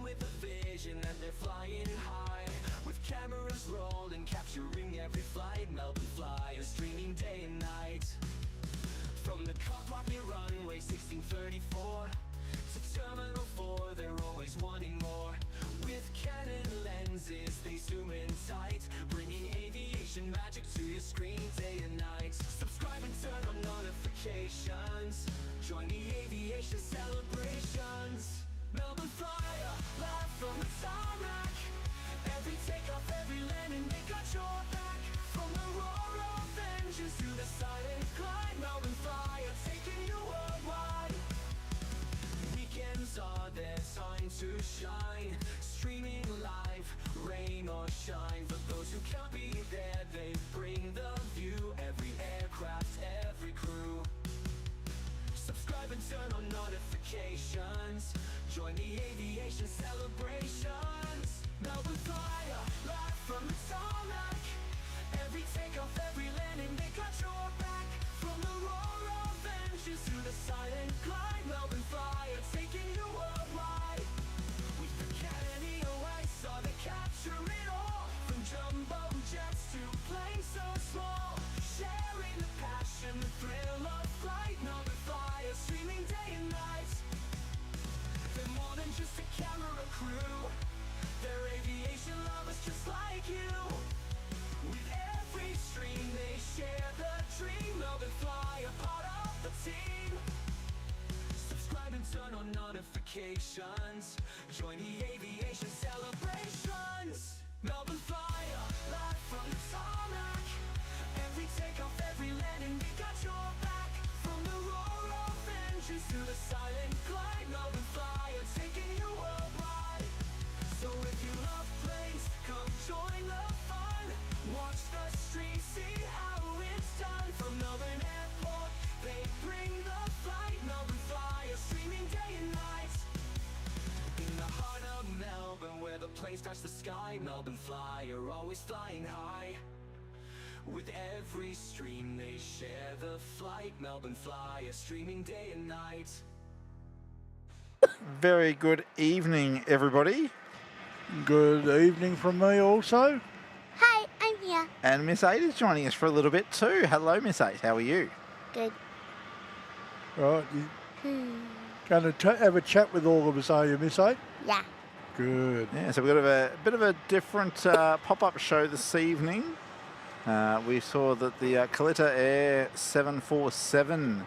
with a vision and they're flying high, with cameras rolling, capturing every flight. Melbourne flyers streaming day and night. From the car park near runway 1634 to Terminal 4, they're always wanting more. With Canon lenses, they zoom in tight, bringing aviation magic to your screen day and night. Subscribe and turn on notifications. Join the aviation celebrations. Melbourne Flyer, live from the tarmac. Every takeoff, every landing, they got your back. From the roar of engines to the silent glide, Melbourne Flyer taking you worldwide. Weekends are their time to shine, streaming live, rain or shine. For those who can't be there, they bring the view. Every aircraft, every crew. Subscribe and turn on notifications. Join the aviation celebrations. Melbourne Flyer, live from the tarmac. Every takeoff, every landing, they got your back. From the roar of engines to the silent glide, Melbourne Flyer taking you worldwide. With the Cannon EOS, saw they capture it all. From jumbo jets to planes so small, sharing the passion, the thrill of flight. Melbourne Flyer streaming day and night. They're more than just a camera crew, they're aviation lovers just like you. With every stream they share the dream. Melbourne Flyer, part of the team. Subscribe and turn on notifications. Join the aviation celebrations. Melbourne Flyer, live from the tarmac. Every takeoff, every landing, they got your back. From the roar of engines to the silent glide, Melbourne Flyer taking you worldwide. So if you love planes, come join the fun. Watch the stream, see how it's done. From Melbourne Airport, they bring the flight. Melbourne Flyer streaming day and night. In the heart of Melbourne, where the planes touch the sky, Melbourne Flyer always flying high. With every stream they share the flight. Melbourne Flyer streaming day and night. Very good evening, everybody. Good evening from me also. Hi, I'm here. And Miss 8 is joining us for a little bit too. Hello, Miss 8. How are you? Good. Right, you going to have a chat with all of us, are you, Miss 8? Yeah. Good. Yeah, so we've got a bit of a different pop-up show this evening. We saw that the KALITTA A747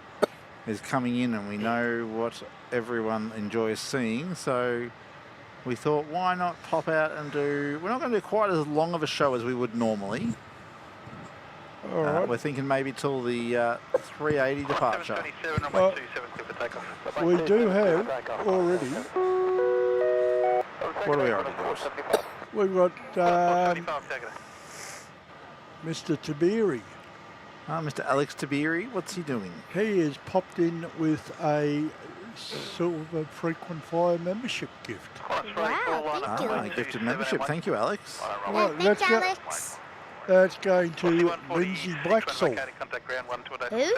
is coming in, and we know what everyone enjoys seeing, so we thought, why not pop out and do... We're not going to do quite as long of a show as we would normally. All right. We're thinking maybe till the 380 departure. We do have already... What do we already got? We've got Mr. Tabiri. Mr. Alex Tabiri, what's he doing? He has popped in with a silver frequent flyer membership gift. Wow, thank you. Gifted membership. Thank you, Alex. Right, Thanks, Alex. that's going to Lindsay Blacksall. Who?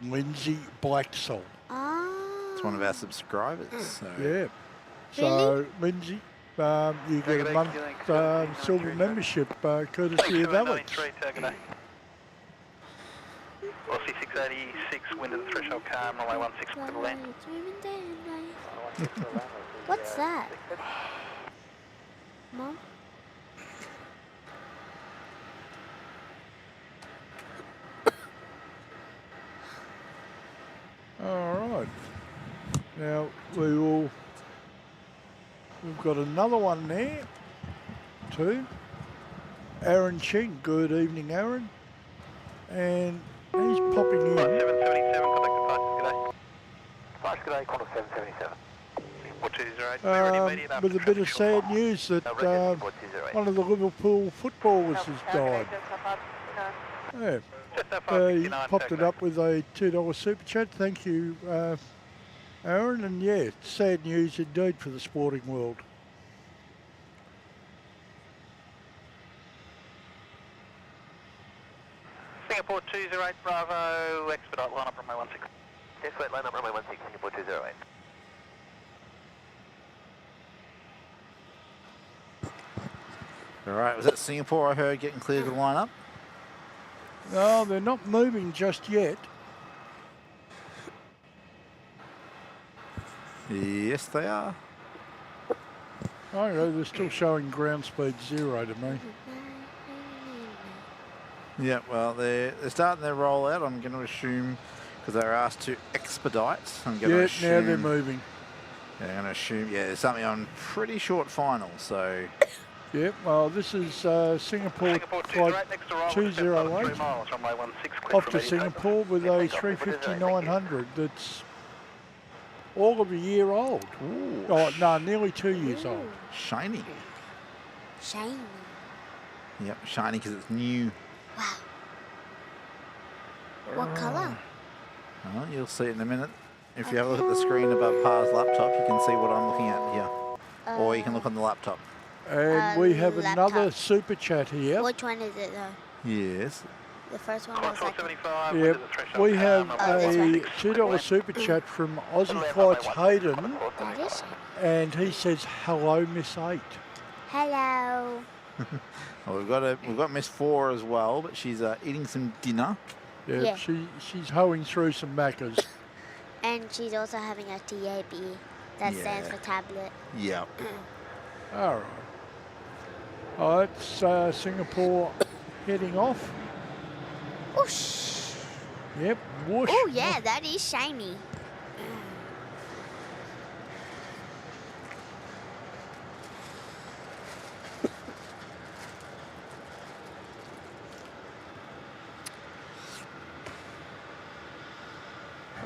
Lindsay Blacksall. Oh. It's one of our subscribers. So. Yeah. So, Lindsay, you get a month silver membership courtesy of Alex. Aussie 686, wind at the threshold, calm, runway 16 for the land. What's that? Mom? All right. Now, we've got another one there, too. Aaron Ching. Good evening, Aaron. And he's popping in. 777, contact the prices, g'day. Price g'day, corner 777. With a bit of sad news that one of the Liverpool footballers has died. Yeah. He popped it up with a $2 super chat. Thank you, Aaron. And yeah, it's sad news indeed for the sporting world. Singapore 208 Bravo, expedite line up runway 16. Expedite line up runway 16, Singapore 208. All right, was that Singapore I heard getting clear to line up? No, they're not moving just yet. Yes, they are. Oh, no, they're still showing ground speed 0 to me. Yeah, well, they're starting their rollout. I'm going to assume, because they're asked to expedite. I'm going to assume. Now they're moving. Yeah, I'm going to assume. Yeah, there's something on pretty short final. So. Yep. Well, this is Singapore flight 208 off to Singapore with a 350-900 that's all of a year old. Ooh, Oh no, nearly 2 years old. Shiny. Shiny. Yep, shiny because it's new. Wow. What colour? Oh, you'll see it in a minute. If you have a look at the screen above Pa's laptop, you can see what I'm looking at here. Or you can look on the laptop. And we have laptop. another super chat here. Which one is it though? Yes. The first one was like... Yep. We have this one. a $2 super chat from Aussie Flights Hayden, That is shiny. and he says, "Hello, Miss 8." Hello. Well, we've got Miss 4 as well, but she's eating some dinner. Yeah, Yeah. she's hoeing through some Maccas. And she's also having a TAB. That stands Yeah. for tablet. Yeah. All right. All right, Singapore heading off. Whoosh. Yep, whoosh. Oh yeah, that is shiny.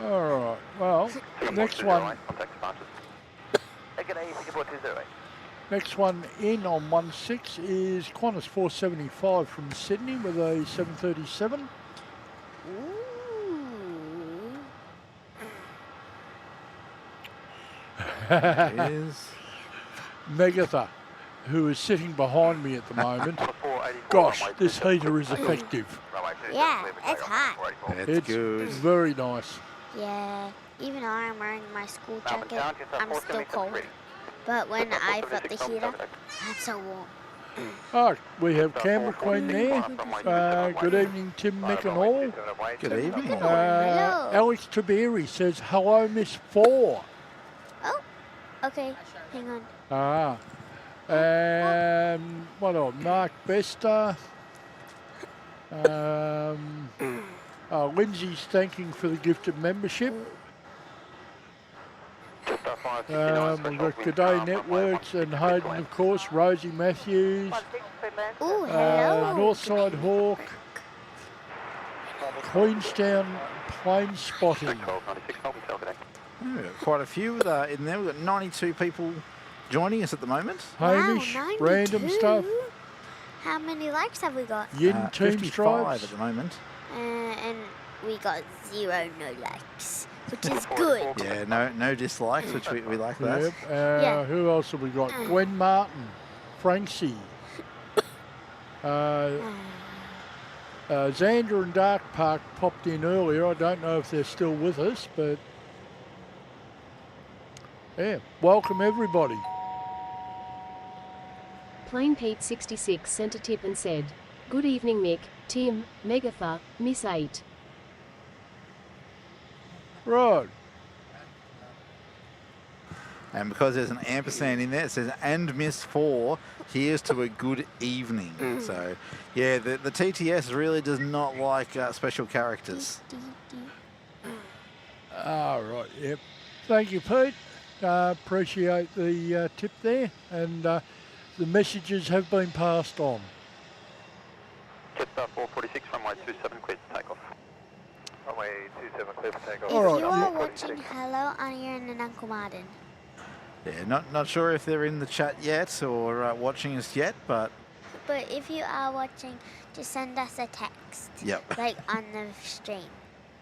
All right, well, next one. Next one in on 16 is Qantas 475 from Sydney with a 737. Ooh. Is Megatha, who is sitting behind me at the moment. Gosh, this heater is effective. Yeah, it's hot. that's It's good. very nice. Yeah, even though I'm wearing my school jacket, I'm still cold. But when I felt the heater, I'm so warm. Oh, we have Canberra Queen there. Good evening, Tim, Mick and all. Good evening. Hello. Alex Taberi says, "Hello, Miss 4." Oh, okay, hang on. Ah. And what else? Mark Bester. Lindsay's thanking for the gift of membership. We've got G'day Networks and Hayden, of course, Rosie Matthews, Ooh, hello. Northside Hawk, Queenstown Plane Spotting. Yeah, quite a few in there. We've got 92 people joining us at the moment. Hamish, wow, 92. random stuff. How many likes have we got? Yin Team 55 Stripes. at the moment. And we got 0 no likes, which is good. Yeah, no dislikes, which we like that. Yep. Yeah. Who else have we got? Gwen Martin, Franksy. Xander and Dark Park popped in earlier. I don't know if they're still with us, but yeah, welcome everybody. Plain Pete 66 sent a tip and said, "Good evening Mick, Tim, Megatha, Miss 8. Right. And because there's an ampersand in there, it says, "And Miss 4, here's to a good evening." So, yeah, the TTS really does not like special characters. All right, yep. Thank you, Pete. Appreciate the tip there. And the messages have been passed on. Jetstar 446, runway 27, clear to take off. Runway 27, clear for takeoff. If All right, you are yeah. watching Hello Onion and Uncle Martin. Yeah, not sure if they're in the chat yet or watching us yet, but But if you are watching, just send us a text. Yep. Like on the stream.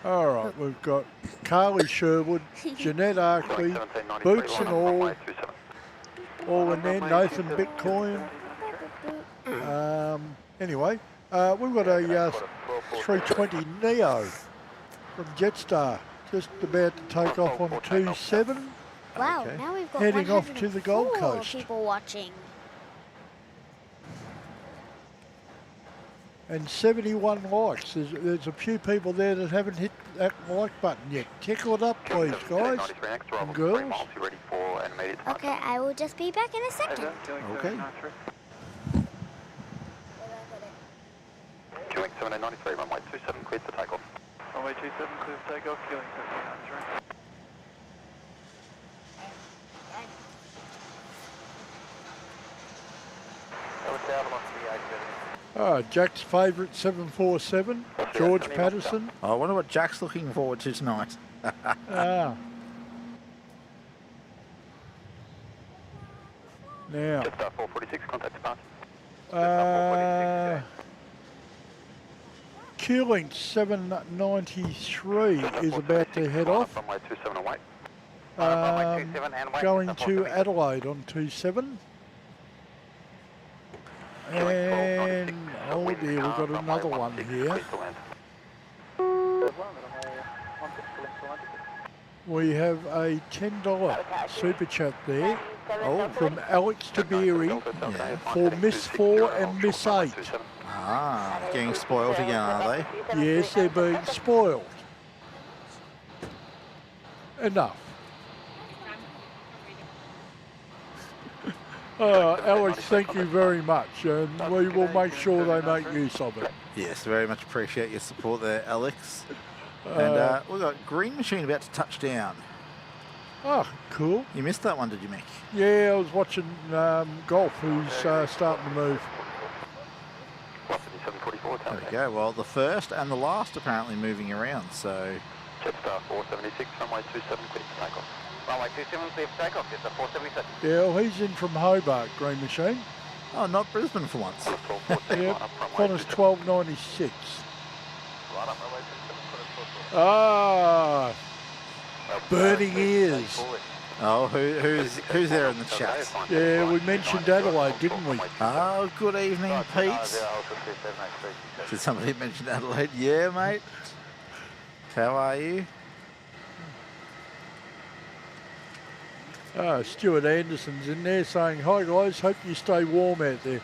All right, we've got Carly Sherwood, Jeanette Arkley, Boots and all in there, Nathan Bitcoin. Anyway, we've got a 320 Neo from Jetstar, just about to take off on 27. Wow, Okay. now we've got Heading off to the Gold 104 Coast. people watching. and 71 likes. There's a few people there that haven't hit that like button yet. Tickle it up, please, guys and girls. Okay, I will just be back in a second. Okay. QX 7893, runway 27, cleared for takeoff. Runway 27, cleared for takeoff, QX 7893. Jack's favourite 747, George Patterson. I wonder what Jack's looking forward to tonight. Now, Just 446, contact departure. Q-Link 793 is about to head off. Runway 27 away. Going to Adelaide on 27. And, oh dear, we've got another one here. We have a $10 super chat there from Alex Tabiri for Miss 4 and Miss 8. Ah, getting spoiled again, are they? Yes, they're being spoiled. Enough. Alex, thank you very much, and we will make sure they make use of it. Yes, very much appreciate your support there, Alex. And we've got Green Machine about to touch down. Oh, cool. You missed that one, did you, Mick? Yeah, I was watching Golf, who's starting to move. There we go. Well, the first and the last apparently moving around, so... Jetstar 476, runway 27, cleared for takeoff. Runway 27, cleared for takeoff, Jetstar 476. Yeah, well, he's in from Hobart, Green Machine. Oh, not Brisbane for once. Yeah, Qantas 1296. Ah, burning ears. Oh, who's there in the chat? Yeah, we mentioned Adelaide, didn't we? Oh, good evening, Pete. Did somebody mention Adelaide? Yeah, mate. How are you? Stuart Anderson's in there saying, hi guys, hope you stay warm out there.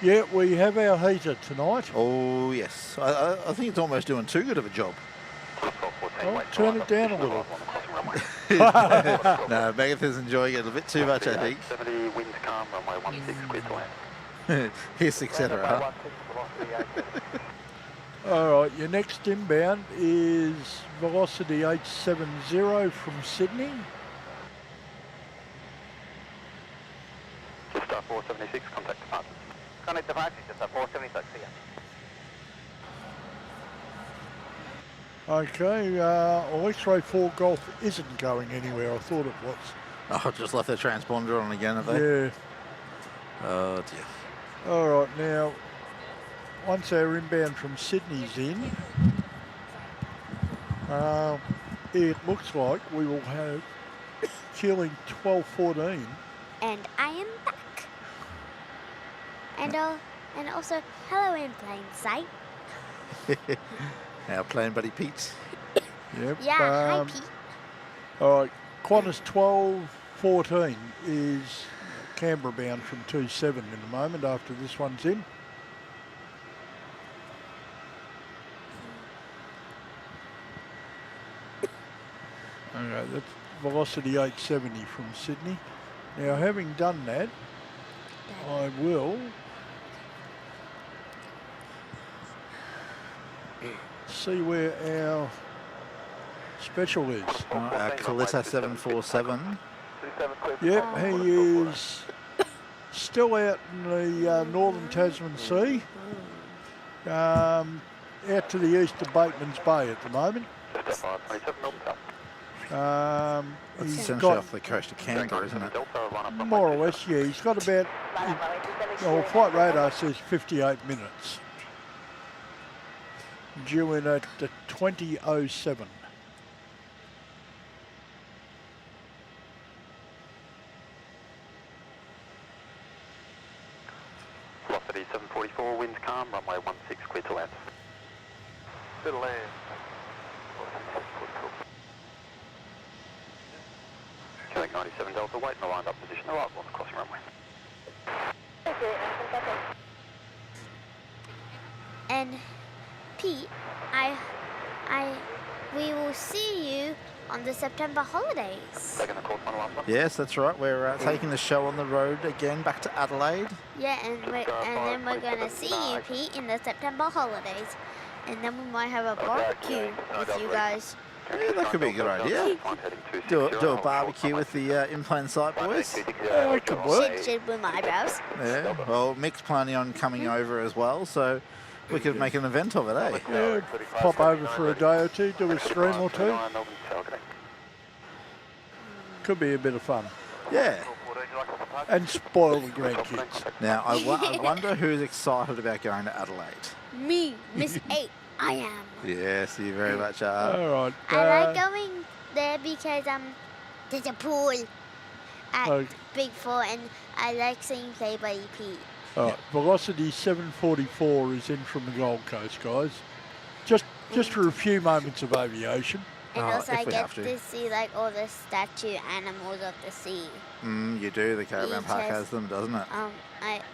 Yeah, we have our heater tonight. Oh, yes. I think it's almost doing too good of a job. Oh, turn it down a little. No, Megatha's enjoying it a bit too much, I think. 70, winds calm, runway 16, cleared to land. Hiss, etc. Huh? All right, your next inbound is Velocity 870 from Sydney. Jetstar 476, contact departure. Contact departure, Jetstar 476, see ya. Okay, X-Ray 4 Golf isn't going anywhere. I thought it was. Oh, just left their transponder on again, have they? Yeah. Oh, dear. All right, now, once our inbound from Sydney's in, it looks like we will have Q-Link 1214. And I am back. And also, hello in plain sight. Our plane buddy Pete. Yep. Yeah, hi Pete. All right, Qantas 1214 is Canberra bound from 27 in a moment after this one's in. Okay, that's Velocity 870 from Sydney. Now, having done that, I will see where our special is. Our KALITTA 747. Yep, he is still out in the northern Tasman Sea, out to the east of Bateman's Bay at the moment. It's He's essentially got off the coast of Canberra, isn't it? more or less, yeah. He's got about, well, flight radar says 58 minutes. Due in at 20:07. Velocity 744, winds calm, runway 16, clear to land. Clear to land. Q-Link 97 Delta, wait in the lined up position, arrival on the crossing runway. And Pete, we will see you on the September holidays. Taking the course on last one. Yes, that's right. We're taking the show on the road again back to Adelaide. Yeah, and then we're gonna see you, Pete, in the September holidays, and then we might have a barbecue with you guys. Yeah, that could be a good idea. Do a barbecue with the in-plane sight boys. Yeah, it could work. Should with my eyebrows. Yeah, well, Mick's planning on coming over as well, so we could make an event of it, eh? Yeah, pop over for a day or two, do a stream or two. Could be a bit of fun. Yeah. And spoil the grandkids. Now, I wonder who's excited about going to Adelaide. Me, Miss 8, I am. Yes, you very much are. All right. I like going there because there's a pool at Okay. Big Four, and I like seeing Play by Pete. All right. Velocity 744 is in from the Gold Coast, guys. Just for a few moments of aviation. And Oh, also if I we get have to. to see like all the statue animals of the sea. You do. The caravan park Because, has them, doesn't it?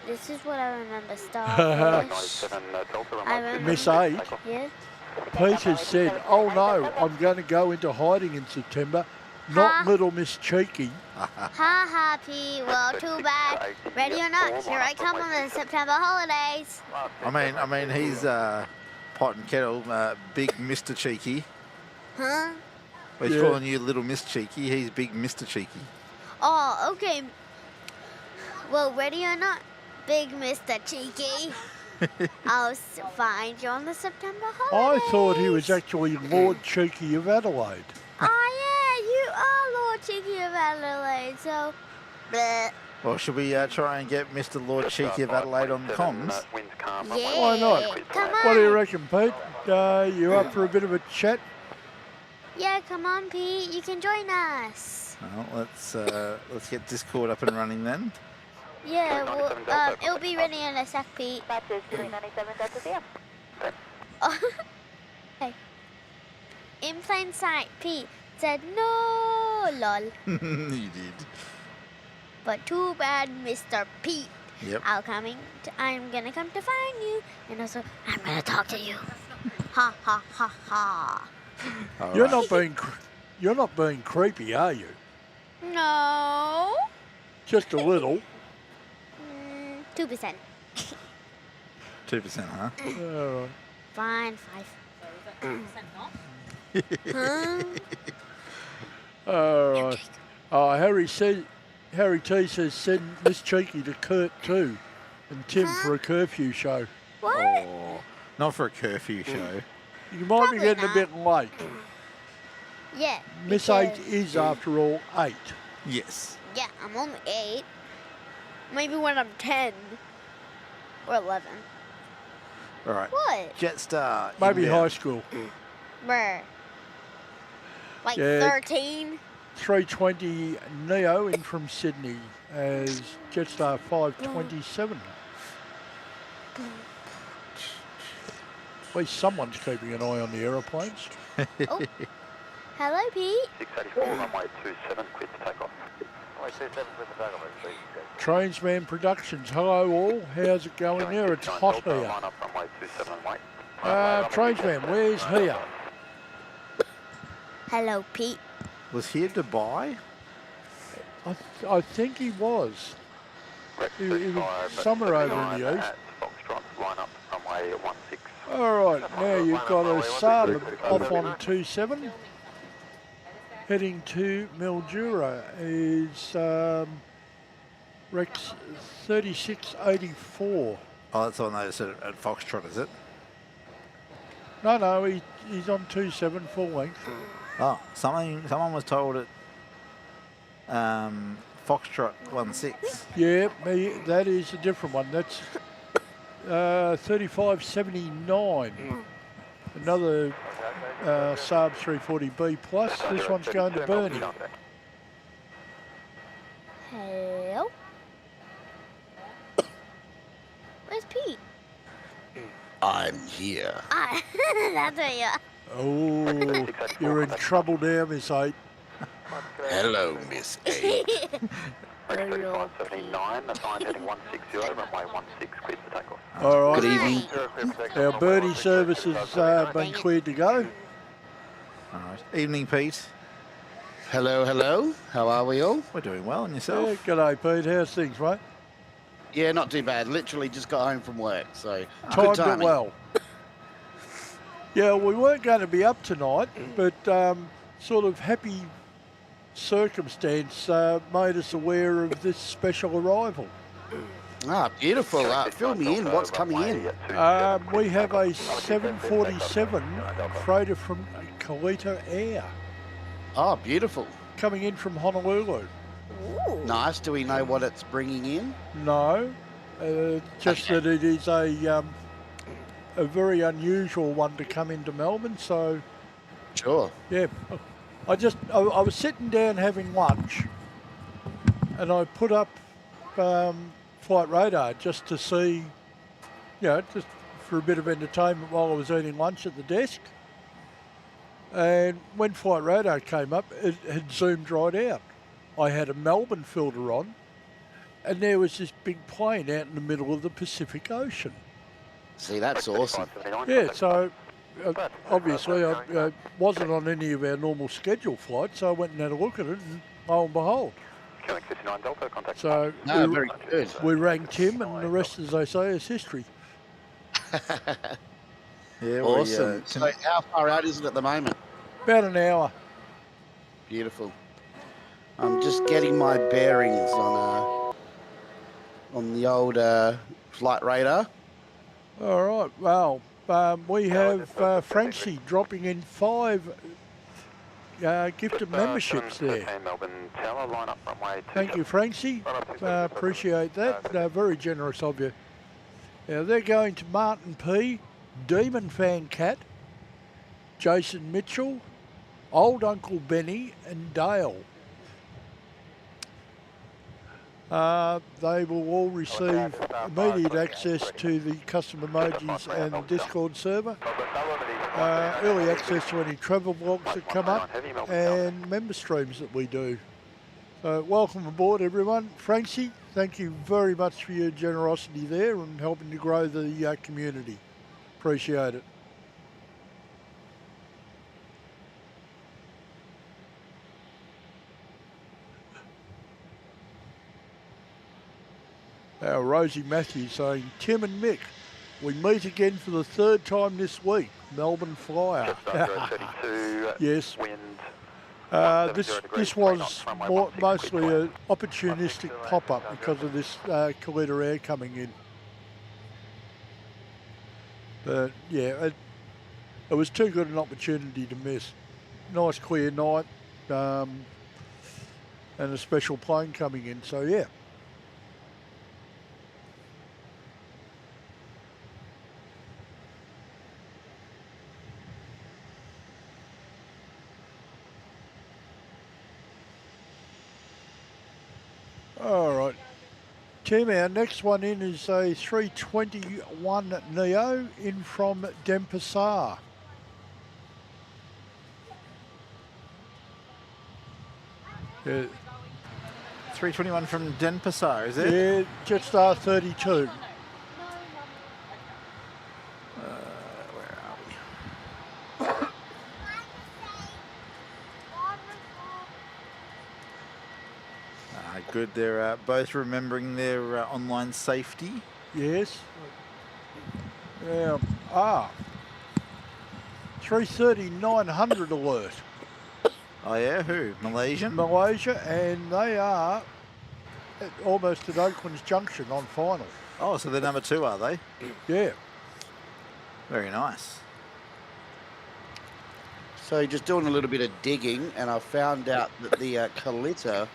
This is what I remember. Starfish. 97 Delta, I remember. Miss 8, Yeah. Pete has said, oh no, I'm going to go into hiding in September. Not Huh? little Miss Cheeky. Ha ha, Pete. Well, too bad. Ready or not, here I come on the September holidays. I mean, he's pot and kettle, big Mr. Cheeky. Huh? He's Yeah. calling you little Miss Cheeky. He's big Mr. Cheeky. Oh, okay. Well, ready or not, big Mr. Cheeky. I'll find you on the September I holidays. thought he was actually Lord Cheeky of Adelaide. Oh, yeah, you are Lord Cheeky of Adelaide, so... Bleh. Well, should we try and get Mr. Lord Cheeky of Adelaide on the comms? Winds calm. Yeah. Why not? Come on. What do you reckon, Pete? You up for a bit of a chat? Yeah, come on, Pete. You can join us. Well, let's get Discord up and running then. Yeah, well, it'll be ready in a sec, Pete. Oh, hey. In plain sight, Pete said no, lol. You did. But too bad, Mr. Pete. Yep. I'm gonna come to find you, and also I'm gonna talk to you. Ha ha ha ha. All You're right. not being creepy, are you? No. Just a little. 2%. 2%, huh? All right. Fine, 5. Huh? All right. Harry T says send Miss Cheeky to Kurt too, and Tim for a curfew show. What? Oh, not for a curfew show. You might Probably be getting not. a bit late. Yeah. Miss 8 because- is, after all, 8. Yes. Yeah, I'm only 8. Maybe when I'm 10 or 11. All right. What? Maybe Jetstar. inbound. high school. Bruh. Like Yeah. 13? 320 Neo in from Sydney as Jetstar 527. At least someone's keeping an eye on the aeroplanes. Oh. Hello, Pete. 684, runway 27, clear to take off. Runway 27, clear to take off, please. Trainsman Productions, hello all. How's it going there? It's hot here. Line up runway 27 and wait. Trainsman, where's here? Hello, Pete. Was here Dubai? I think he was. He was somewhere over in the east. Foxtrot, line up runway 16. All right, now you've got a Saab off on 27. Heading to Mildura is Rex 3684. Oh, that's the one they said at Foxtrot, is it? No, he's on 27 full length. Oh, someone was told at Foxtrot 16. Yeah, that is a different one. That's 3579. Another Saab 340B plus. This one's going to Bernie. Hello? Where's Pete? I'm here. Ah, that's where you are. Oh, you're in trouble now, Miss 8. Hello, Miss 8. Rex 3579, assigned heading 160, runway 16, clear to take off. All right. Good evening. Our birdie service has been cleared to go. All right. Evening, Pete. Hello, hello. How are we all? We're doing well, and Yeah, yourself? g'day, Pete. How's things, mate? Yeah, not too bad. Literally just got home from work, so good Timed it timing. well. Yeah, we weren't going to be up tonight, but sort of happy circumstance made us aware of this special arrival. Ah, beautiful. Fill me in. What's coming in? We have a 747 freighter from KALITTA Air Oh, beautiful. coming in from Honolulu. Nice. Do we know what it's bringing in? No, just that it is a very unusual one to come into Melbourne. So Sure. yeah, I was sitting down having lunch, and I put up flight radar just to see, just for a bit of entertainment while I was eating lunch at the desk. And when flight radar came up, it had zoomed right out. I had a Melbourne filter on, and there was this big plane out in the middle of the Pacific Ocean. See, that's awesome. Yeah, so obviously I wasn't on any of our normal scheduled flights, so I went and had a look at it, and lo and behold. So No, very good. we rang Tim, and the rest, as they say, is history. Yeah, Awesome. So how far out is it at the moment? About an hour. Beautiful. I'm just getting my bearings on the old flight radar. All right, well, we have Francie dropping in 5 gifted memberships there. Thank you, Francie. Appreciate that. Very generous of you. Now, they're going to Martin P., Demon Fan Cat, Jason Mitchell, Old Uncle Benny, and Dale. They will all receive immediate access to the custom emojis and the Discord server, early access to any travel vlogs that come up, and member streams that we do. So welcome aboard, everyone. Francie, thank you very much for your generosity there and helping to grow the community. Appreciate it. Rosie Matthews saying, Tim and Mick, we meet again for the 3rd time this week. Melbourne Flyer. Yes. This was mostly an opportunistic pop-up because of this KALITTA Air coming in. But yeah, it was too good an opportunity to miss. Nice clear night, and a special plane coming in, so yeah. All right, Tim, our next one in is a 321 Neo in from Denpasar. Yeah. 321 from Denpasar, is it? Yeah, Jetstar 32. Where are we? Good, they're both remembering their online safety. Yes. Yeah. 330-900 alert. Oh yeah, who? Malaysian? Malaysia, and they are almost at Oakland's Junction on final. Oh, so they're number 2, are they? Yeah. Very nice. So just doing a little bit of digging, and I found out that the KALITTA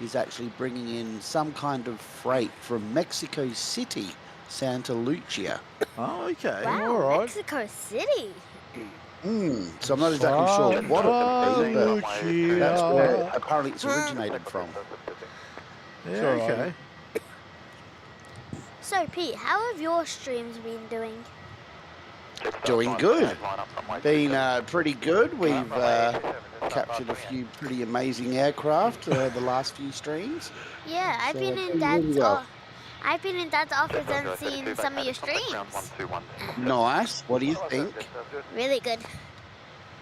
is actually bringing in some kind of freight from Mexico City, Santa Lucia. Oh, okay. Wow, All right. Mexico City. So I'm not exactly sure what it would be, but Lucia. that's where apparently it's originated from. Yeah, It's all right. okay. So, Pete, how have your streams been doing? Doing good. Been pretty good. We've captured a few pretty amazing aircraft the last few streams. Yeah, I've So been in doing really Dad's well. I've been in Dad's office and seen some of your streams. Nice. What do you think? Really good.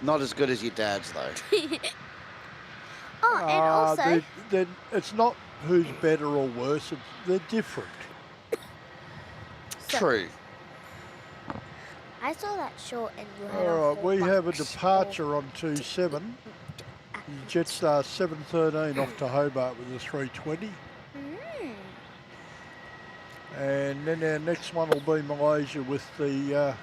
Not as good as your dad's, though. Oh, and also, it's not who's better or worse. They're different. True. I saw that short and you had All right, we have a departure on 27. Jetstar 713 off to Hobart with a 320. And then our next one will be Malaysia with the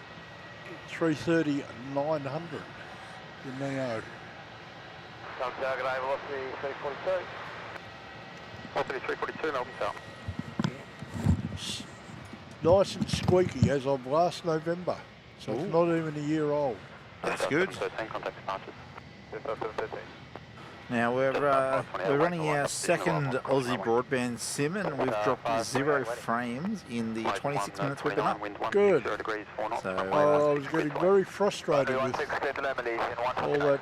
330-900, the Neo. Target velocity 342. Velocity 342, Melbourne Tower. Nice and squeaky as of last November, so it's not even a year old. That's good. 13 contact departures. 713. Now we're running our second Aussie broadband sim, and we've dropped 0 frames in the 26 minutes we've been up. Good. So I was getting very frustrated with all that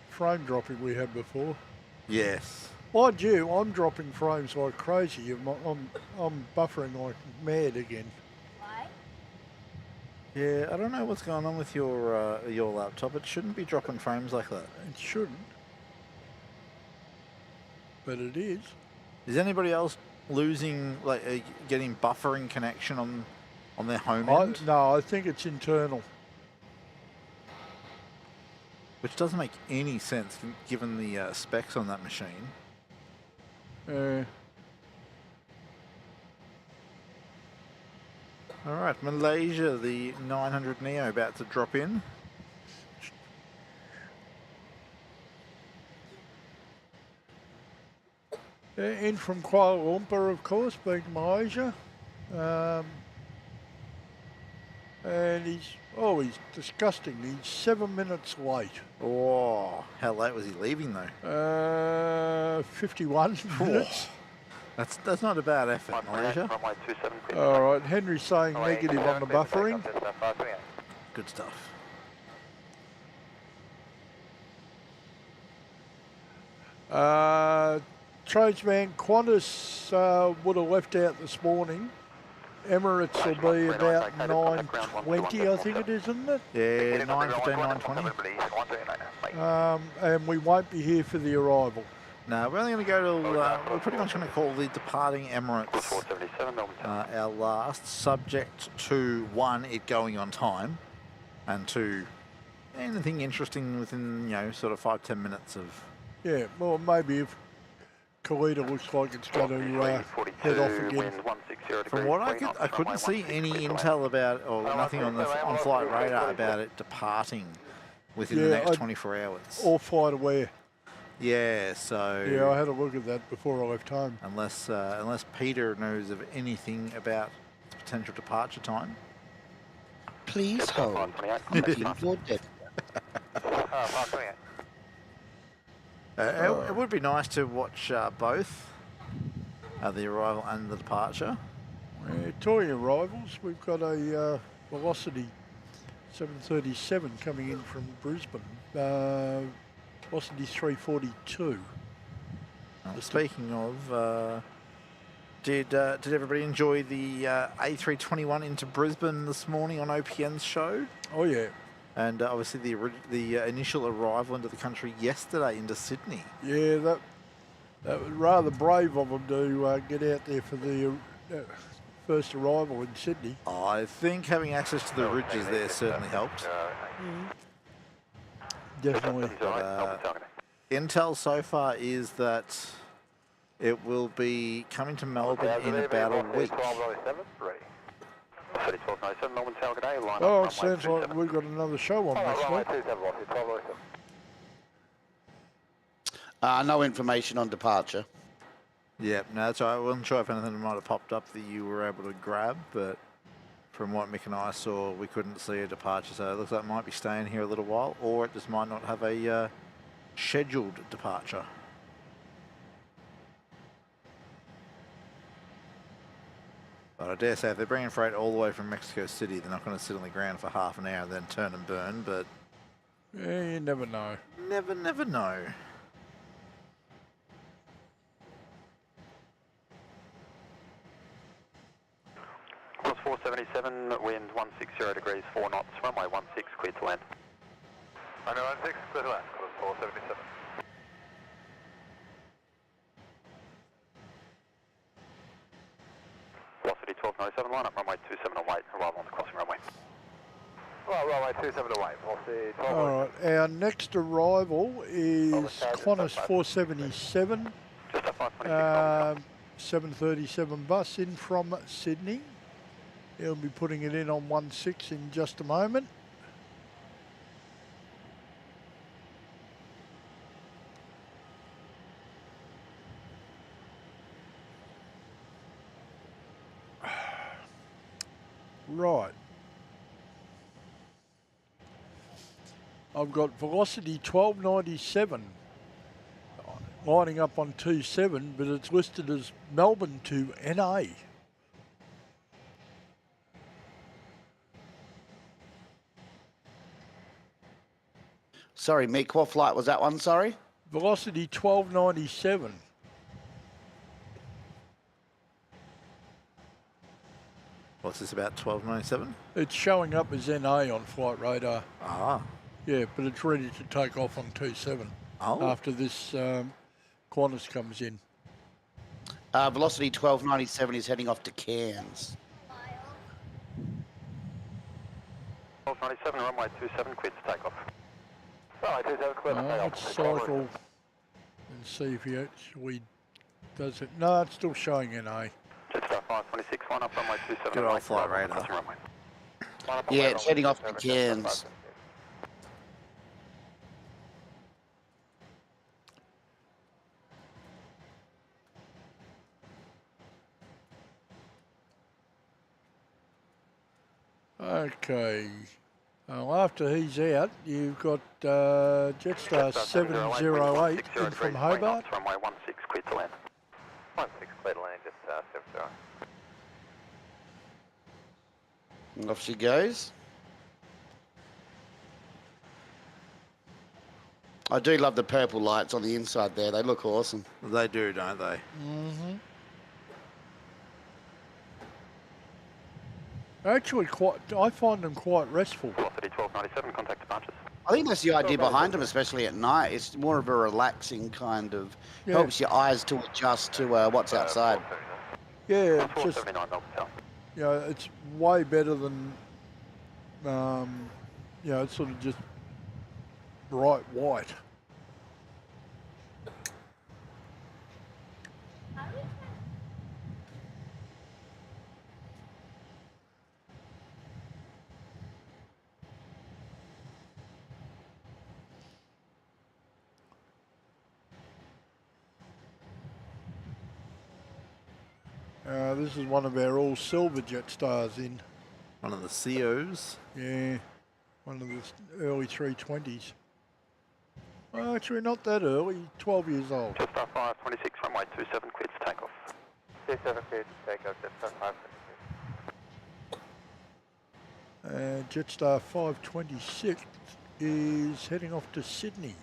frame dropping we had before. yes. Mind you, I'm dropping frames like crazy. I'm buffering like mad again. why? Yeah, I don't know what's going on with your laptop. It shouldn't be dropping frames like that. It shouldn't, but it is. Is anybody else losing, like, getting buffering connection on their home I end? think it's internal. Which doesn't make any sense given the specs on that machine. All right, Malaysia, the 900 Neo about to drop in. In from Kuala Lumpur, of course, being Malaysia. And he's disgusting. He's 7 minutes late. Oh, how late was he leaving though? 51 minutes. That's not a bad effort, Malaysia. All right, Henry's saying negative on the buffering. Good stuff. Tradesman Qantas would have left out this morning. Emirates will be about 9:20, I think it is, isn't it? Yeah, 9:15, 9:20. And we won't be here for the arrival. No, we're only going to go to, we're pretty much going to call the departing Emirates our last, subject to, 1, it going on time, and 2, anything interesting within, sort of 5-10 minutes of... Yeah, well, maybe if KALITTA looks like it's going to head off again. From what I couldn't see any intel about, or nothing on flight radar about it departing within the next 24 hours. Or flight aware. Yeah, so... Yeah, I had a look at that before I left home. Unless Peter knows of anything about its potential departure time. Please hold. Looking for depth. It would be nice to watch both the arrival and the departure. Toy arrivals, we've got a Velocity 737 coming in from Brisbane. Velocity 342. Speaking of, did everybody enjoy the A321 into Brisbane this morning on OPN's show? Oh yeah. And obviously the initial arrival into the country yesterday into Sydney. Yeah, that was rather brave of them to get out there for the first arrival in Sydney. I think having access to the ridges there certainly helped. Definitely. Intel so far is that it will be coming to Melbourne in about a week. Oh, it sounds like we've got another show on this week. No information on departure. Yeah, no, that's right. I wasn't sure if anything might have popped up that you were able to grab, but from what Mick and I saw, we couldn't see a departure, so it looks like it might be staying here a little while, or it just might not have a scheduled departure. But I dare say if they're bringing freight all the way from Mexico City, they're not going to sit on the ground for half an hour and then turn and burn, but... Yeah, you never know. Never know. 477, wind 160 degrees, 4 knots, runway 16, clear to land. Runway 16, clear to land, 477. Velocity 1297, line up runway 27 away, arrival on the crossing runway. Well, runway 27 away, velocity 12. All right, our next arrival is Qantas 477, Just a 526. 737 bus in from Sydney. He'll be putting it in on 16 in just a moment. Right. I've got velocity 1297 lining up on 27, but it's listed as Melbourne to NA. Sorry, Mick, what flight was that one, sorry? Velocity 1297. What's this about, 1297? It's showing up as NA on flight radar. Ah. Yeah, but it's ready to take off on 27 after this Qantas comes in. Velocity 1297 is heading off to Cairns. 1297, runway 27, clear to take off. Runway 27, clear to take off. Let's cycle and see if he actually does it. No, it's still showing NA. Jetstar 526, line up runway 27. Good old flight radar. Yeah, it's heading off to Cairns. Okay. Well, after he's out, you've got Jetstar 708 in from Hobart. Runway 16, clear to land. 16, clear to land, Jetstar 708. And off she goes. I do love the purple lights on the inside there. They look awesome. They do, don't they? Mm-hmm. Actually, I find them quite restful. Velocity 1297, contact departures. I think that's the idea behind them, especially at night. It's more of a relaxing kind of, helps your eyes to adjust to what's outside. Yeah, it's just, 479 Melbourne Tower. you know, it's way better than, you know, it's sort of just bright white. This is one of our all silver Jetstars in. One of the COs. Yeah, one of the early 320s. Well, actually, not that early, 12 years old. Jetstar 526, runway 27, clear to take off. 27, clear to take off, Jetstar 526. Jetstar 526 is heading off to Sydney.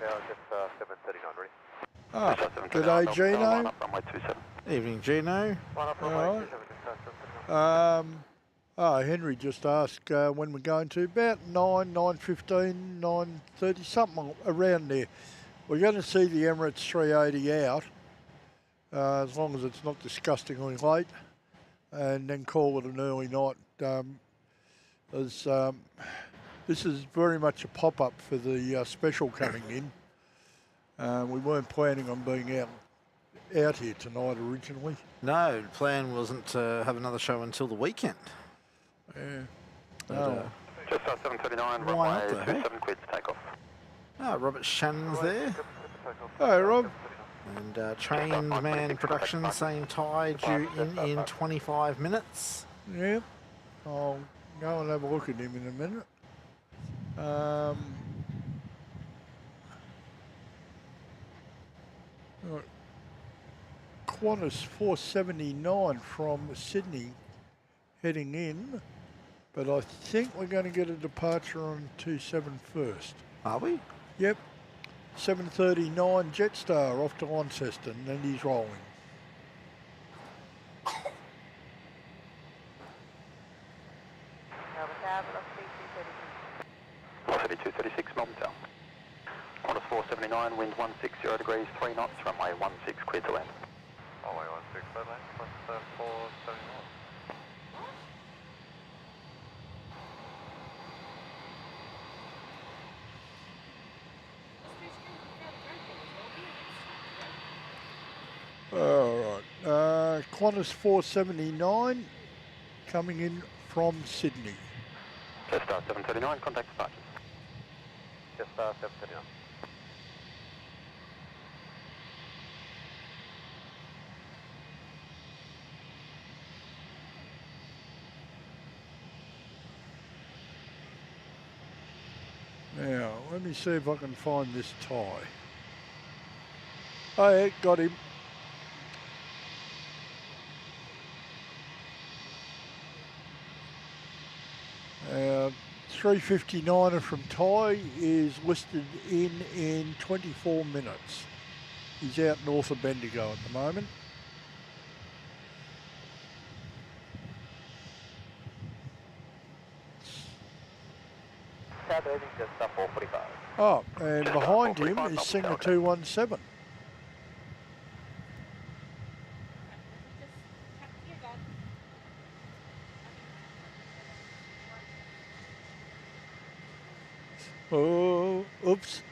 Jetstar 739, ready? Ah, g'day Gino. Evening, Gino. Alright. Henry just asked when we're going to. About 9:15, 9:30, something around there. We're going to see the Emirates 380 out, as long as it's not disgustingly late, and then call it an early night. This is very much a pop-up for the special coming in. We weren't planning on being out here tonight originally. No, the plan wasn't to have another show until the weekend. Yeah. But, Jetstar 739, why not, runway though, 27, clear to take off. Robert Shannon's there. Hey, Rob. And Trained Man Production saying tie due in 25 minutes. Yeah. I'll go and have a look at him in a minute. Qantas 479 from Sydney heading in, but I think we're going to get a departure on 27 first. Are we? Yep. 739 Jetstar off to Launceston, and he's rolling. Velocity 236, Melbourne Tower. Qantas 479, wind 160 degrees, 3 knots, runway 16, clear to land. Runway 16, clear to land, Qantas 479. All right, Qantas 479 coming in from Sydney. Jetstar 739, contact departures. Jetstar 739. Now, let me see if I can find this tie. Oh yeah, got him. Our 359er from Thai is listed in 24 minutes. He's out north of Bendigo at the moment. South heading Jetstar 445. Oh, and behind him is Singer 217. Oh, oops.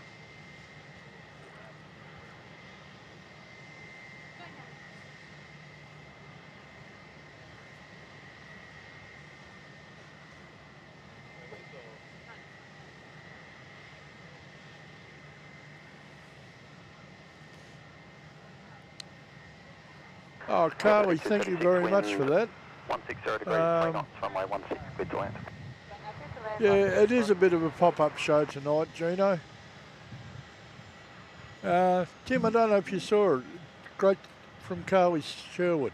Oh, Carly, thank you very much for that. 160 degrees, 3 knots, runway 16, clear to land. Yeah, it is a bit of a pop-up show tonight, Gino. Tim, I don't know if you saw it. Great from Carly Sherwood.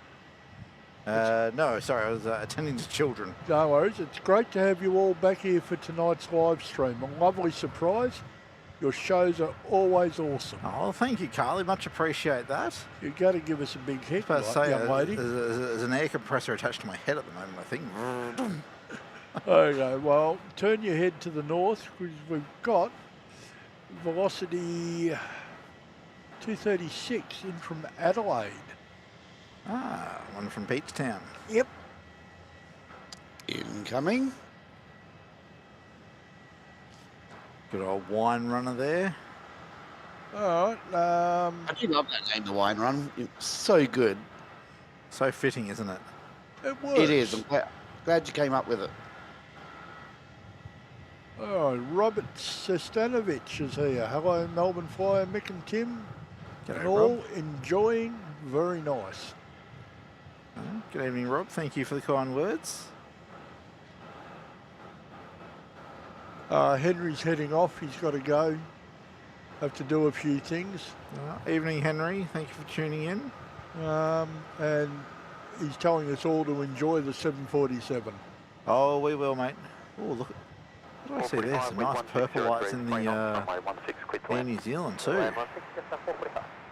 No, sorry, I was attending to children. No worries. It's great to have you all back here for tonight's live stream. A lovely surprise. Your shows are always awesome. Oh, thank you, Carly. Much appreciate that. You've got to give us a big hit, I was about to say, young lady. there's an air compressor attached to my head at the moment, I think. Okay, well, turn your head to the north because we've got velocity 236 in from Adelaide. Ah, one from Beachtown. Yep. Incoming. Good old wine runner there. All right. I do love that name, the Wine Run. It's so good. So fitting, isn't it? It works. It is. I'm glad you came up with it. Oh, Robert Sestanovich is here. Hello, Melbourne Flyer, Mick and Tim. G'day, And all Rob. enjoying. Very nice. Good evening, Rob. Thank you for the kind words. Henry's heading off. He's got to go. Have to do a few things. Evening, Henry. Thank you for tuning in. And he's telling us all to enjoy the 747. Oh, we will, mate. Oh, look. What do I see there? Some nice purple lights in the Air New Zealand too.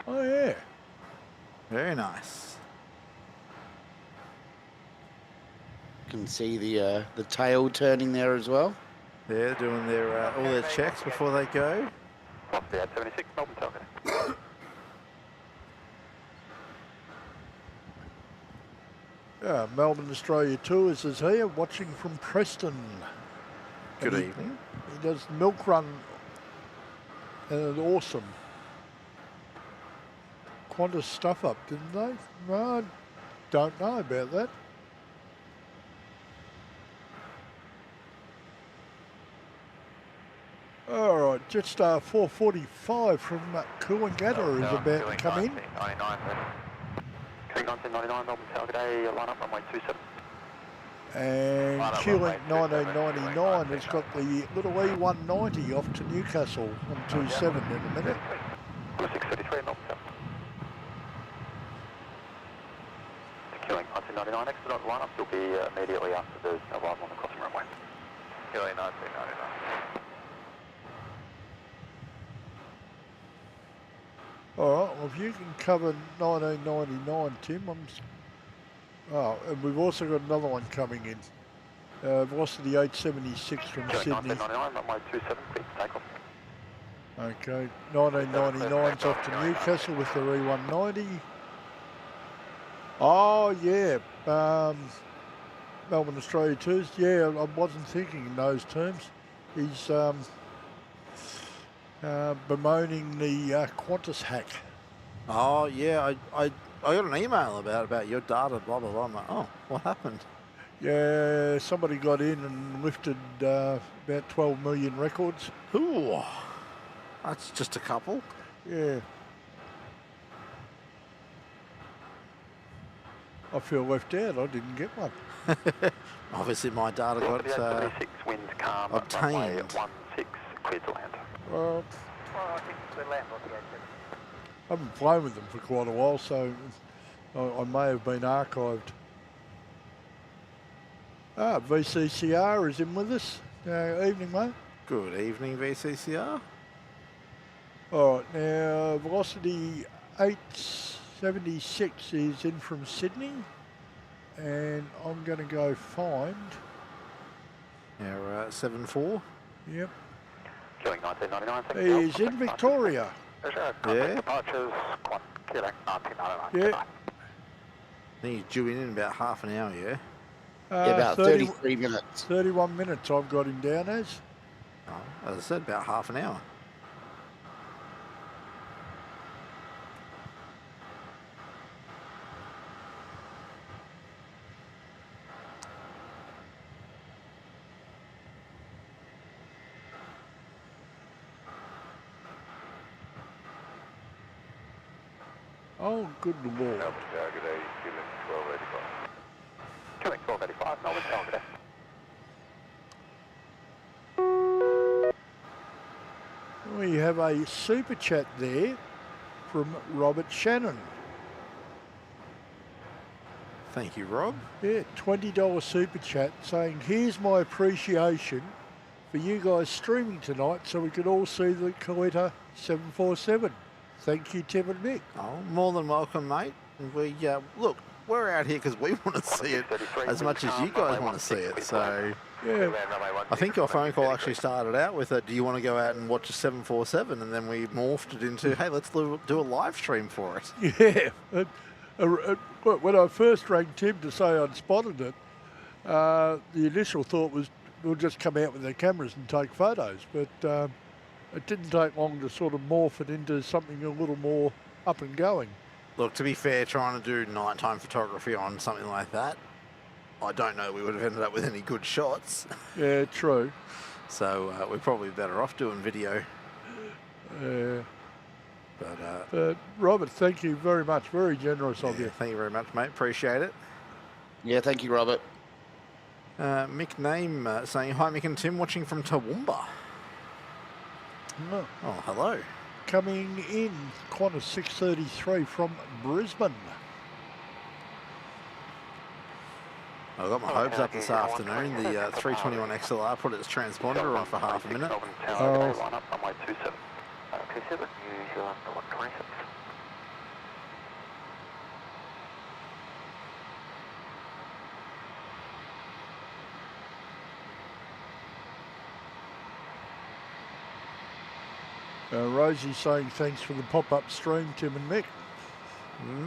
Oh, yeah. Very nice. You can see the tail turning there as well. They're doing their all their checks before they go. Velocity 876, Melbourne Tower. Melbourne Australia Tours is here, watching from Preston. Good And evening. He does milk run, and it's awesome. Qantas stuff up, didn't they? No, I don't know about that. All right, Jetstar 445 from Coolangatta is about to come in. 99, King 1999, Melbourne Tower, good day, line up runway 27. And Q-Link 1999 has got the little E190 off to Newcastle on 27 in a minute. 633, Melbourne Tower. Q-Link 1999, next to the line up, you'll be immediately after the arrival on the crossing runway. Q-Link 1999. All right, well, if you can cover 1999, Tim, oh, and we've also got another one coming in. Velocity 876 from Sydney. 1999, not my 27, please take off. Okay, 1999's off to Newcastle with the E190. Oh, yeah, Melbourne Australia 2s. Yeah, I wasn't thinking in those terms. He's bemoaning the Qantas hack. Oh, yeah, I got an email about your data, blah, blah, blah. I'm like, oh, what happened? Yeah, somebody got in and lifted about 12 million records. Ooh, that's just a couple. Yeah. I feel left out. I didn't get one. Obviously, my data got wind calm, obtained. runway 16, clear to land. Well, I think the land on the I haven't flown with them for quite a while, so I may have been archived. VCCR is in with us. Evening, mate. Good evening, VCCR. All right, now velocity 876 is in from Sydney, and I'm going to go find. Our 74. Yep. Killing 1999, thank you. He's in Victoria. Yeah. Departures, killing 1999. Yeah. I think he's due in about half an hour, yeah? Yeah, about 33 minutes. 31 minutes I've got him down as. Oh, as I said, about half an hour. Oh, good lord. Target A, killing 1285. Killing 1285, Melbourne, target A. We have a super chat there from Robert Shannon. Thank you, Rob. Yeah, $20 super chat saying, here's my appreciation for you guys streaming tonight so we could all see the KALITTA 747. Thank you, Tim and Mick. Oh, more than welcome, mate. We look, we're out here because we want to see it as much as you guys want to see it. So, Yeah, I think your phone call actually started out with a, do you want to go out and watch a 747? And then we morphed it into, hey, let's do a live stream for it. yeah. When I first rang Tim to say I'd spotted it, the initial thought was we'll just come out with our cameras and take photos. But it didn't take long to sort of morph it into something a little more up and going. Look, to be fair, trying to do nighttime photography on something like that, I don't know we would have ended up with any good shots. Yeah, true. So we're probably better off doing video. Yeah. But Robert, thank you very much. Very generous of you. thank you very much, mate. Appreciate it. Yeah, thank you, Robert. Mick Name saying, hi, Mick and Tim, watching from Toowoomba. Oh, Oh, hello. coming in, Qantas 633 from Brisbane. I got my hopes up this afternoon. The 321 XLR put its transponder on for half a minute. Melbourne, Oh. tower, line up, runway 27. 27, New Zealand, 126. Rosie saying thanks for the pop-up stream, Tim and Mick.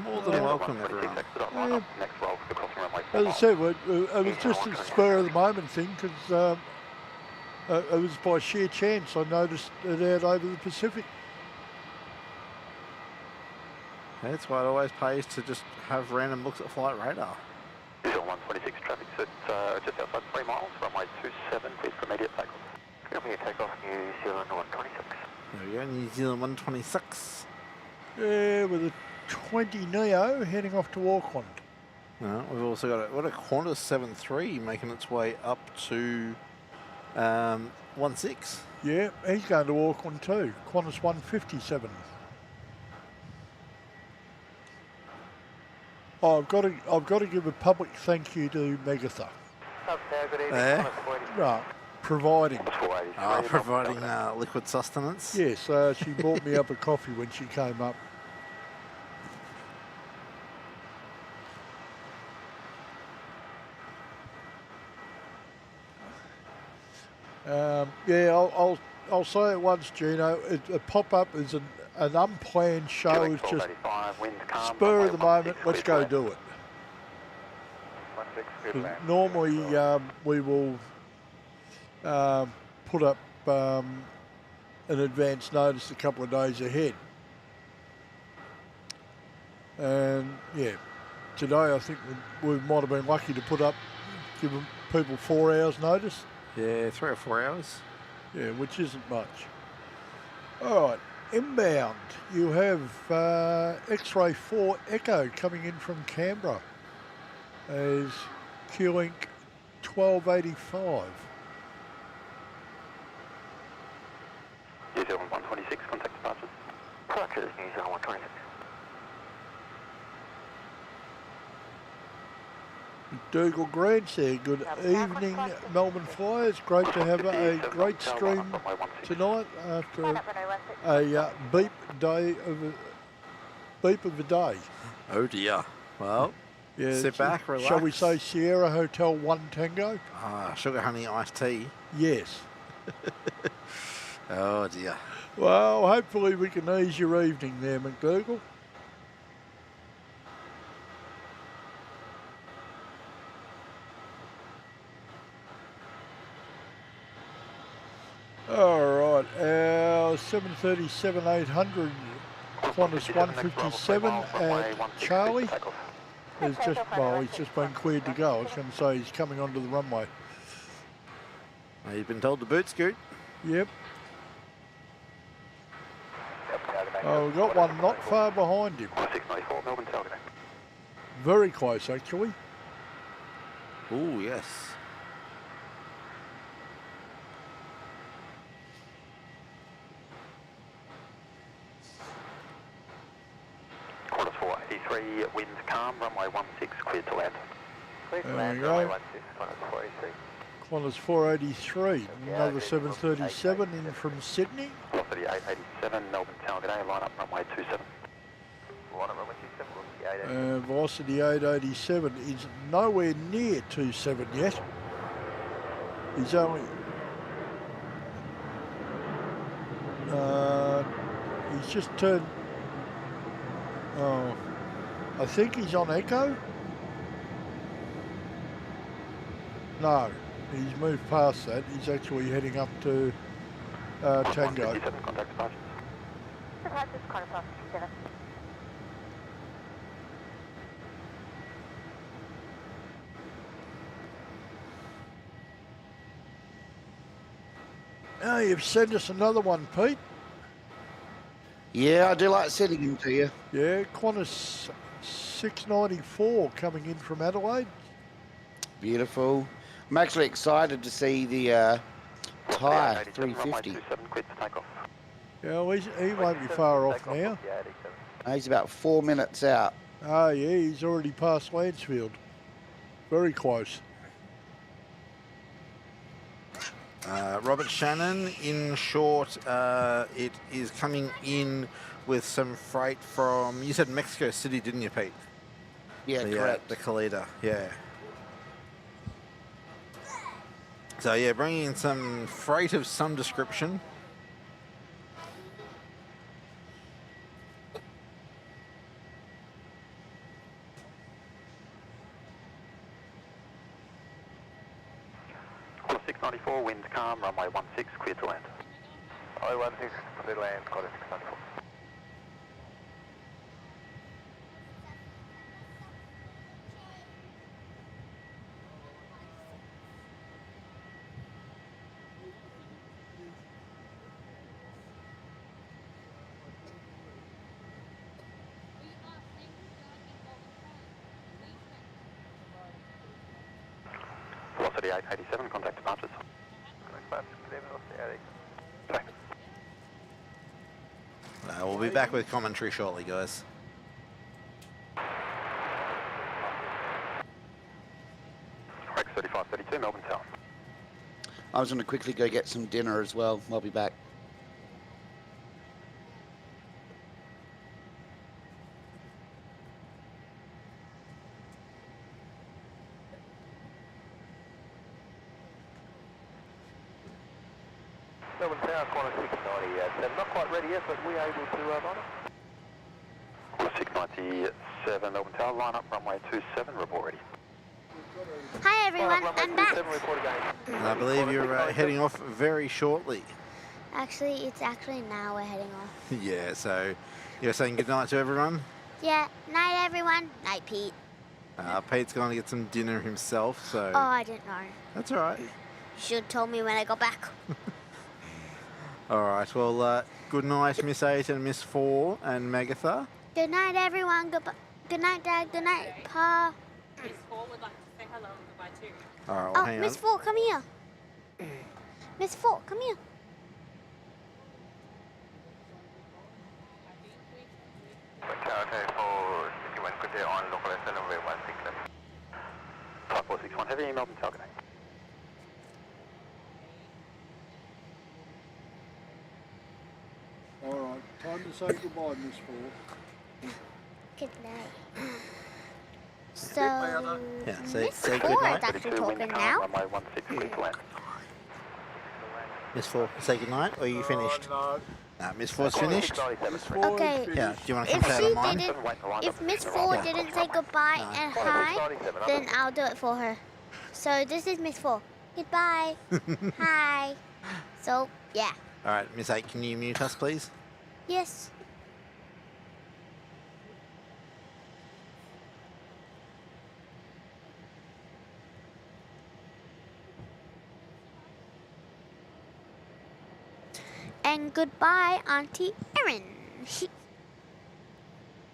More than welcome, everyone. Yeah. Next roll for the crossing runway. As I said, it was just a spur of the moment thing because it was by sheer chance I noticed it out over the Pacific. That's why it always pays to just have random looks at flight radar. New Zealand 126 traffic set just outside 3 miles, runway 27, please for immediate takeoff. Immediate takeoff, New Zealand 126. There we go, New Zealand 126. Yeah, with a 20 Neo heading off to Auckland. We've also got a Qantas 73 making its way up to 16. Yeah, he's going to Auckland too. Qantas 157. Oh, I've got to give a public thank you to Megatha. Right, providing. Providing liquid sustenance. Yes, she bought me up a coffee when she came up. Yeah, I'll say it once, Gino. A pop-up is an unplanned show. It's just spur of the moment. Let's go do it. 16, good land. Normally, we will put up an advance notice a couple of days ahead. And yeah, today I think we might have been lucky to give people 4 hours notice. Yeah, 3 or 4 hours. Yeah, which isn't much. All right, inbound, you have X-Ray 4 Echo coming in from Canberra as Q-Link 1285. New Zealand 126, contact departures. Departures, New Zealand 126. Dougal Grant there. Good evening, Melbourne Flyers. Great to have a great stream tonight after a beep of a day. Oh dear. Well, Yeah, sit back, relax. Shall we say Sierra Hotel 1 Tango? Sugar honey iced tea. Yes. Oh dear. Well, hopefully we can ease your evening there, McDougall. All right, our 737-800 Qantas 157 at Charlie is just, well, he's just been cleared to go. I was going to say he's coming onto the runway. You've been told to boot scoot. Yep. Oh, we've got one not far behind him. 694, Melbourne Talgate. Very close, actually. Oh yes. Qantas 483, wind calm, runway 16, cleared to land. Cleared to There land, we runway go. 16, Qantas 483. Qantas 483, another 737 in from Sydney. Velocity 887, Melbourne Talgate, line up runway 27. Line up runway 27, velocity 887. Velocity 887 is nowhere near 27 yet. He's only... he's just turned... Oh, I think he's on Echo. No, he's moved past that. He's actually heading up to Tango. 157, contact departures. Departures, Qantas 157. Oh, you've sent us another one, Pete. Yeah, I do like sending him to you. Yeah, Qantas 694 coming in from Adelaide. Beautiful. I'm actually excited to see the Thai 350. 27, cleared to take off. Yeah, well, he won't be far off now. He's about 4 minutes out. Oh, yeah, he's already past Lansfield. Very close. Robert Shannon, in short, it is coming in with some freight from, you said Mexico City, didn't you, Pete? Yeah, The, correct. the KALITTA, yeah. So yeah, bringing in some freight of some description. Qantas 694, wind calm, runway 16, cleared to land. Runway 16, cleared to land, Qantas 694. Velocity 887, contact departures. Okay. We'll be back with commentary shortly, guys. Rex 3532, Melbourne Tower. I was going to quickly go get some dinner as well. I'll be back. Melbourne Tower, corner 697. Not quite ready yet, but we're able to line up. 697 Melbourne Tower, line up runway 27, report ready. Hi everyone, Runway I'm back. 27, report again. And I believe you're heading off very shortly. Actually, it's actually now we're heading off. Yeah, so you're saying goodnight to everyone? Yeah, night everyone. Night, Pete. Pete's going to get some dinner himself, so Oh, I didn't know. that's all right. You should have told me when I got back. All right, well, good night, Miss 8 and Miss 4 and Megatha. Good night, everyone. Good night, Dad. Good night, Pa. Miss 4 would like to say hello and goodbye too. All right, well, Oh, hang Miss on. 4, come here. Miss 4, come here. Okay, for 61, good day on local SL runway 167. 5461, heavy Melbourne Tower, good day. All right, time to say goodbye, Miss 4. Good night. So, Yeah, say Miss good 4 night. is actually 32 wind talking calm, now. runway 16, clear to land. Miss 4, say good night, or are you finished? No. Miss 4's finished? 697, Miss correct. 4 Okay. is finished. Yeah, do you want to come If say she it on mine? didn't, Wait, if Miss 4 Yeah. didn't say goodbye No. and hi, then I'll do it for her. So this is Miss 4. Goodbye. Hi. So, yeah. All right, Miss 8, can you mute us, please? Yes. And goodbye, Auntie Erin.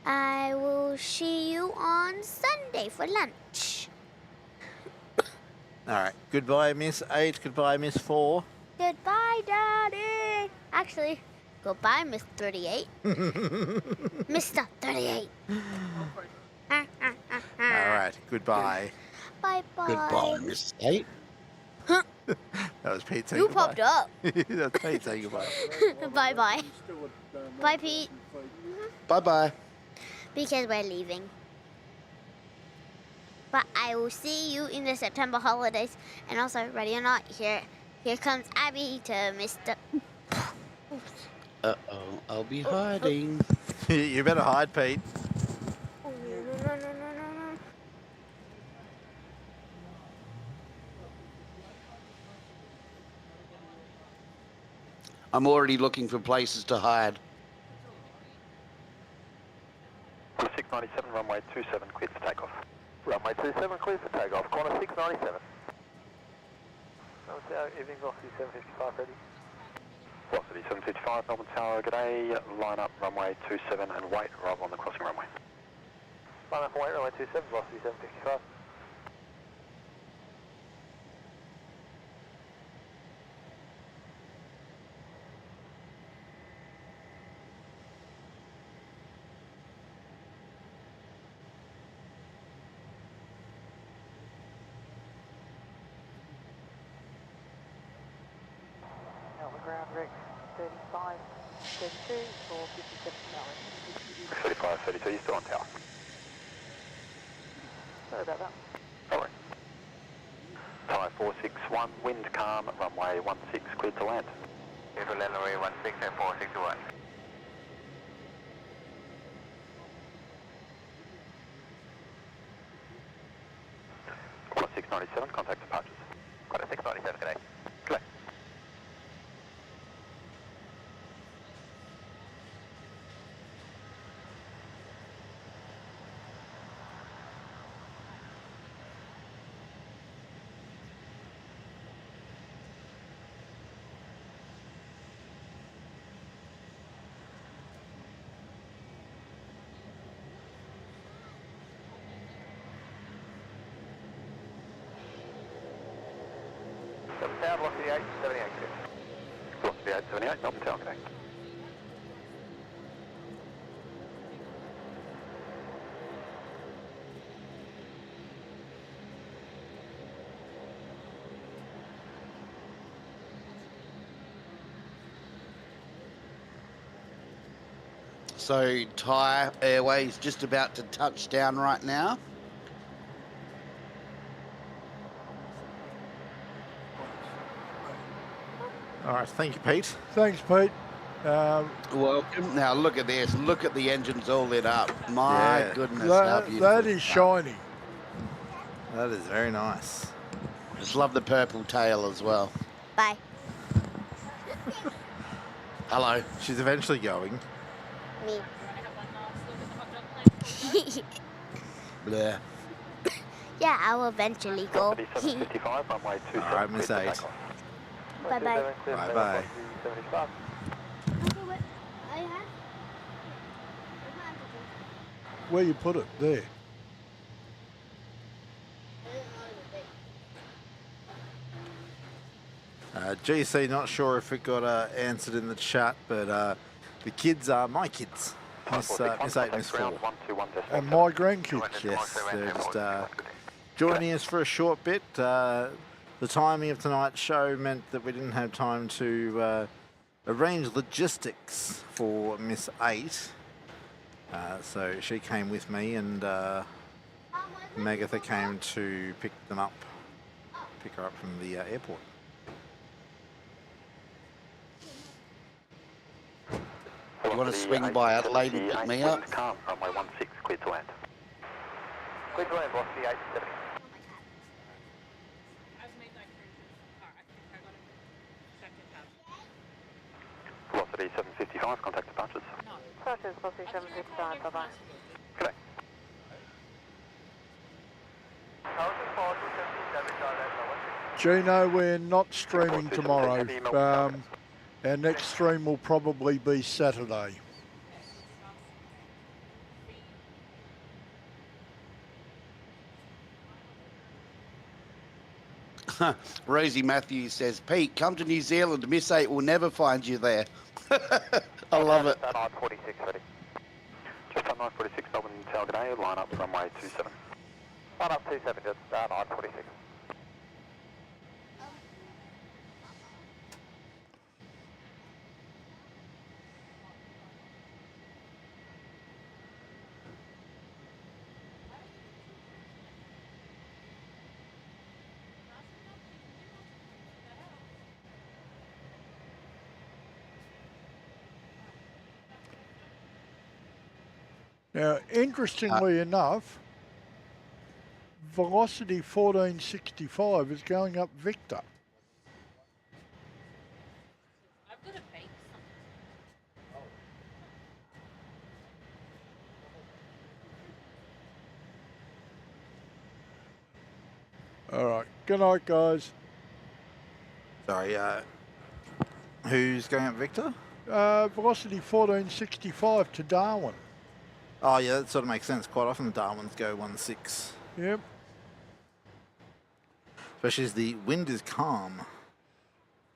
I will see you on Sunday for lunch. All right, goodbye, Miss 8, goodbye, Miss 4. Goodbye, Daddy. Actually, goodbye, Miss 38. Mr. 38. All right, goodbye. Bye-bye. Goodbye, Miss 8. That was Pete saying You goodbye. popped up. That's Pete saying goodbye. Bye-bye. Still at, Bye, Pete. Bye-bye. Because we're leaving. But I will see you in the September holidays. And also, ready or not, here comes Abby to Mr. Uh-oh, I'll be hiding. You better hide, Pete. Oh, no. I'm already looking for places to hide. 697, runway 27, cleared for takeoff. Runway 27, cleared for takeoff. Corner 697. Melbourne Tower, evening velocity 755, ready. Velocity 755, Melbourne Tower, good day. Line up runway 27 and wait, arrive on the crossing runway. Line up and wait, runway 27, velocity 755. Ground Rex 35, 32 for 57 hours. 35, 32, you're still on tower. Sorry about that. Alright. Tower 461, wind calm, runway 16, cleared to land. Cleared to land, runway 16 and 461. Corner 697, contact departures. Corner 697, good day. Good day. Melbourne Tower, velocity 878, clear. Velocity 878, Melbourne Tower, connect. So Thai Airways just about to touch down right now. All right, thank you, Pete. Thanks, Pete. Welcome. Now look at this. Look at the engines all lit up. My Yeah. goodness, how beautiful. That is shiny. That is very nice. Just love the purple tail as well. Bye. Hello. She's eventually going. Me. Bleh. Yeah, I will eventually go. 755, runway 27. All right, Miss 8. Bye-bye. Bye-bye. Where you put it? There. GC, not sure if it got answered in the chat, but the kids are my kids. Miss 8, Miss 4. And my grandkids. Yes, they're just joining us for a short bit. The timing of tonight's show meant that we didn't have time to arrange logistics for Miss 8. So she came with me, and Megatha came to pick her up from the airport. You want to swing by Adelaide and pick me up? Runway 16, clear to land. Clear to land, velocity 870. I've made that cruise car. I think I got a second half. Velocity 755, contact departures. Departures, velocity 755, bye-bye. Correct. Gino, we're not streaming tomorrow. Our next stream will probably be Saturday. Rosie Matthews says, Pete, come to New Zealand. Miss 8 will never find you there. I love it. 946 ready. Just on 946, Melbourne Tower, good day. Line up runway 27. Line up 27, just 946. Now, interestingly enough, Velocity 1465 is going up Victor. I've got a bake All right. Good night, guys. Sorry, who's going up, Victor? Velocity 1465 to Darwin. Oh, yeah, that sort of makes sense. Quite often the Darwins go 16. Yep. Especially as the wind is calm.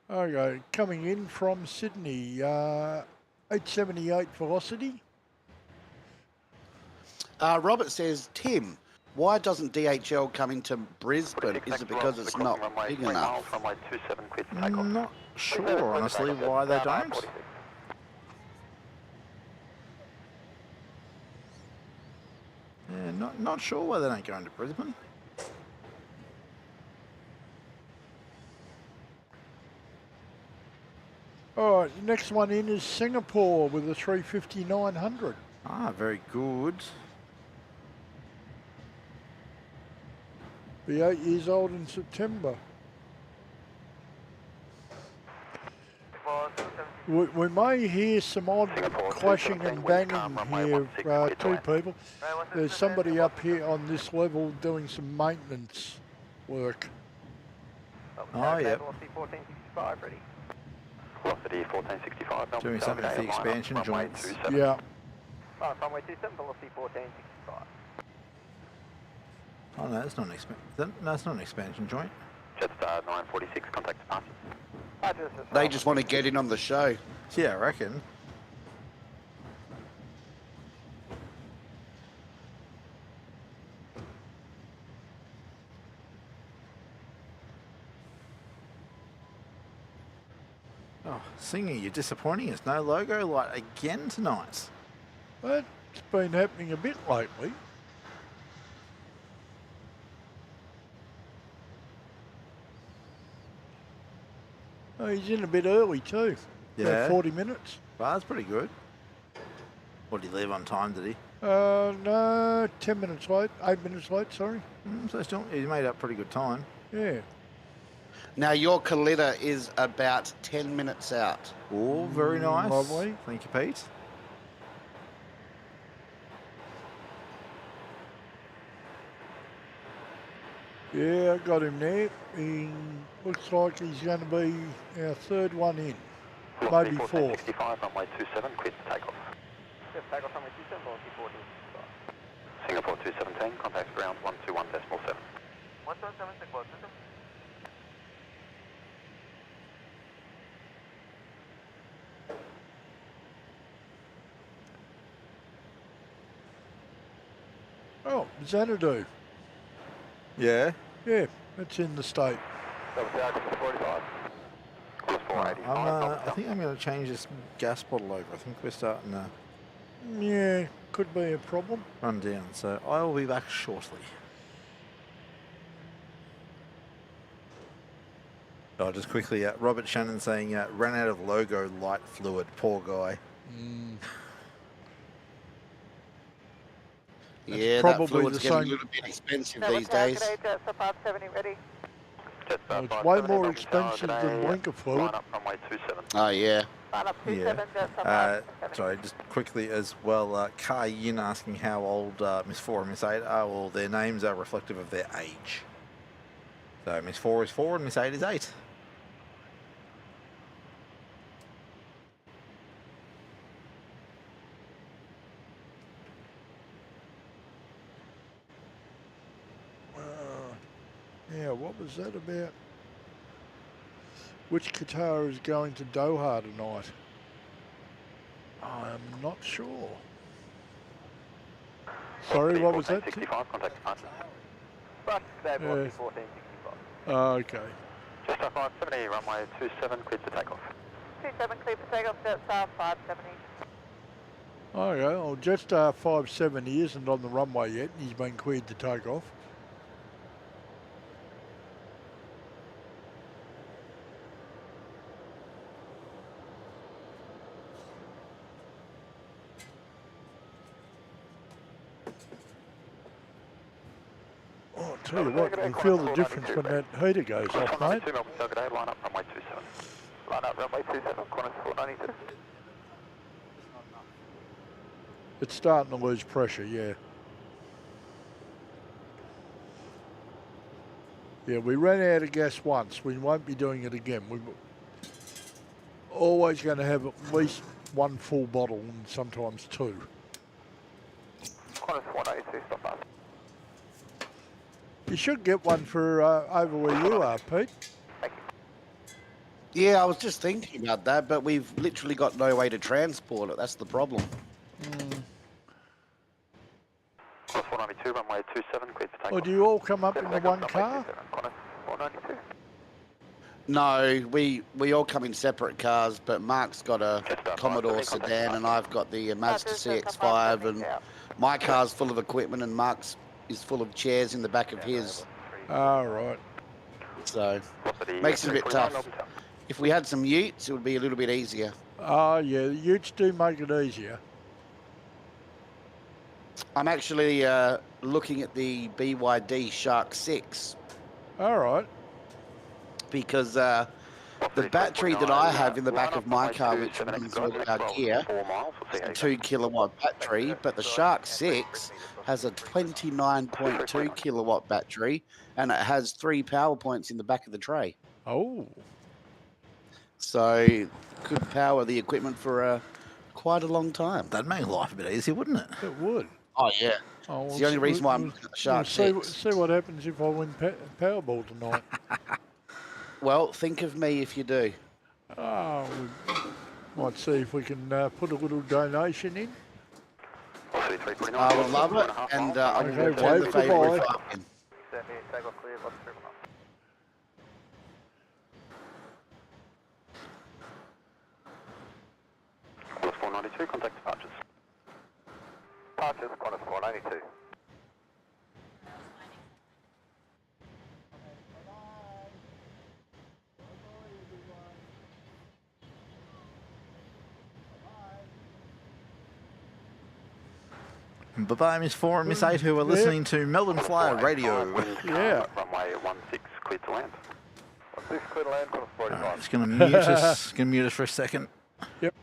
Okay, coming in from Sydney, 878 velocity. Robert says, Tim, why doesn't DHL come into Brisbane? Is it because it's not big enough? Runway 27, clear to take I'm off. not sure, honestly, why they don't. Yeah, not sure why they don't go into Brisbane. All right, the next one in is Singapore with a 350-900. Ah, very good. Be 8 years old in September. We may hear some odd clashing and banging here of two people. There's somebody up here on this level doing some maintenance work. Oh, yeah. Velocity 1465 ready. Velocity 1465. Doing something with the expansion joints. Yeah. Runway 27, velocity 1465. Oh, no, that's not an expansion joint. Jetstar 946, contact departures. They just want to get in on the show. Yeah, I reckon. Oh, Singer, you're disappointing us. No logo light again tonight. That's been happening a bit lately. Oh, he's in a bit early too. Yeah. About 40 minutes. Well, that's pretty good. What, did he leave on time, did he? No, 10 minutes late, 8 minutes late, sorry. So still, he made up pretty good time. Yeah. Now, your Kalitta is about 10 minutes out. Oh, very nice. Lovely. Thank you, Pete. Yeah, I got him there. He looks like he's going to be our third one in. Maybe fourth. 65, runway 27, clear to take off. Yes, take off runway 27, or 240. Singapore 217, contact ground 121.7. 127, Singapore 27. Oh, Xanadu. Yeah. Yeah, that's in the state. Double tower, 45. Course 485, I think I'm going to change this gas bottle over. I think we're starting to Yeah, could be a problem. run down. So I will be back shortly. Oh, just quickly, Robert Shannon saying, ran out of logo light fluid. Poor guy. Yeah, probably that fluid's the getting a same. little bit expensive Double these tower, days. good day, Jets 570 ready. Oh, it's way more expensive than blinker fluid. Line up runway 27. Oh, yeah. Line up 27, Jets Yeah. 570. Sorry, just quickly as well, Kai Yin asking how old Miss 4 and Miss 8 are. Well, their names are reflective of their age. So Miss 4 is 4 and Miss 8 is 8. Yeah, what was that about? Which Qatar is going to Doha tonight? I'm not sure. Sorry, what was that? 65, contact departure. Bus today, Yeah. 1465. Okay. Just 570, runway 27, clear to take off. 27 clear for takeoff, Jetstar 570. Okay, well, Jetstar 570 isn't on the runway yet. He's been cleared to take off. Oh, I tell you what, you feel the difference when that heater goes off, mate. 2 Melbourne Tower, good day, line up runway 27. Line up runway 27, corner 492. It's starting to lose pressure, yeah. Yeah, we ran out of gas once. We won't be doing it again. We're always going to have at least one full bottle and sometimes two. Corner 492, stop us. You should get one for over where you are, Pete. Yeah, I was just thinking about that, but we've literally got no way to transport it. That's the problem. Course 492, runway 27, clear to take Or off. do you all come up in the one car? Corner 492. No, we all come in separate cars, but Mark's got a Commodore sedan and I've got the Mazda CX-5, and my car's full of equipment and Mark's is full of chairs in the back of his. All right. So, makes it a bit tough. If we had some utes, it would be a little bit easier. Oh, yeah, the utes do make it easier. I'm actually looking at the BYD Shark 6 All right. because the battery that I have in the back of my car, which runs all our gear, is a 2 kilowatt battery, but the Shark 6 has a 29.2 kilowatt battery and it has 3 power points in the back of the tray. Oh. So could power the equipment for quite a long time. That'd make life a bit easier, wouldn't it? It would. Oh, yeah. Oh, It's the only reason why I'm looking at the Shark 6. See what happens if I win Powerball tonight. Well, think of me if you do. Oh, we might see if we can put a little donation in. I would love it, and I will Okay, return the wave favour if goodbye. I win. Send me take off clear, bus 3 miles. Course 492, contact departures. Departures, corner 492. Bye-bye, Miss 4 and Miss 8, who are listening to Melbourne Flyer Radio. Yeah. Runway 16, clear to land. 16, clear to land, course 45. Alright, just going to mute us. Going to mute us for a second. Yep.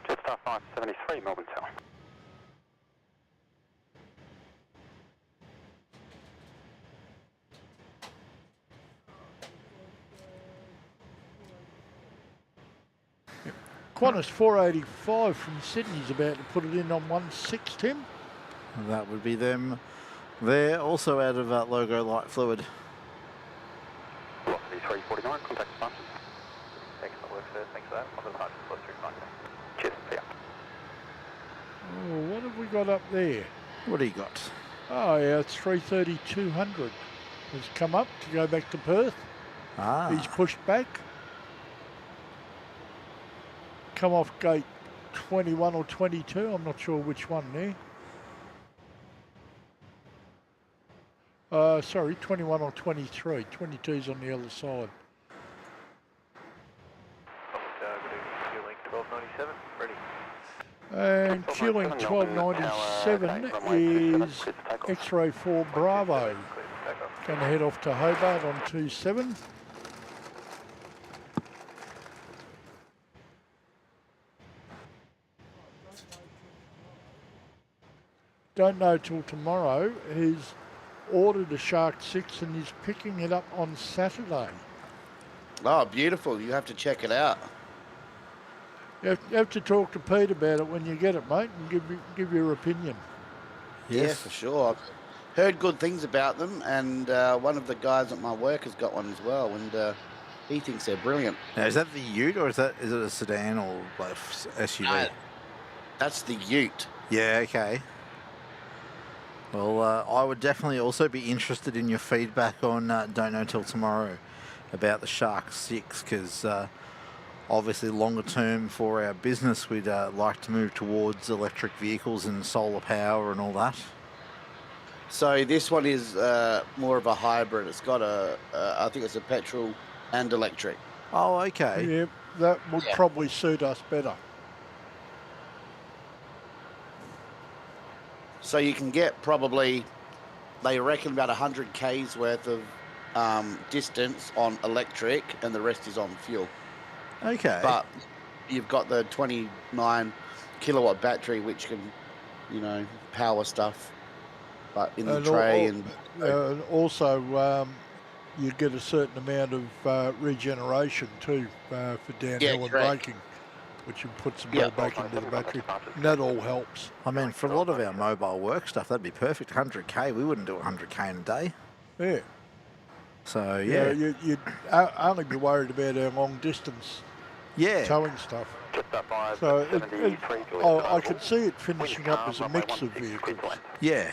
Jetstar 573, Melbourne Tower. Qantas 485 from Sydney's about to put it in on 16, Tim. That would be them. They're also out of logo light fluid. Velocity 349, contact departure. Excellent work, sir. Thanks for that. On the departure, plus 359. Cheers, see ya. Oh, what have we got up there? What do you got? Oh, yeah, it's 330-200. Has come up to go back to Perth. Ah. He's pushed back. Come off gate 21 or 22. I'm not sure which one there. Sorry, 21 or 23. 22's on the other side. And Q-Link 1297 is X-Ray 4 Bravo. Going to head off to Hobart on 27. Don't know till tomorrow. He's ordered a Shark 6 and he's picking it up on Saturday. Oh, beautiful. You have to check it out. You have to talk to Pete about it when you get it, mate, and give your opinion. Yes. Yeah, for sure. I've heard good things about them, and one of the guys at my work has got one as well, and he thinks they're brilliant. Now, is that the Ute, or is it a sedan or like SUV? That's the Ute. Yeah, okay. Well, I would definitely also be interested in your feedback on Don't Know Till Tomorrow about the Shark 6, because obviously longer term for our business, we'd like to move towards electric vehicles and solar power and all that. So this one is more of a hybrid. It's got I think it's a petrol and electric. Oh, okay. Yeah, that would probably suit us better. So you can get probably, they reckon, about 100 k's worth of distance on electric, and the rest is on fuel. Okay. But you've got the 29 kilowatt battery, which can, you know, power stuff, but in the tray. And also, you get a certain amount of regeneration too for downhill and braking, which you put some more back into the battery. And that all helps. I mean, for a lot of our mobile work stuff, that'd be perfect. 100k, we wouldn't do 100k in a day. Yeah. So, yeah. You'd only be worried about our long distance towing stuff. So I could see it finishing up as a mix of vehicles. Yeah.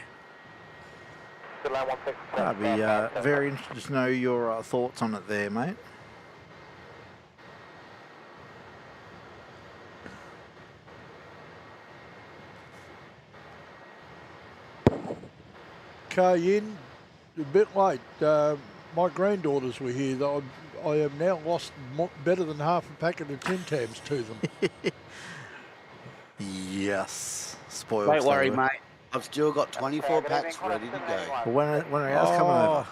I'd be very interested to know your thoughts on it there, mate. Cayenne, a bit late. My granddaughters were here. I have now lost better than half a packet of Tim Tams to them. Yes. Spoiled. Don't worry, mate. I've still got 24 packs ready to go. Well, when are ours coming over?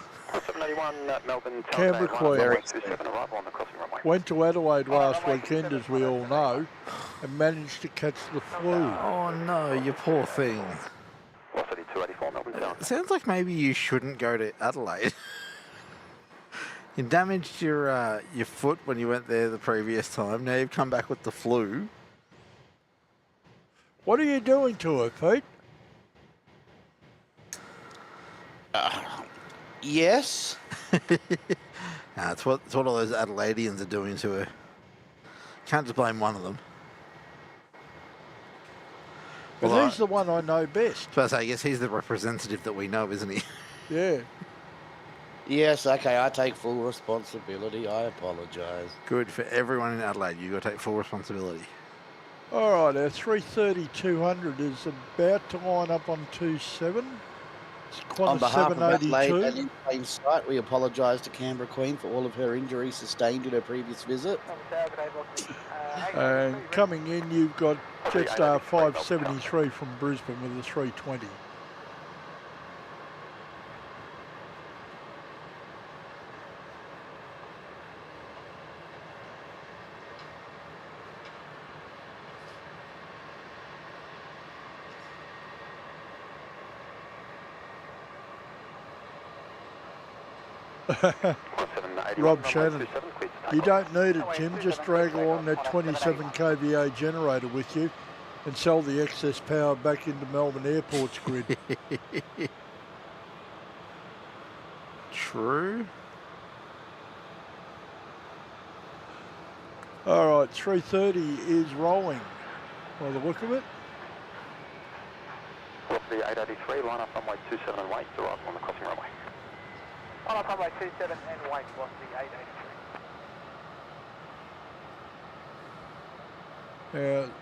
Canberra Queen went to Adelaide last weekend, as we all know, and managed to catch the flu. Oh no, you poor thing. It sounds like maybe you shouldn't go to Adelaide. You damaged your foot when you went there the previous time. Now you've come back with the flu. What are you doing to her, Pete? Yes. Nah, it's what all those Adelaideans are doing to her. Can't just blame one of them. But Well, he's the one I know best. So I guess he's the representative that we know, isn't he? Yeah. Yes, okay, I take full responsibility. I apologise. Good for everyone in Adelaide. You've got to take full responsibility. All right, our 330-200 is about to line up on 27. On Qantas behalf of Adelaide 782. and in-plane site, we apologise to Canberra Queen for all of her injuries sustained in her previous visit. And coming in, you've got Jetstar 573 from Brisbane with a 320. Rob Shannon, you don't need it, Jim. Just drag along that 27 kVA generator with you and sell the excess power back into Melbourne Airport's grid. True. All right, 330 is rolling by the look of it. Velocity 883, line up runway 27 and wait, arrive on the crossing runway. Line up runway 27 and wait, velocity 883.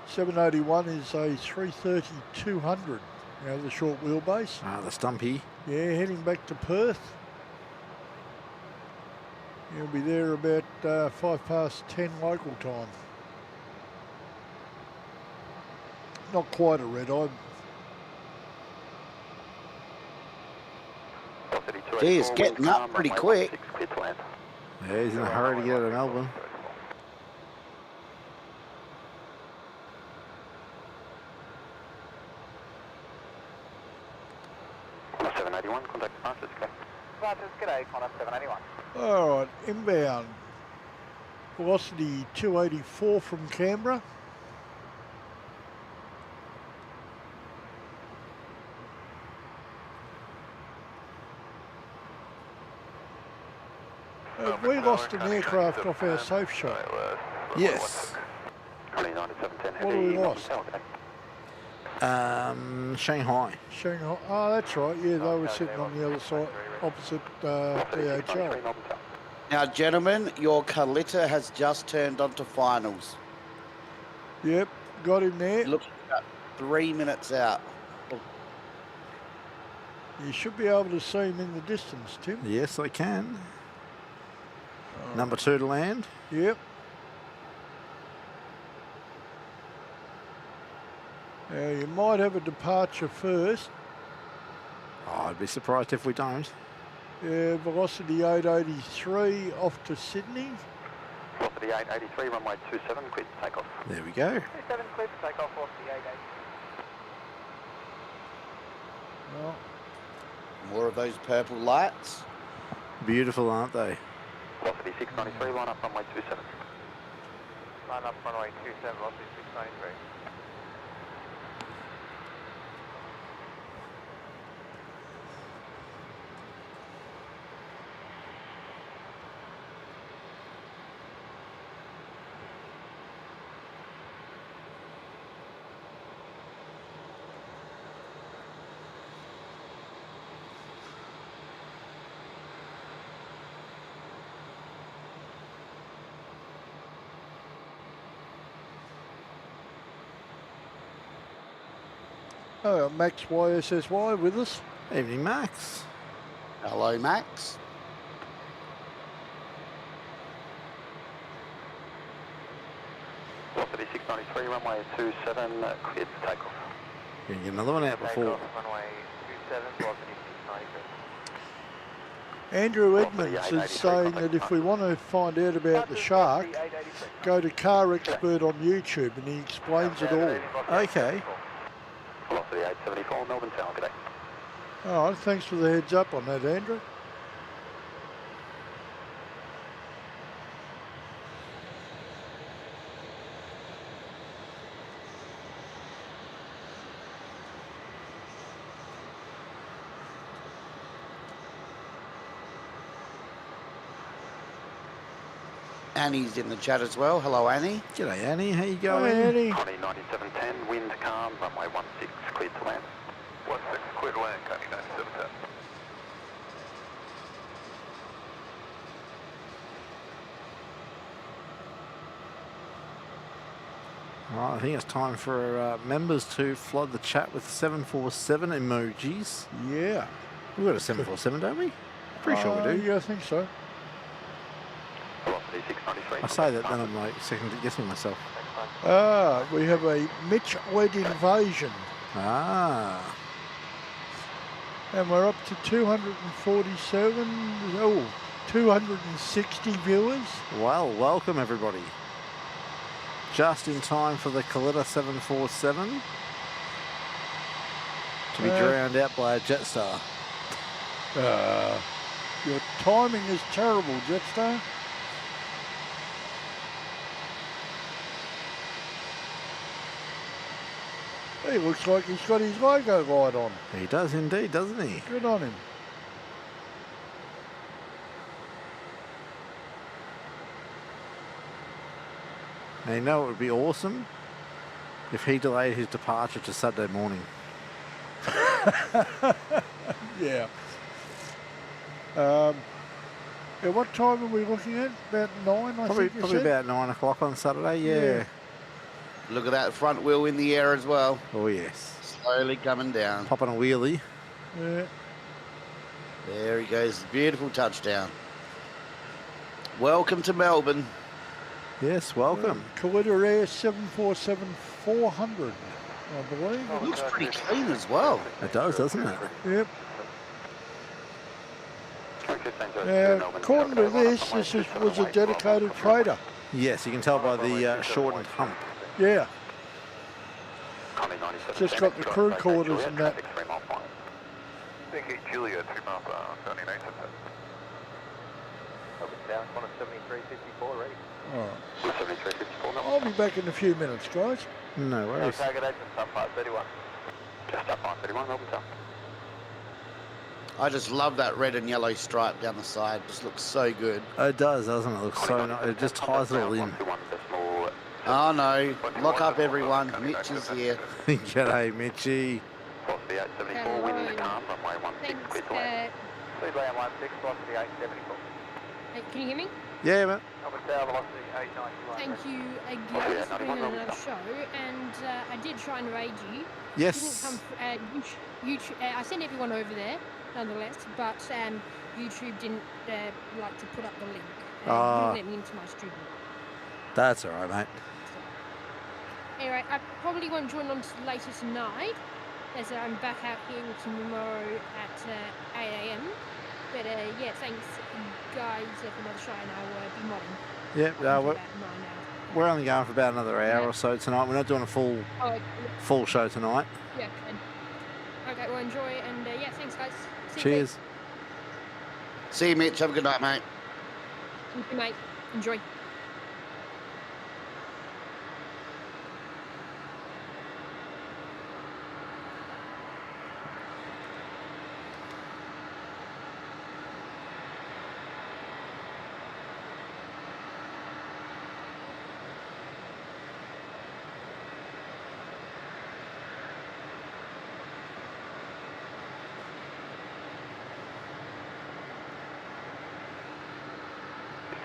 781 is a 330-200, the short wheelbase. Ah, the Stumpy. Yeah, heading back to Perth. He'll be there about 10:05 local time. Not quite a red eye. Gee, it's getting up pretty quick. Yeah, he's in a hurry to get out of Melbourne. Qantas 781, contact departures, go. Departures, g'day, Qantas 781. All right, inbound. Velocity 284 from Canberra. Have we lost an aircraft off our safe shot? Yes. What have we lost? Shanghai. Shanghai. Oh, that's right. Yeah, they were sitting on the other side, opposite DHL. Now, gentlemen, your KALITTA has just turned onto finals. Yep, got him there. Looks about 3 minutes out. You should be able to see him in the distance, Tim. Yes, I can. Number 2 to land. Yep. You might have a departure first. Oh, I'd be surprised if we don't. Yeah, velocity 883 off to Sydney. Velocity 883, runway 27, clear to take off. There we go. 27, clear to take off, velocity 883. Well, More of those purple lights. Beautiful, aren't they? Velocity 693, line up runway 27. Line up runway 27, velocity 693. Max YSSY with us. Evening, Max. Hello, Max. Velocity 693, runway 27, clear to take off. You can get another one out before. Runway 27, velocity 693. Andrew Edmonds is saying that if we want to find out about the shark, go to Car Expert on YouTube and he explains it all. Okay. Velocity 874, Melbourne Tower, g'day. All right, thanks for the heads up on that, Andrew. Annie's in the chat as well. Hello, Annie. G'day, Annie. How you Hi, going? Annie. 9710, wind calm, runway 16, clear to land. 16, clear to land, Connie 9710. Right, I think it's time for members to flood the chat with 747 emojis. Yeah. We've got a 747, don't we? Pretty sure we do. Yeah, I think so. Velocity 693. I say that, then I'm like second guessing myself. We have a Mitch-led invasion. Ah. And we're up to 247, 260 viewers. Well, welcome everybody. Just in time for the KALITTA 747 to be drowned out by a Jetstar. Your timing is terrible, Jetstar. He looks like he's got his logo right on. He does indeed, doesn't he? Good on him. And you know it would be awesome if he delayed his departure to Saturday morning. Yeah. At what time are we looking at? About 9, I think you Probably said? about 9 o'clock on Saturday, yeah. Look at that front wheel in the air as well. Oh, yes. Slowly coming down. Popping a wheelie. Yeah. There he goes. Beautiful touchdown. Welcome to Melbourne. Yes, welcome. KALITTA Air 747-400, I believe. It looks pretty clean as well. It does, doesn't it? Yep. According to this was a dedicated freighter. Yes, you can tell by the shortened hump. Yeah. Just got the crew quarters and that. Thank Julia, 2 miles, 79 cents. Down, 7354, ready. All right. 7354, no. I'll be back in a few minutes, guys. No worries. Target agent, sub 531. Just up 531, Melbourne Town. I just love that red and yellow stripe down the side. Just looks so good. It does, doesn't it? It looks so nice. It just ties it all in. Oh no, lock up everyone. Mitch is here. G'day, Mitchy. Velocity 874, wind calm, runway 16, clear to land. Speedway 16, velocity 874. Can you hear me? Yeah, man. Melbourne Tower, velocity 891. Thank you again for being on another show. And I did try and raid you. Yes. Didn't come, YouTube, I sent everyone over there, nonetheless, but YouTube didn't like to put up the link. Didn't let me into my studio. That's all right, mate. Anyway, I probably won't join on later tonight, as I'm back out here tomorrow at 8 AM. But yeah, thanks guys for another show, and I'll be modding. Yep, About 9 hours. we're only going for about another hour or so tonight. We're not doing a full show tonight. Yeah, good. Okay, well enjoy, and yeah, thanks guys. See you Cheers. See you, Mitch. Have a good night, mate. Thank you, mate. Enjoy.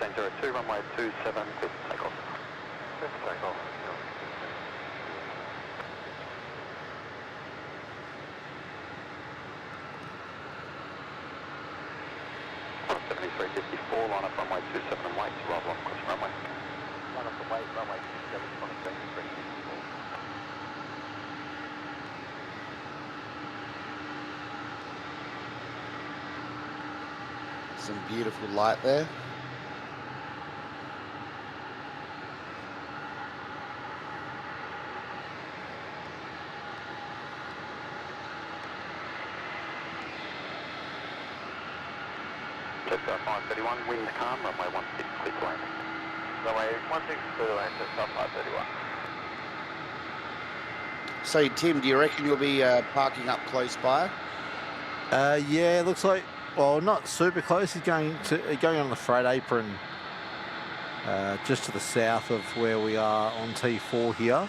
Center 2, runway 27, clear for takeoff. Clear for takeoff. 7354, line up runway 27 and wait to arrive on crossing runway. Line up and wait, runway 27, 7354. Some beautiful light there. Jetstar 531, wind calm, runway 16, clear to land. Runway 16, clear to land, Jetstar 531. So, Tim, do you reckon you'll be parking up close by? Yeah, it looks like, well, not super close. He's going on the freight apron just to the south of where we are on T4 here.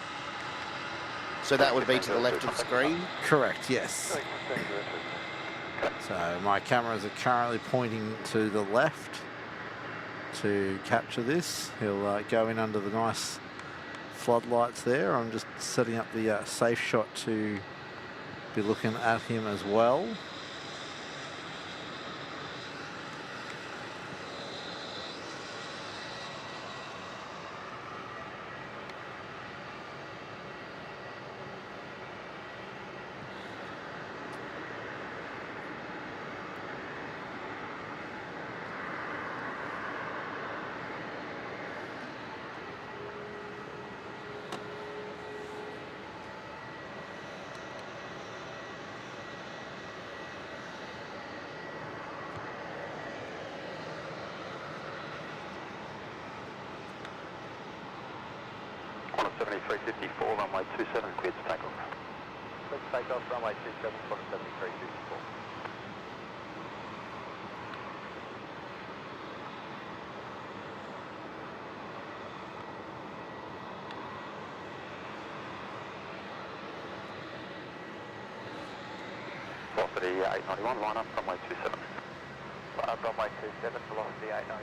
So that would be to the left of the screen? Correct, yes. So my cameras are currently pointing to the left to capture this. He'll go in under the nice floodlights there. I'm just setting up the safe shot to be looking at him as well. Quantum 7354, runway 27, cleared to take off. Cleared to take off, runway 27, quantum 7354. Velocity 891, line up, runway 27. Line up, runway 27, velocity 891.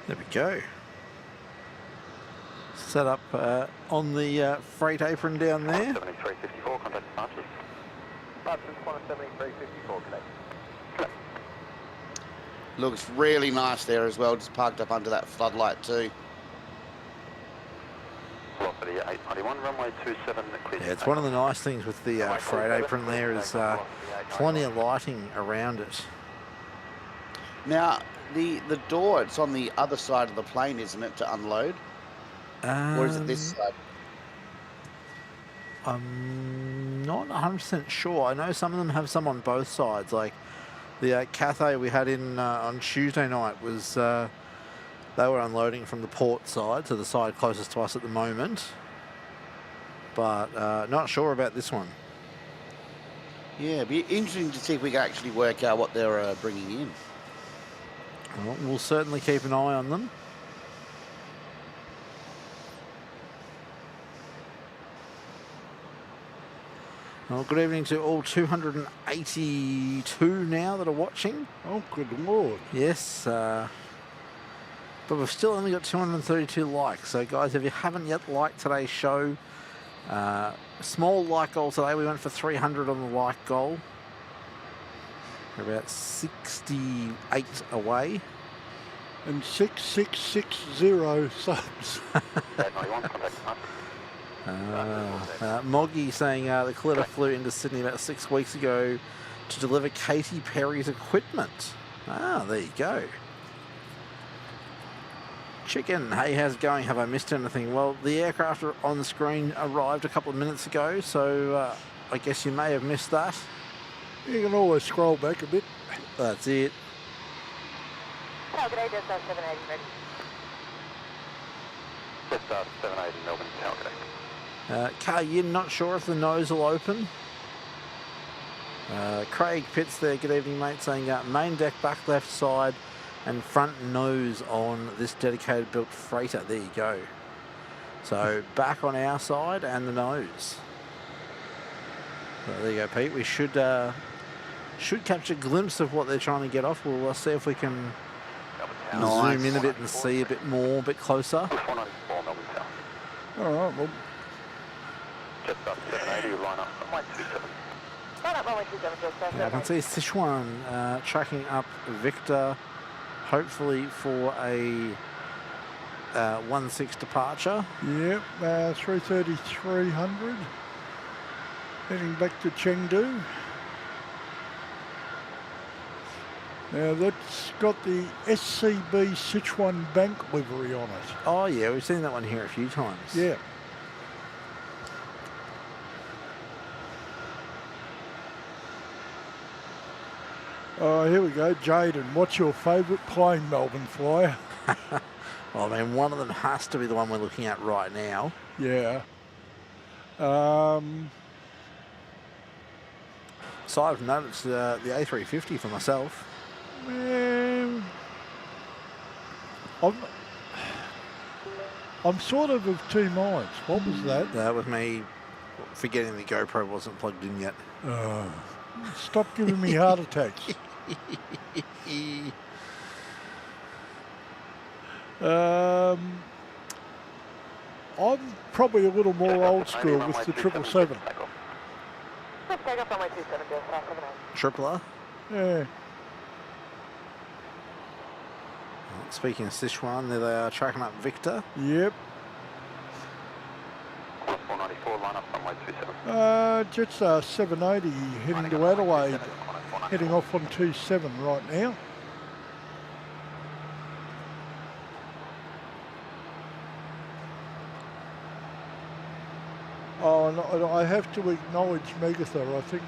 There we go. Set up on the freight apron down there. 7354, contact departure. Departure, quantum 7354, connect. Looks really nice there as well, just parked up under that floodlight too. Velocity 891, runway 27, clear. Yeah, it's one of the nice things with the freight apron there is plenty of lighting around it. Now, the door, it's on the other side of the plane, isn't it, to unload? Or is it this side? I'm not 100% sure. I know some of them have some on both sides. Like the Cathay we had in on Tuesday night was they were unloading from the port side, so the side closest to us at the moment. But not sure about this one. Yeah, it'd be interesting to see if we can actually work out what they're bringing in. Well, we'll certainly keep an eye on them. Well, good evening to all 282 now that are watching. Oh, good lord. Yes, but we've still only got 232 likes. So, guys, if you haven't yet liked today's show, small like goal today. We went for 300 on the like goal. We're about 68 away. And 6660 subs. Moggy saying the Kalita flew into Sydney about 6 weeks ago to deliver Katy Perry's equipment. Ah, there you go. Chicken, hey, how's it going? Have I missed anything? Well, the aircraft on the screen arrived a couple of minutes ago, so I guess you may have missed that. You can always scroll back a bit. That's it. Tower, good day, Jet Star 780, ready. Jet Star 780, Melbourne, Tower, good day. Car Yin, not sure if the nose will open. Craig Pitts there, good evening, mate, saying main deck, back left side, and front nose on this dedicated built freighter. There you go. So back on our side and the nose. So there you go, Pete. We should catch a glimpse of what they're trying to get off. We'll see if we can zoom in a bit and see a bit more, a bit closer. All right, well. Jet Star 780, line up, runway 27. Line up, runway 27, Jet Star 780. Yeah, I can see Sichuan tracking up Victor, hopefully for a 1-6 departure. Yep, 330-300. Heading back to Chengdu. Now that's got the SCB Sichuan Bank livery on it. Oh yeah, we've seen that one here a few times. Yeah. Oh, here we go. Jaden, what's your favourite plane, Melbourne Flyer? Well, I mean, one of them has to be the one we're looking at right now. Yeah. So I've noticed the A350 for myself. I'm sort of 2 minds. What was that? That was me forgetting the GoPro wasn't plugged in yet. Stop giving me heart attacks. I'm probably a little more old school with the 777. Take off runway 27, just 78. Triple R. Yeah. Speaking of Sichuan, there they are tracking up Victor. Yep. 494, line up runway 27. Jetstar 780 heading to Adelaide, heading off on 27 right now. Oh, and I have to acknowledge Megatha. I think,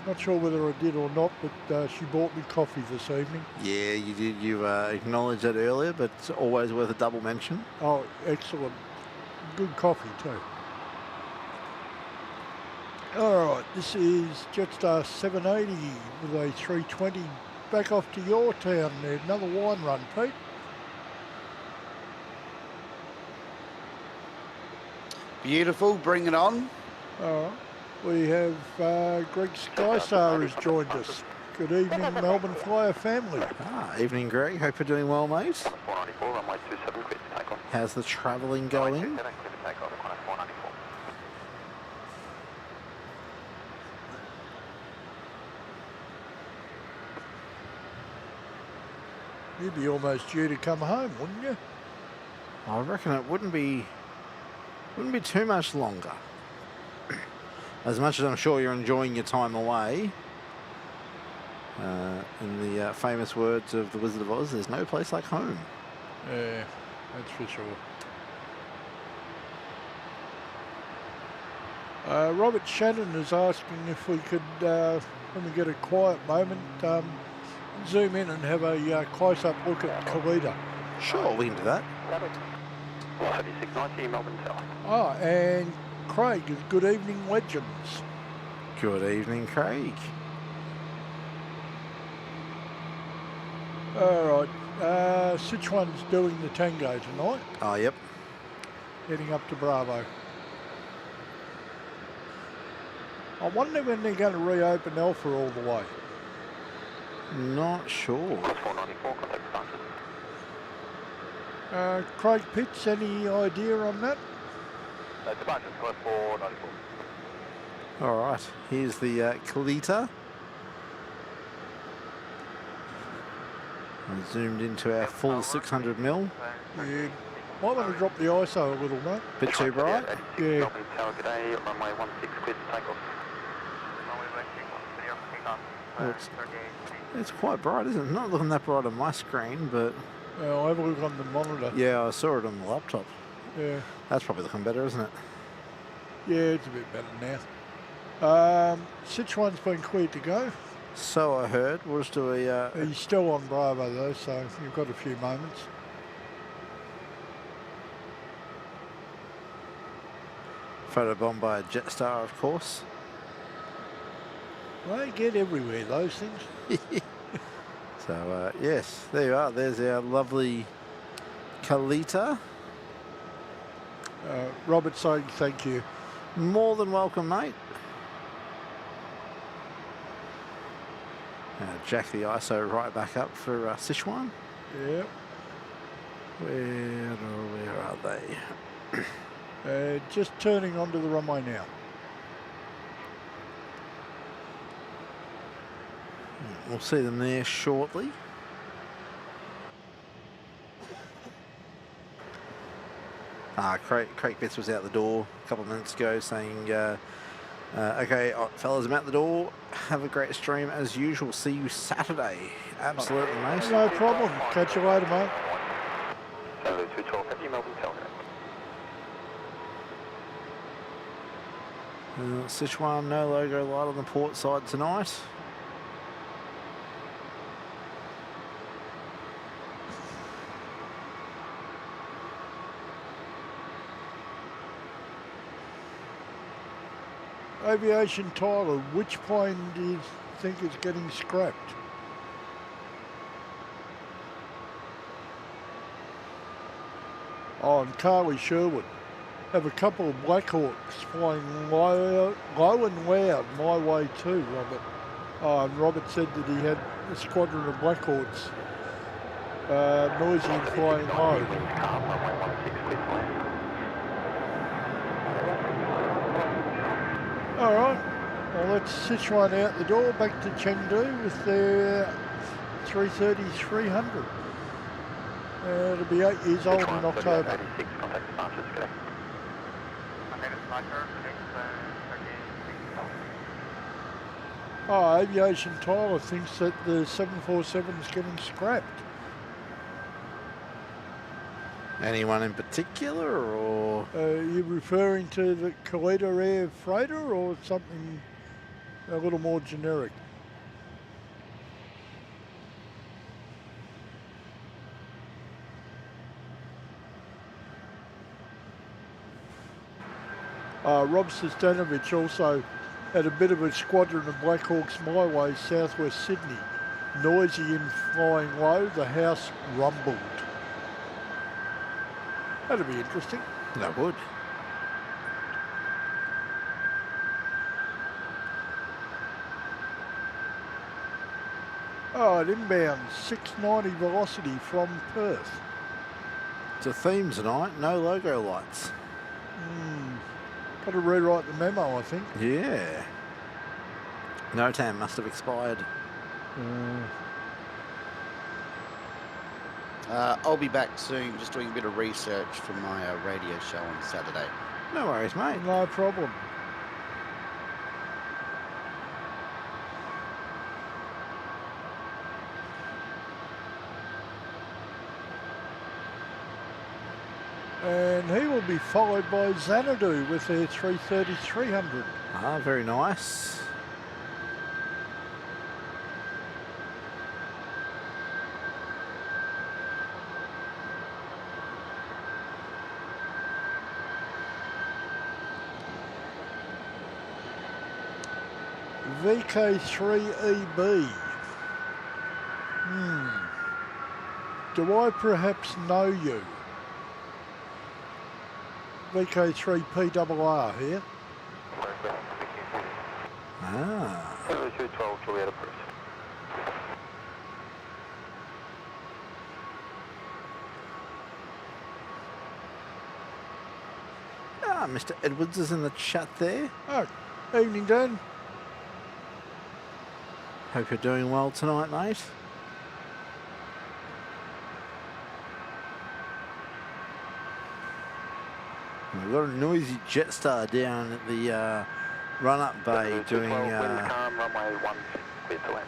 not sure whether I did or not, but she bought me coffee this evening. Yeah, you did. You acknowledged that earlier, but it's always worth a double mention. Oh, excellent. Good coffee too. All right, this is Jetstar 780 with a 320. Back off to your town there. Another wine run, Pete. Beautiful, bring it on. All right. We have Greg Skystar has joined us. Good evening, Melbourne Flyer family. Evening, Greg. Hope you're doing well, mate. 494, runway 27, clear to take off. How's the travelling going? 27, clear to take off, 494. You'd be almost due to come home, wouldn't you? I reckon it wouldn't be too much longer. As much as I'm sure you're enjoying your time away, in the famous words of the Wizard of Oz, there's no place like home. Yeah, that's for sure. Robert Shannon is asking if we could, when we get a quiet moment, zoom in and have a close-up look at KALITTA. Sure, we can do that. 3690, Melbourne Tower. Oh, and Craig is good evening, legends. Good evening, Craig. All right, Sichuan's doing the Tango tonight. Oh, yep. Heading up to Bravo. I wonder when they're going to reopen Alpha all the way. Not sure. 494, contact started. Craig Pitts, any idea on that? Departure, 494. All right, here's the KALITTA. And zoomed into our full 600 mil. Yeah. Might want to drop the ISO a little, mate. Bit too bright. Yeah. Melbourne Tower, good day, runway 16, clear to take off. Well, it's quite bright, isn't it? It's not looking that bright on my screen, but... I'll have a look on the monitor. Yeah, I saw it on the laptop. Yeah. That's probably looking better, isn't it? Yeah, it's a bit better now. Sichuan's been cleared to go. So I heard. We'll just do a... He's still on Bravo though, so you've got a few moments. Photo bomb by a Jetstar, of course. They get everywhere, those things. So, yes, there you are. There's our lovely KALITTA. Robert saying thank you. More than welcome, mate. Jack the ISO right back up for Sichuan. Yep. Where are they? Just turning onto the runway now. We'll see them there shortly. Craig Betts was out the door a couple of minutes ago saying, okay, fellas, I'm out the door. Have a great stream as usual. See you Saturday. Absolutely, mate. No problem. Catch you later, mate. Hello, 212, have you Melbourne Tower? Sichuan, no logo light on the port side tonight. Aviation Tyler, which plane do you think is getting scrapped? Oh, and Carly Sherwood. Have a couple of Blackhawks flying low and loud my way too, Robert. Oh, and Robert said that he had a squadron of Blackhawks noisy and flying low. All right, well, let's Sichuan out the door back to Chengdu with their 330-300. It'll be 8 years old in October. Oh, Aviation Tyler thinks that the 747 is getting scrapped. Anyone in particular, or? Are you referring to the KALITTA Air freighter or something a little more generic? Rob Sustanovich also had a bit of a squadron of Blackhawks my way, southwest Sydney. Noisy and flying low, the house rumbled. That'd be interesting. That would. Oh, an inbound 690 velocity from Perth. It's a theme tonight, no logo lights. Got to rewrite the memo, I think. Yeah. NOTAM must have expired. I'll be back soon, just doing a bit of research for my radio show on Saturday. No worries, mate. No problem. And he will be followed by Xanadu with their 330-300. Ah, very nice. VK3EB. Do I perhaps know you? VK3PRR here. Ah. 212 Juliet approved. Ah, Mr. Edwards is in the chat there. Oh, evening, Dan. Hope you're doing well tonight, mate. We've got a noisy Jetstar down at the run-up bay doing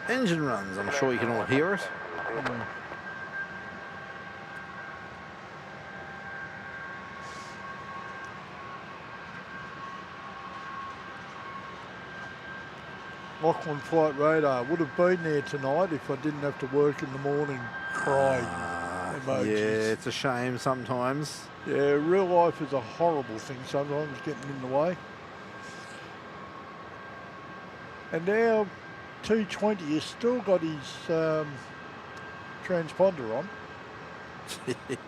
engine runs. I'm sure you can all hear it. Lachlan Flight Radar would have been there tonight if I didn't have to work in the morning crying emojis. Yeah, it's a shame sometimes. Yeah, real life is a horrible thing sometimes, getting in the way. And now 220 has still got his transponder on,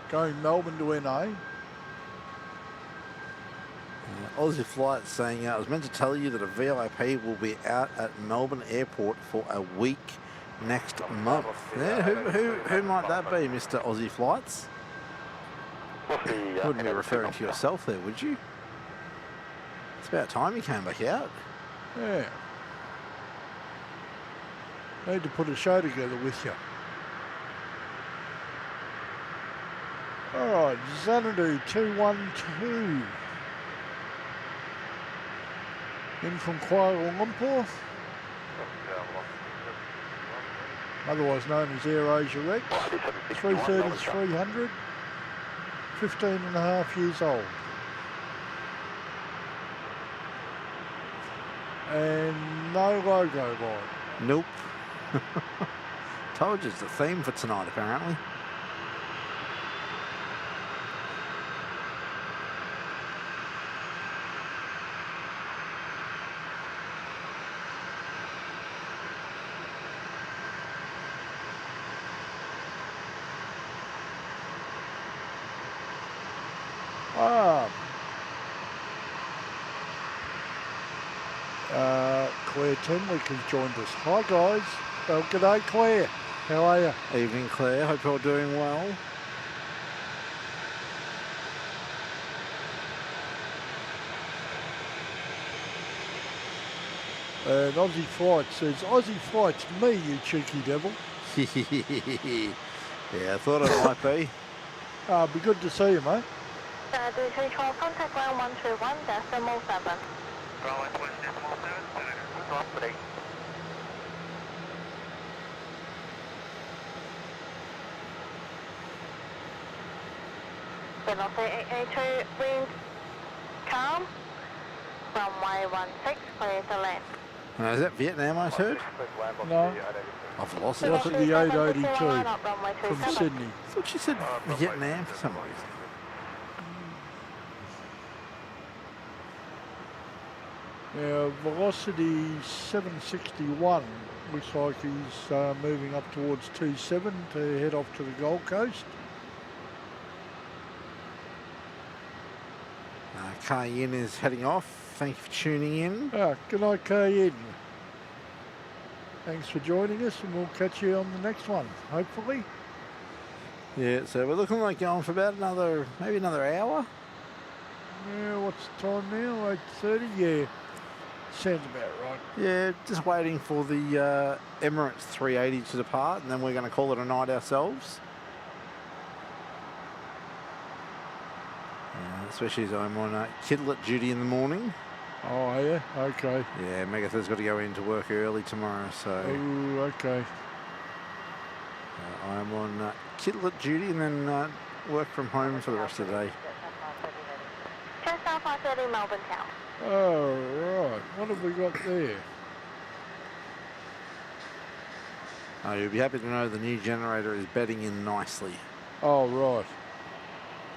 going Melbourne to NA. Aussie Flight saying, I was meant to tell you that a VIP will be out at Melbourne Airport for a week next month. Yeah, who might that be, Mr. Aussie Flights? Wouldn't be referring to yourself there, would you? It's about time you came back out. Yeah. Need to put a show together with you. All right, Xanadu 212. In from Kuala Lumpur, otherwise known as Air Asia Rex, 330-300, 15 and a half years old. And no logo light. Nope. Told you it's the theme for tonight, apparently. Tenwick has joined us. Hi guys. Well, g'day Claire. How are you? Evening, Claire. Hope you're doing well. And Aussie Flight says, Aussie Flight's me, you cheeky devil. Yeah, I thought it might be. Be good to see you, mate. Contact ground 121, decimal 7. Ground 121.7. Velocity 882, wind calm. Runway 16, clear to land. Is that Vietnam I heard? No. I've lost it. Velocity 882 from Sydney. I thought she said Vietnam for some reason. Now, velocity 761 looks like he's moving up towards 27 to head off to the Gold Coast. Cayenne is heading off. Thank you for tuning in. Good night, Cayenne. Thanks for joining us, and we'll catch you on the next one, hopefully. Yeah, so we're looking like going for about maybe another hour. Yeah, what's the time now? 8:30? Yeah, sounds about right. Yeah, just waiting for the Emirates 380 to depart, and then we're going to call it a night ourselves. Especially as I'm on kidlet duty in the morning. Oh, yeah? Okay. Yeah, Megatha's got to go into work early tomorrow, so... Oh, okay. I'm on kidlet duty and then work from home for the rest of the day. Just off 530 Melbourne Tower. Oh, right. What have we got there? You'll be happy to know the new generator is bedding in nicely. Oh, right.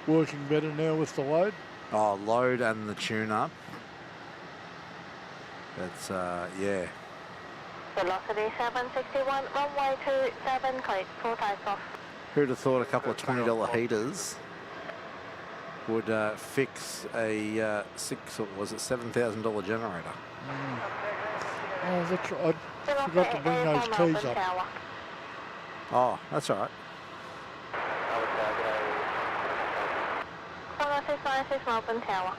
Working better now with the load? Oh, load and the tune-up. That's, yeah. Velocity 761, runway 27, clear for takeoff. Who'd have thought a couple of $20 heaters would fix a $7,000 generator? Oh, that's right. I forgot to bring those keys up. Oh, that's all right. 696 Melbourne Tower.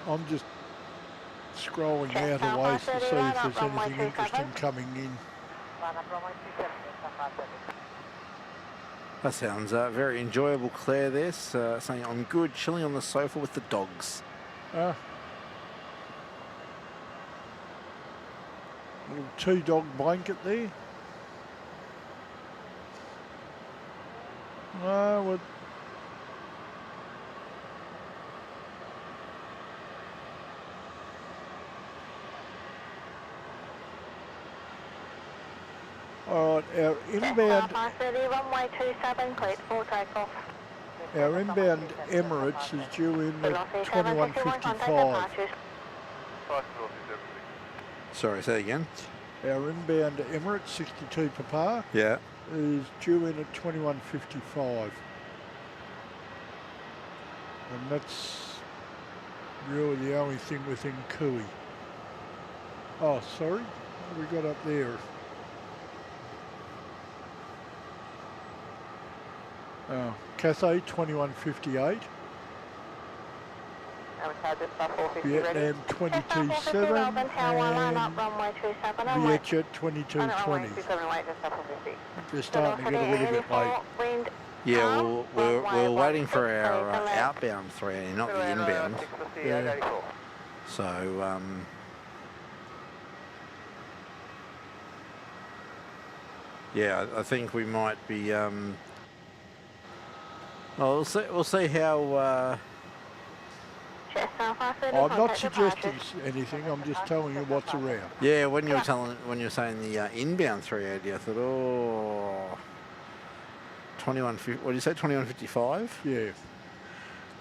I'm just scrolling out a ways to see if there's anything interesting coming in. That sounds very enjoyable, Claire. This saying I'm good, chilling on the sofa with the dogs. Little 2-dog blanket there. Well, all right, our inbound Emirates is due in at 21:55. Sorry, say again. Our inbound Emirates 62 Papa Yeah. is due in at 21:55, and that's really the only thing within Kui. Oh, sorry, what have we got up there? Cathay 21:58. Vietnam 22.7 and Vietjet 22.20. They're starting to get a little bit late. Yeah, we're waiting for our outbound 380, not the inbound. Yeah. So, yeah, I think we might be. Well, we'll see how. I'm not suggesting anything. I'm just telling you what's around. Yeah, when you were saying the inbound 380, I thought, oh, 21. What did you say? 21:55. Yeah.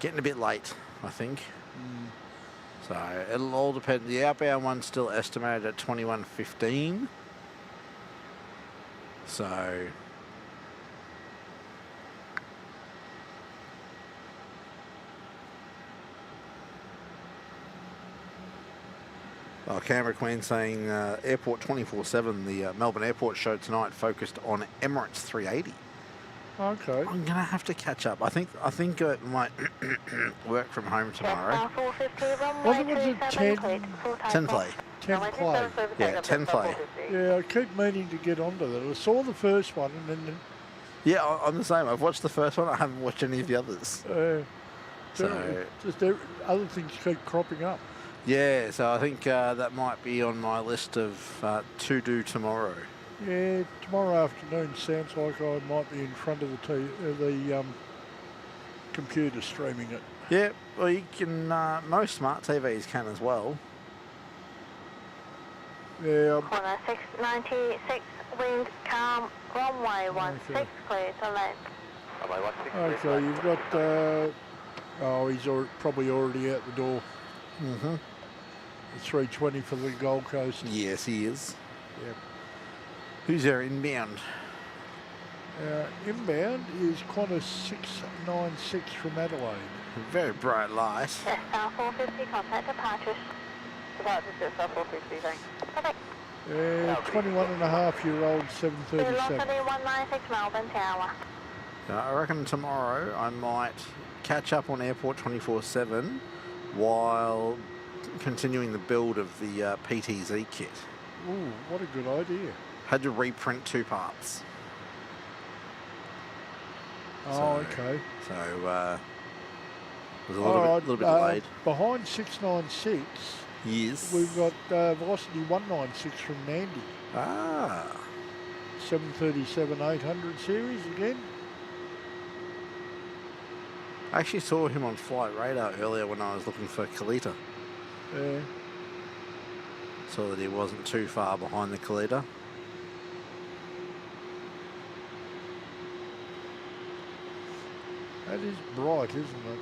Getting a bit late, I think. So it'll all depend. The outbound one's still estimated at 21:15. So. Oh, Canberra Queen saying Airport 24/7, the Melbourne Airport show tonight focused on Emirates 380. Okay. I'm gonna have to catch up. I think it might work from home tomorrow. Was it 10 play? 10 play? Yeah, 10 play. Yeah, I keep meaning to get onto that. I saw the first one and then Yeah, I'm the same. I've watched the first one. I haven't watched any of the others. just other things keep cropping up. Yeah, so I think that might be on my list of to do tomorrow. Yeah, tomorrow afternoon sounds like I might be in front of the computer streaming it. Yeah, well, you can. Most smart TVs can as well. Yeah. Corner 696, wind calm, runway 16, clear to land. Okay, you've got. Oh, he's probably already out the door. Mm-hmm. The 320 for the Gold Coast. Yes, he is. Yep. Who's there inbound? Inbound is Qantas 696 from Adelaide. Very bright light. Yes, 450, contact departures. Departures to 450, thanks. Perfect. 21.5-year-old 737. Velocity 196 Melbourne Tower. I reckon tomorrow I might catch up on Airport 24/7 while continuing the build of the PTZ kit. Ooh, what a good idea. Had to reprint 2 parts. Oh, okay. So was a little bit delayed. Behind 696, Yes. we've got Velocity 196 from Nandi. Ah. 737-800 series again. I actually saw him on Flight Radar earlier when I was looking for KALITTA. Yeah. Saw that he wasn't too far behind the KALITTA. That is bright, isn't it?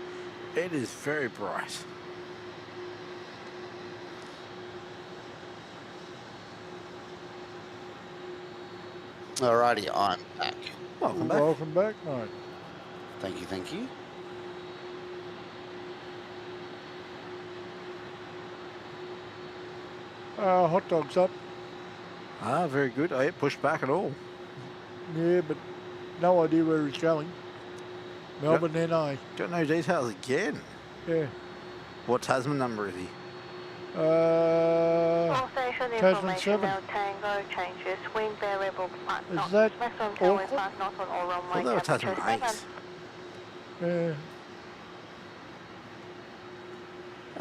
It is very bright. Alrighty, I'm back. Welcome back. Welcome back, mate. Thank you, thank you. Hot dog's up. Ah, very good. I ain't pushed back at all. Yeah, but no idea where he's going. Melbourne NA. Got no details again. Yeah. What Tasman number is he? All station Tasman information 7. now, Tango changes, wind variable, Is that maximum tail wind Auckland? 5 knots on all I runway. thought they were Tasman temperature 8. 7.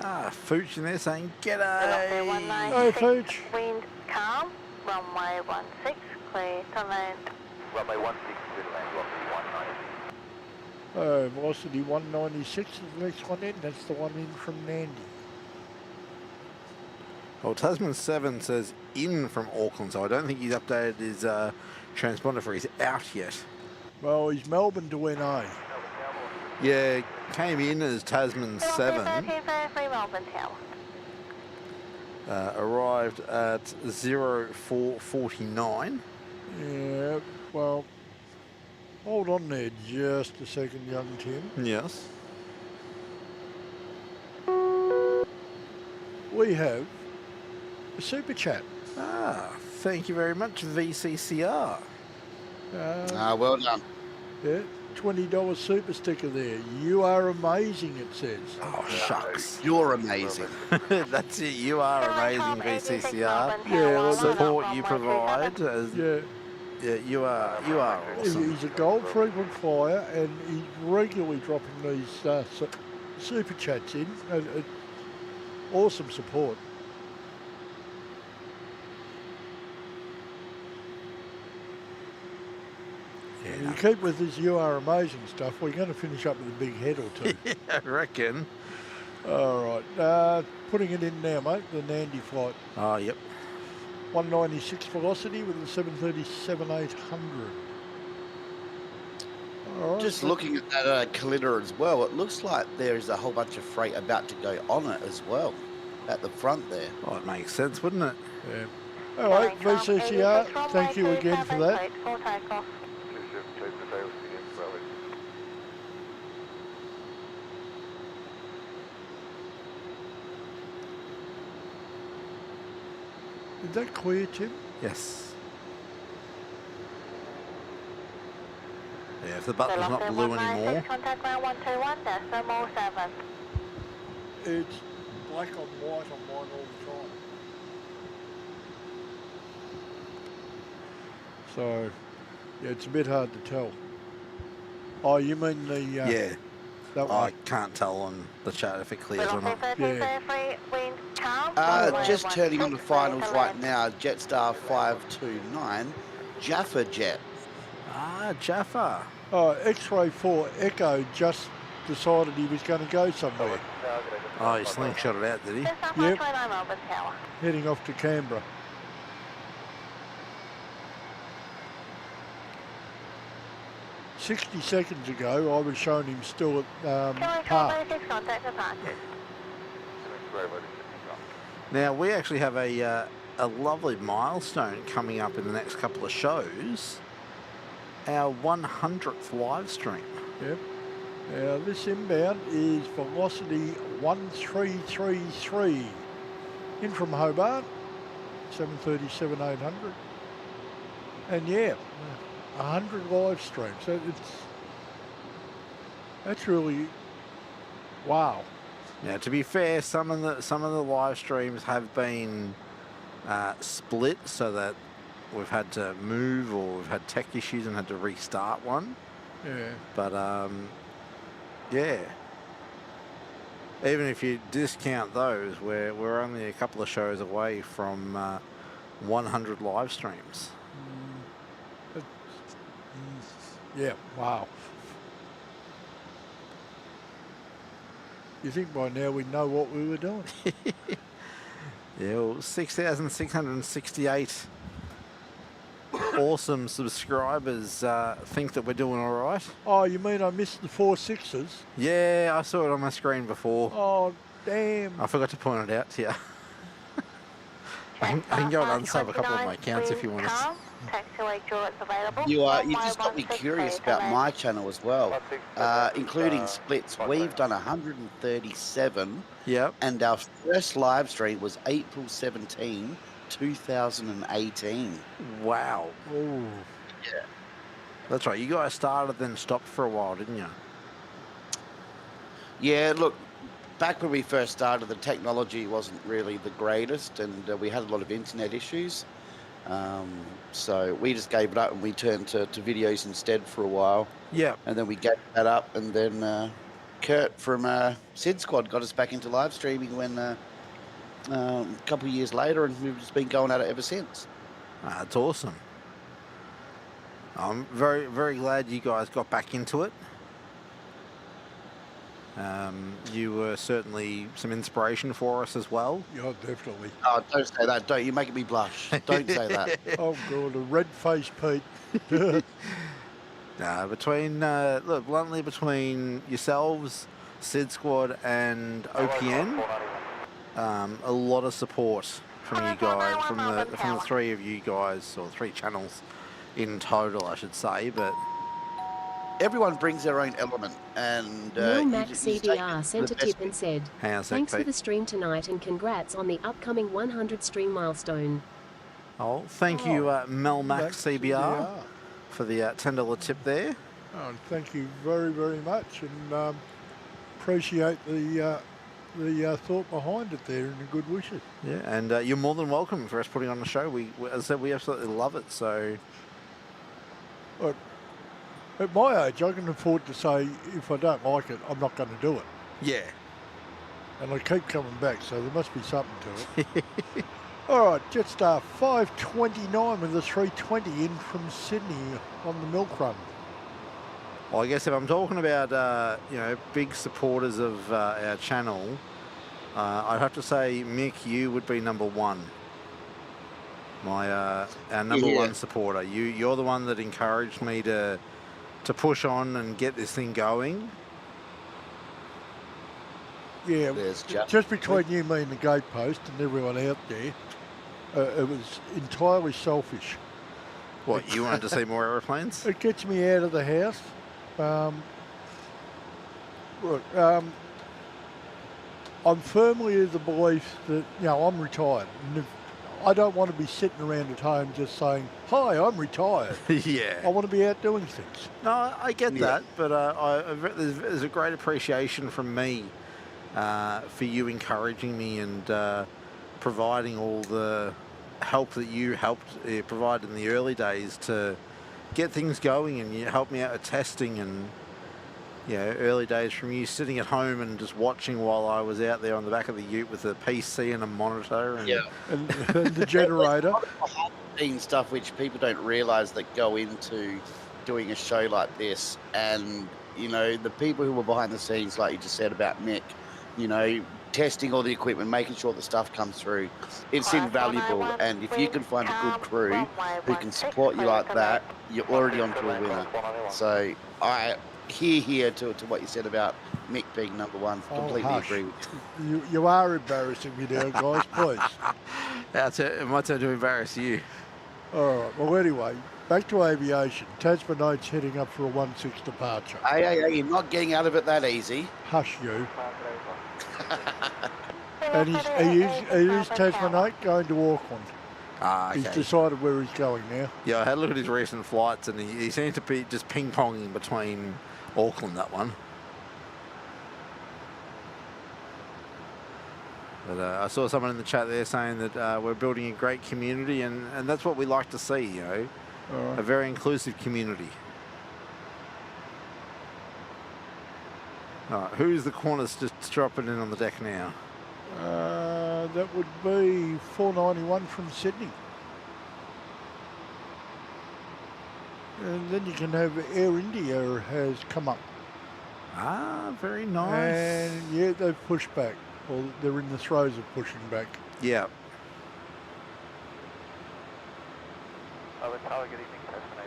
Ah, Fooch in there saying, Velocity g'day. 196, Hey, Fooch. wind calm, runway 16, clear to land. Runway 16, clear to land, velocity 196. Velocity 196 is the next one in. That's the one in from Nandi. Well, Tasman 7 says in from Auckland, so I don't think he's updated his transponder for his out yet. Well, he's Melbourne to NA. Yeah, came in as Tasman 7, 1333 Melbourne Tower. arrived at 0449. Yeah, well, hold on there just a second, young Tim. Yes. We have a super chat. Ah, thank you very much, VCCR. Well done. Yeah, $20 super sticker there. You are amazing, it says. Oh, shucks. You're amazing. That's it, you are amazing, VCCR. Yeah, Support you provide. Yeah, you are awesome. He's a gold frequent flyer and he's regularly dropping these super chats in. Awesome support. Yeah, You keep with this you are amazing stuff, we're going to finish up with a big head or two. yeah, I reckon. All right, putting it in now, mate, the Nandi flight. Oh, yep. 196 velocity with the 737-800. All right. Just looking at that KALITTA as well, it looks like there is a whole bunch of freight about to go on it as well, at the front there. Oh, it makes sense, wouldn't it? Yeah. All right, VCCR, thank you again for that. Is that clear, Tim? Yes. Yeah, if the button's not blue anymore. Contact ground 121, that's thermal 7. It's black on white on mine all the time. So, yeah, it's a bit hard to tell. Oh, you mean the... Yeah. That one? I can't tell on the chat if it clears or not. Just turning on the finals right now, Jetstar 529, Jaffa Jet. Ah, Jaffa. Oh, X-Ray 4 Echo just decided he was going to go somewhere. Oh, he slingshot it out, did he? Yep. Heading off to Canberra. "60 seconds ago, I was showing him still at Park." Now, we actually have a lovely milestone coming up in the next couple of shows. Our 100th live stream. Yep. Now, this inbound is velocity 1333. In from Hobart, 737-800. And yeah, 100 live streams. So that's really wow. Now, to be fair, some of the live streams have been split so that we've had to move or we've had tech issues and had to restart one. Yeah. But yeah. Even if you discount those, we're only a couple of shows away from 100 live streams. Yeah, wow. You think by now we know what we were doing? Yeah, well, 6,668 awesome subscribers think that we're doing all right. Oh, you mean I missed the 4 6s? Yeah, I saw it on my screen before. Oh, damn. I forgot to point it out to you. I can go and unsub a couple of my accounts if you want us. You just got me curious about my channel as well, including splits. We've done 137. Yep. And our first live stream was April 17, 2018. Wow. Ooh. Yeah. That's right. You guys started then stopped for a while, didn't you? Yeah, look, back when we first started, the technology wasn't really the greatest, and we had a lot of internet issues. So we just gave it up and we turned to videos instead for a while. Yeah. And then we gave that up, and then Kurt from Sid Squad got us back into live streaming when a couple of years later, and we've just been going at it ever since. That's awesome. I'm very, very glad you guys got back into it. You were certainly some inspiration for us as well. Yeah, definitely. Oh, don't say that. Don't. You're making me blush. Don't say that. Oh, God, a red-faced Pete. Between, look, bluntly, between yourselves, Sid Squad and OPN, a lot of support from you guys, from the three of you guys, or 3 channels in total, I should say, but... Everyone brings their own element, and MEL Max CBR sent a tip and said, "Thanks for the stream tonight and congrats on the upcoming 100 stream milestone." Oh, thank you, MEL Max CBR, for the $10 tip there. Oh, thank you very, very much, and appreciate the thought behind it there and the good wishes. Yeah, and you're more than welcome for us putting on the show. As I said, we absolutely love it. So, look, at my age, I can afford to say, if I don't like it, I'm not going to do it. Yeah. And I keep coming back, so there must be something to it. All right, Jetstar 529 with the 320 in from Sydney on the milk run. Well, I guess if I'm talking about, big supporters of our channel, I'd have to say, Mick, you would be number 1. Our number 1 supporter. You're the one that encouraged me to push on and get this thing going. Yeah, just between you, me and the gatepost and everyone out there, it was entirely selfish. What, you wanted to see more aeroplanes? It gets me out of the house. I'm firmly of the belief that, I'm retired. And I don't want to be sitting around at home just saying, "Hi, I'm retired." Yeah. I want to be out doing things. No, I get that, but there's a great appreciation from me for you encouraging me and providing all the help that you helped provide in the early days to get things going, and you helped me out with testing and early days from you sitting at home and just watching while I was out there on the back of the ute with a PC and a monitor and, and the generator. Behind stuff which people don't realise that go into doing a show like this, and the people who were behind the scenes, like you just said about Mick, testing all the equipment, making sure the stuff comes through, it's invaluable. And if you can find a good crew who can support you like that, you're already onto a winner. So I here to what you said about Mick being number one. Completely agree with you. You are embarrassing me now, guys, please. That's it. My turn to embarrass you. All right, well, anyway, back to aviation. Tasman 8's heading up for a 1-6 departure. Hey, you're not getting out of it that easy. Hush you. And he is Tasman 8 going to Auckland. Okay. He's decided where he's going now. Yeah, I had a look at his recent flights, and he seems to be just ping-ponging between Auckland, that one. But I saw someone in the chat there saying that we're building a great community, and that's what we like to see, Right. A very inclusive community. All right, who's the corners just dropping in on the deck now? That would be 491 from Sydney. And then you can have Air India has come up. Ah, very nice. And yeah, they've pushed back. Well, they're in the throes of pushing back. Yeah. Over Tower, good evening. Tasman 8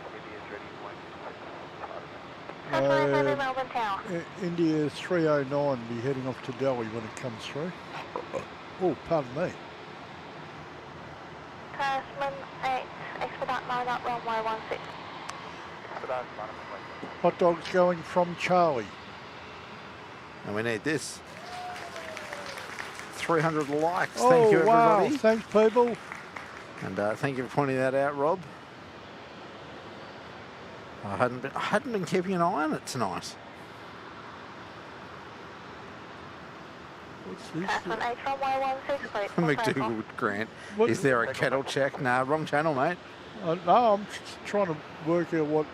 is ready. Melbourne Tower. India 309 be heading off to Delhi when it comes through. Oh, pardon me. Tasman 8, expedite line up runway 16. Hot dogs going from Charlie. And we need this. 300 likes. Oh, thank you, wow. everybody. Thanks, people. And thank you for pointing that out, Rob. I hadn't been keeping an eye on it tonight. What's this? Tasman 8 runway 16, please. McDougall Grant. What? Is there a kettle check? Nah, wrong channel, mate. No, I'm just trying to work out what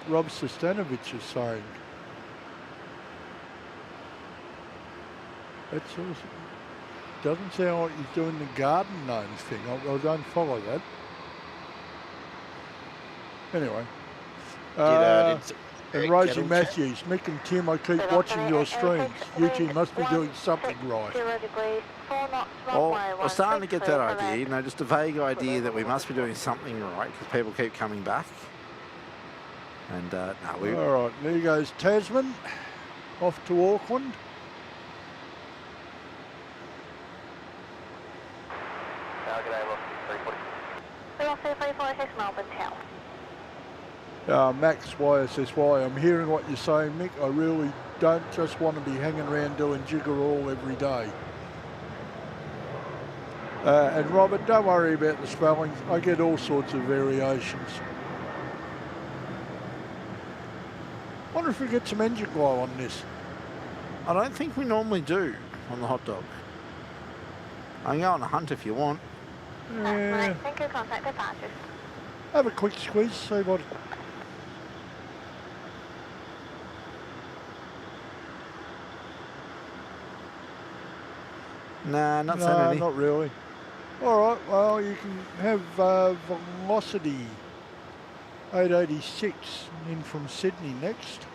Rob Sustanovich is saying. That's awesome. Doesn't sound like he's doing the garden gnomes thing. I don't follow that. Anyway. And Rosie Matthews, Mick and Tim, I keep watching your streams. You two must be doing something right. Well, we're starting to get that idea, just a vague idea that we must be doing something right because people keep coming back. And no, we. All right, there goes Tasman, off to Auckland. Melbourne Tower. Max YSSY, I'm hearing what you're saying, Mick. I really don't just want to be hanging around doing jigger all every day. And Robert, don't worry about the spelling. I get all sorts of variations. Wonder if we get some engine glow on this. I don't think we normally do on the hot dog. I can go on a hunt if you want. Yeah. Thank you, contact departures. Have a quick squeeze, see what. Nah, not so No, many. not really. All right, well, you can have Velocity 886 in from Sydney next.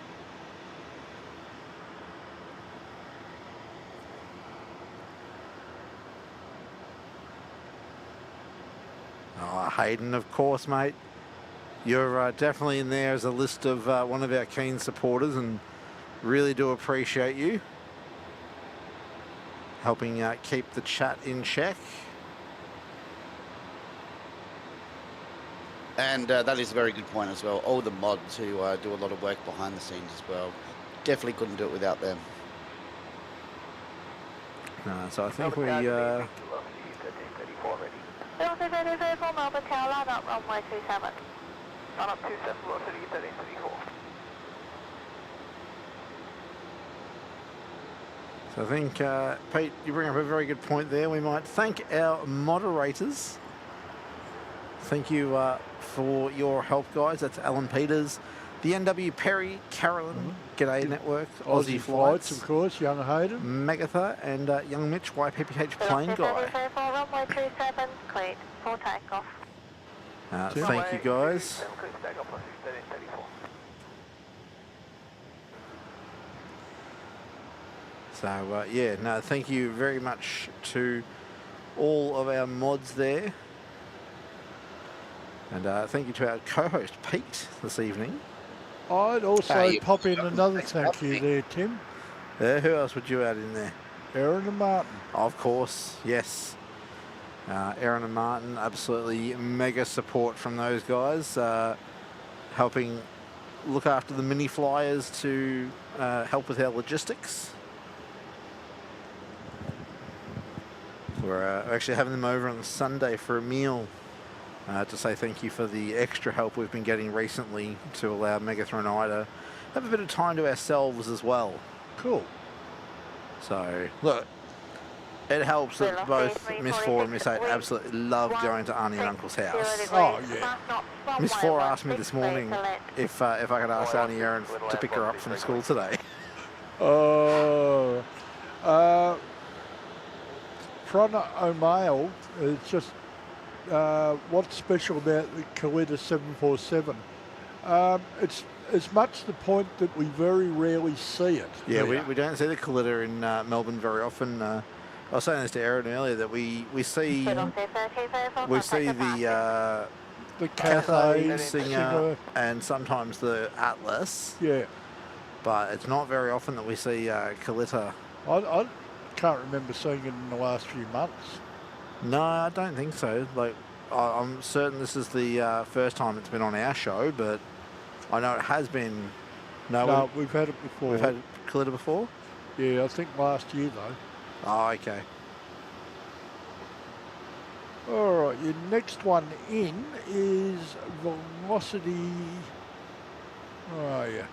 Oh, Hayden, of course, mate. You're definitely in there as a list of one of our keen supporters, and really do appreciate you helping keep the chat in check. And that is a very good point as well. All the mods who do a lot of work behind the scenes as well. Definitely couldn't do it without them. So I think we 3234 Melbourne Tower, line up runway 27. Line up 27, velocity 1334. So I think, Pete, you bring up a very good point there. We might thank our moderators. Thank you for your help, guys. That's Alan Peters, the NW Perry, Carolyn, G'day Network, Aussie Flights, of course, young Hayden, Megatha, and young Mitch, YPPH Plane Guy. 3234 runway 27, cleared for takeoff. Thank you, guys. So, yeah, no, thank you very much to all of our mods there. And thank you to our co-host, Pete, this evening. I'd also pop in another thank you there, Tim. Who else would you add in there? Aaron and Martin. Of course, yes. Aaron and Martin, absolutely mega support from those guys, helping look after the mini flyers to help with our logistics. We're actually having them over on Sunday for a meal to say thank you for the extra help we've been getting recently to allow Megatha and I to have a bit of time to ourselves as well. Cool. So, look, it helps that both Miss 4 and Miss 8 absolutely love going to Auntie and Uncle's house. Oh, yeah. Miss 4 asked me this morning if I could ask Auntie Erin to pick her up from school today. Oh. From O'Mail, it's just what's special about the KALITTA 747. It's much the point that we very rarely see it. Yeah, we don't see the KALITTA in Melbourne very often. I was saying this to Erin earlier that we see the Cathay, Singer, and sometimes the Atlas. Yeah. But it's not very often that we see KALITTA. I can't remember seeing it in the last few months. No, I don't think so. Like, I'm certain this is the first time it's been on our show, but I know it has been. No, we've had it before. We've had KALITTA before? Yeah, I think last year though. Oh, okay. All right, your next one in is Velocity. Oh yeah,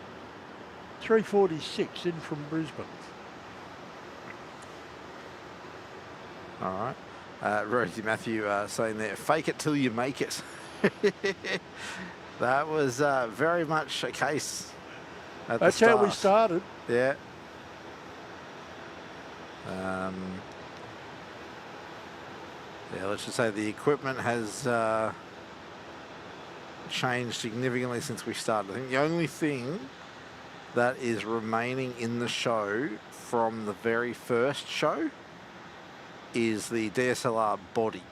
346 in from Brisbane. All right. Rosie Matthew saying there, fake it till you make it. That was very much a case at That's the start. how we started. Yeah. Yeah, let's just say the equipment has changed significantly since we started. I think the only thing that is remaining in the show from the very first show is the DSLR body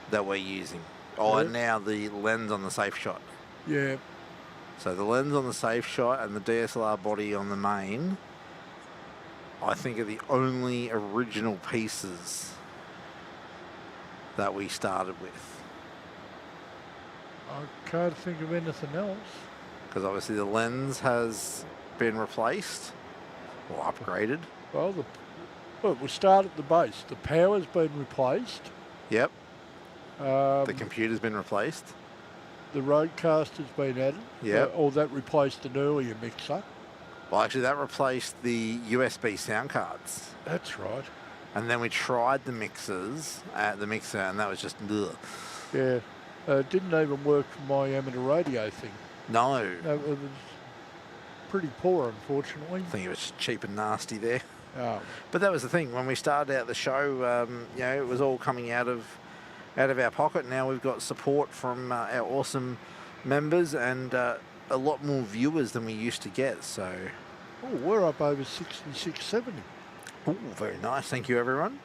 that we're using. Oh, and now the lens on the safe shot. Yeah. So the lens on the safe shot and the DSLR body on the main, I think, are the only original pieces that we started with. I can't think of anything else. Because obviously the lens has been replaced or upgraded. Well, we'll start at the base. The power's been replaced. Yep. The computer's been replaced. The roadcaster's been added. Yep. Or that replaced an earlier mixer. Well, actually, that replaced the USB sound cards. That's right. And then we tried the mixers at the mixer, and that was just ugh. Yeah. It didn't even work for my amateur radio thing. No. It was pretty poor, unfortunately. I think it was cheap and nasty there. Oh. But that was the thing. When we started out the show, you know, it was all coming out of our pocket. Now we've got support from our awesome members and a lot more viewers than we used to get. So, oh, we're up over 66, 70. Oh, very nice. Thank you, everyone.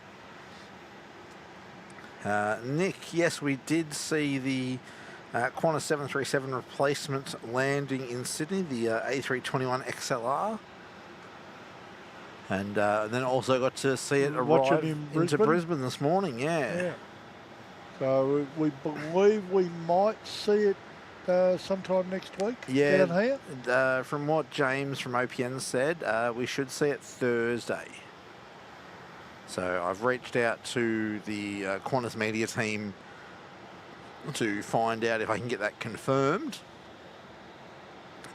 Nick, yes, we did see the Qantas 737 replacement landing in Sydney, the A321 XLR. And then also got to see it arrive into Brisbane this morning, yeah. So we believe we might see it sometime next week down here? From what James from OPN said, we should see it Thursday. So I've reached out to the Qantas media team to find out if I can get that confirmed.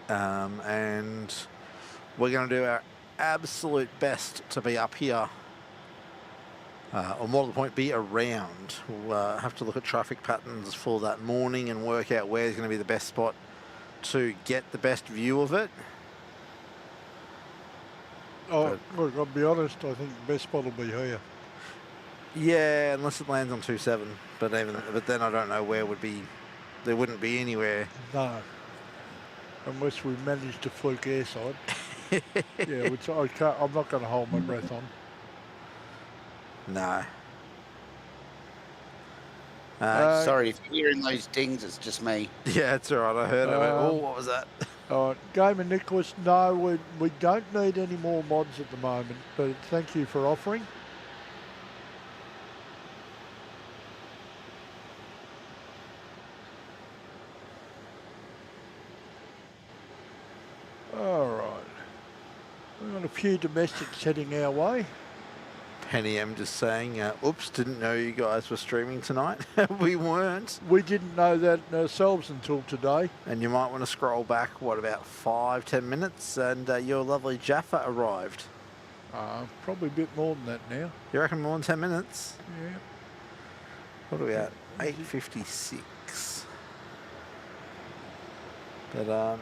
And we're going to do our absolute best to be up here, or more to the point, be around. We'll have to look at traffic patterns for that morning and work out where's going to be the best spot to get the best view of it. Oh, look, I'll be honest, I think the best spot will be here. Yeah, unless it lands on 27. But then I don't know where would be. There wouldn't be anywhere. No. Unless we manage to fluke airside. Yeah, which I'm not going to hold my breath on. No. Sorry, if you're hearing those dings, it's just me. Yeah, it's all right. I heard it. Oh, what was that? All right, Gamer Nicholas, no, we don't need any more mods at the moment, but thank you for offering. All right. We've got a few domestics heading our way. Penny M just saying, oops, didn't know you guys were streaming tonight. We weren't. We didn't know that ourselves until today. And you might want to scroll back, what, about 5-10 minutes, and your lovely Jaffa arrived. Probably a bit more than that now. You reckon more than 10 minutes? Yeah. What are we at? 8:56. But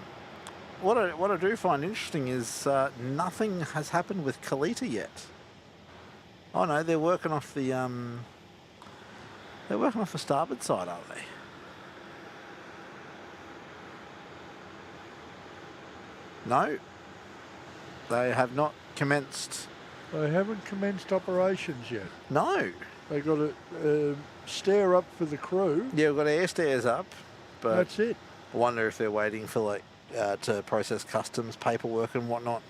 what I do find interesting is nothing has happened with KALITTA yet. Oh no, they're working off the starboard side, aren't they? No, they have not commenced. They haven't commenced operations yet. No, they got a stair up for the crew. Yeah, we've got air stairs up, but that's it. I wonder if they're waiting for like to process customs paperwork and whatnot.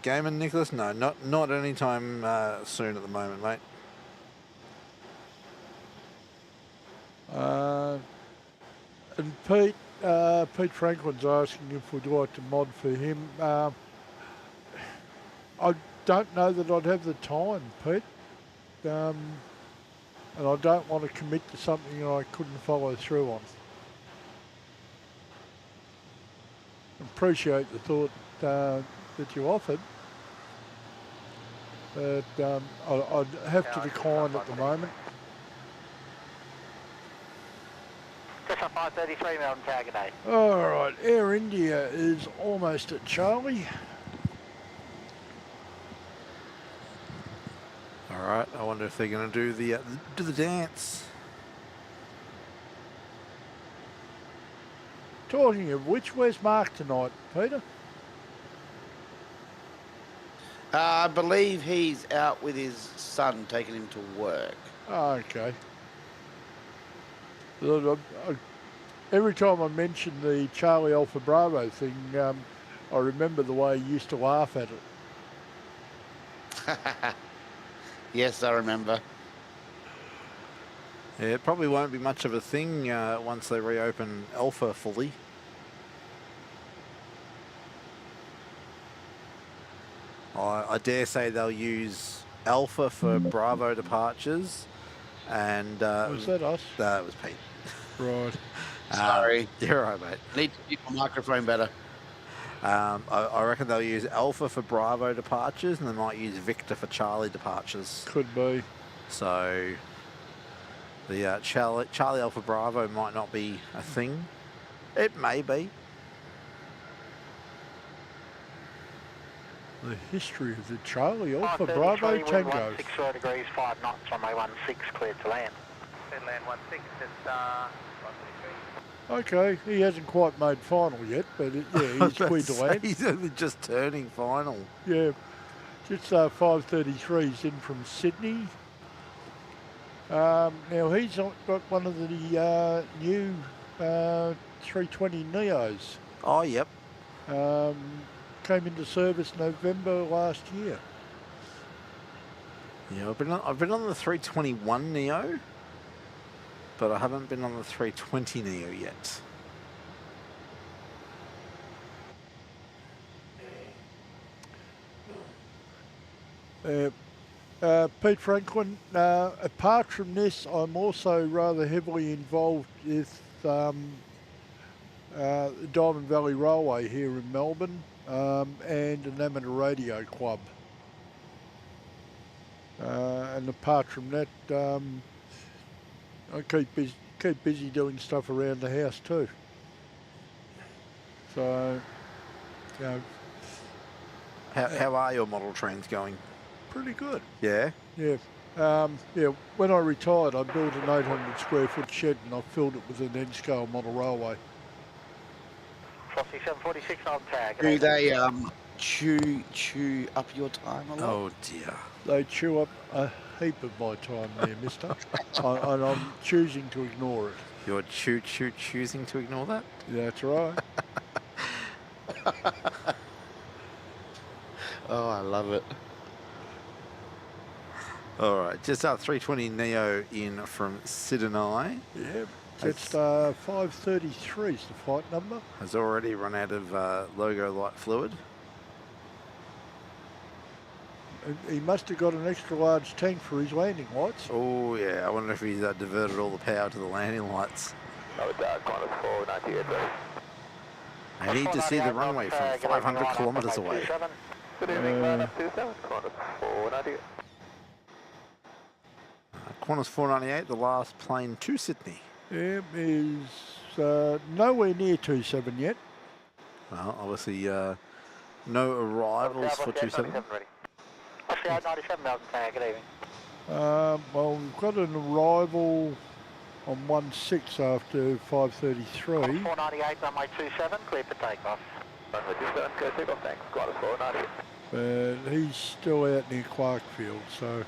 Gamer Nicholas, no, not anytime soon at the moment, mate. And Pete Franklin's asking if we'd like to mod for him. I don't know that I'd have the time, Pete. And I don't want to commit to something I couldn't follow through on. Appreciate the thought that you offered, but I'd have to decline at the moment. Just on 533 Melbourne Tower, good day. All right, Air India is almost at Charlie. All right, I wonder if they're going to do the dance. Talking of which, where's Mark tonight, Peter? I believe he's out with his son, taking him to work. Oh, okay. Every time I mention the Charlie Alpha Bravo thing, I remember the way he used to laugh at it. Yes, I remember. Yeah, it probably won't be much of a thing once they reopen Alpha fully. I dare say they'll use Alpha for Bravo departures, and was that us? That was Pete. Right. Sorry. You're all right, mate. Need to keep my microphone better. I reckon they'll use Alpha for Bravo departures, and they might use Victor for Charlie departures. Could be. So the Charlie Alpha Bravo might not be a thing. It may be. The history of the Charlie Alpha Bravo Tango. 60 degrees, 5 knots, runway 16, cleared to land. Cleared land 16, it's 133. Okay, he hasn't quite made final yet, but yeah, he's cleared to land. He's only just turning final. Yeah, just 5:33's in from Sydney. Now he's got one of the new 320 Neos. Oh, yep. Came into service November last year. Yeah, I've been on the 321 Neo, but I haven't been on the 320 Neo yet. Pete Franklin, apart from this, I'm also rather heavily involved with the Diamond Valley Railway here in Melbourne and an amateur radio club. And apart from that, I keep busy doing stuff around the house too. So, you know, How are your model trains going? pretty good. Yeah? Yeah. Yeah, when I retired, I built an 800 square foot shed and I filled it with an N-scale model railway. Frosty 746 on tag. Do they chew up your time a lot? Oh dear. They chew up a heap of my time there, mister. And I'm choosing to ignore it. You're choosing to ignore that? That's right. Oh, I love it. All right, just our 320 Neo in from Sydney. Yeah. Jetstar 533 is the flight number. Has already run out of logo light fluid. He must have got an extra large tank for his landing lights. Oh yeah, I wonder if he's diverted all the power to the landing lights. I need to see the runway from 500 kilometres away. Good evening, line up 27, Qantas 498. Qantas 498, the last plane to Sydney. Yeah, is nowhere near 27 yet. Well, obviously no arrivals for 27. What's the 897 Melbourne tag? Good evening. Well, we've got an arrival on 16 after 5:33. 498, runway 27, clear for takeoff. Runway 27, clear takeoff, thanks. Qantas 498. But he's still out near Clarkfield, so.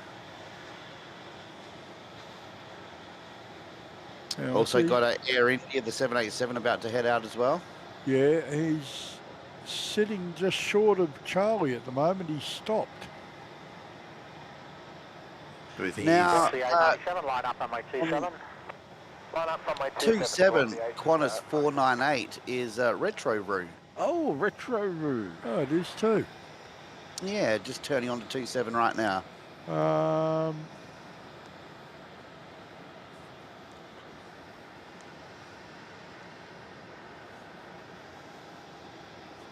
Yeah, Also got an Air India, the 787 about to head out as well. Yeah, he's sitting just short of Charlie at the moment. He's stopped. Do you think Now, The 897, line up runway 27. Line up runway 27 Qantas 498 is retro route. Oh, retro route. Oh, it is too. Yeah, just turning on to 27 right now.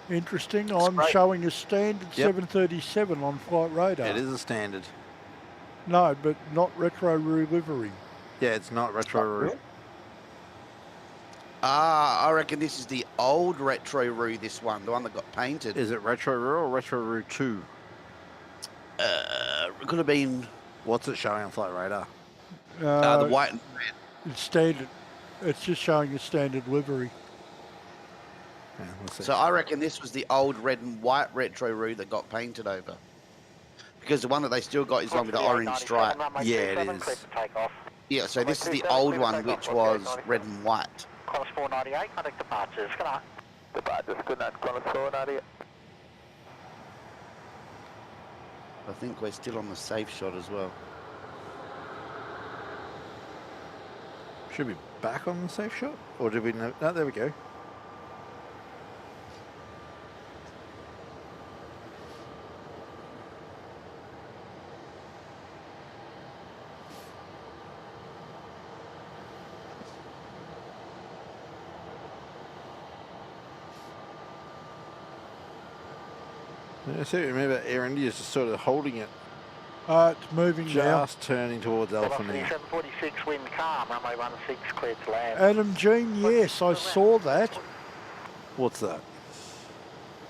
Interesting. I'm showing a standard 737 on flight radar. It is a standard. No, but not retro roue livery. Yeah, it's not retro route. Ah, I reckon this is the old retro roue, this one, the one that got painted. Is it retro route or retro route 2? It could have been... What's it showing on flight radar? the white and red. It's standard. It's just showing a standard livery. Yeah, let's see. So I reckon this was the old red and white retro roue that got painted over. Because the one that they still got is the one with the orange stripe. Yeah, it is. Yeah, so this is the old one, which was red and white. Qantas 498, contact departures. Good night. Departures, good night. Qantas 498. I think we're still on the safe shot as well. Should we be back on the safe shot? Or did we know? No, there we go. I see. Remember, Air India is just sort of holding it. It's moving now. Just turning towards Alpha now. 746, wind calm, runway 16, clear to land. Adam Jean, yes, I saw that. What's that?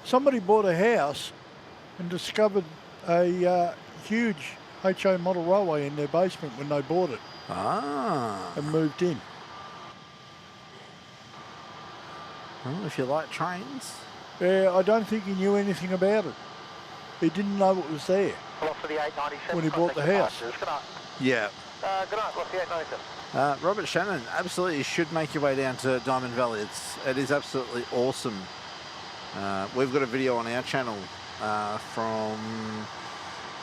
Somebody bought a house and discovered a huge HO model railway in their basement when they bought it. Ah. And moved in. Well, if you like trains. Yeah, I don't think he knew anything about it. He didn't know what was there Velocity 897, when he bought the house. Good night. Yeah. Good night, Velocity 897. Robert Shannon, absolutely you should make your way down to Diamond Valley. It is absolutely awesome. We've got a video on our channel from,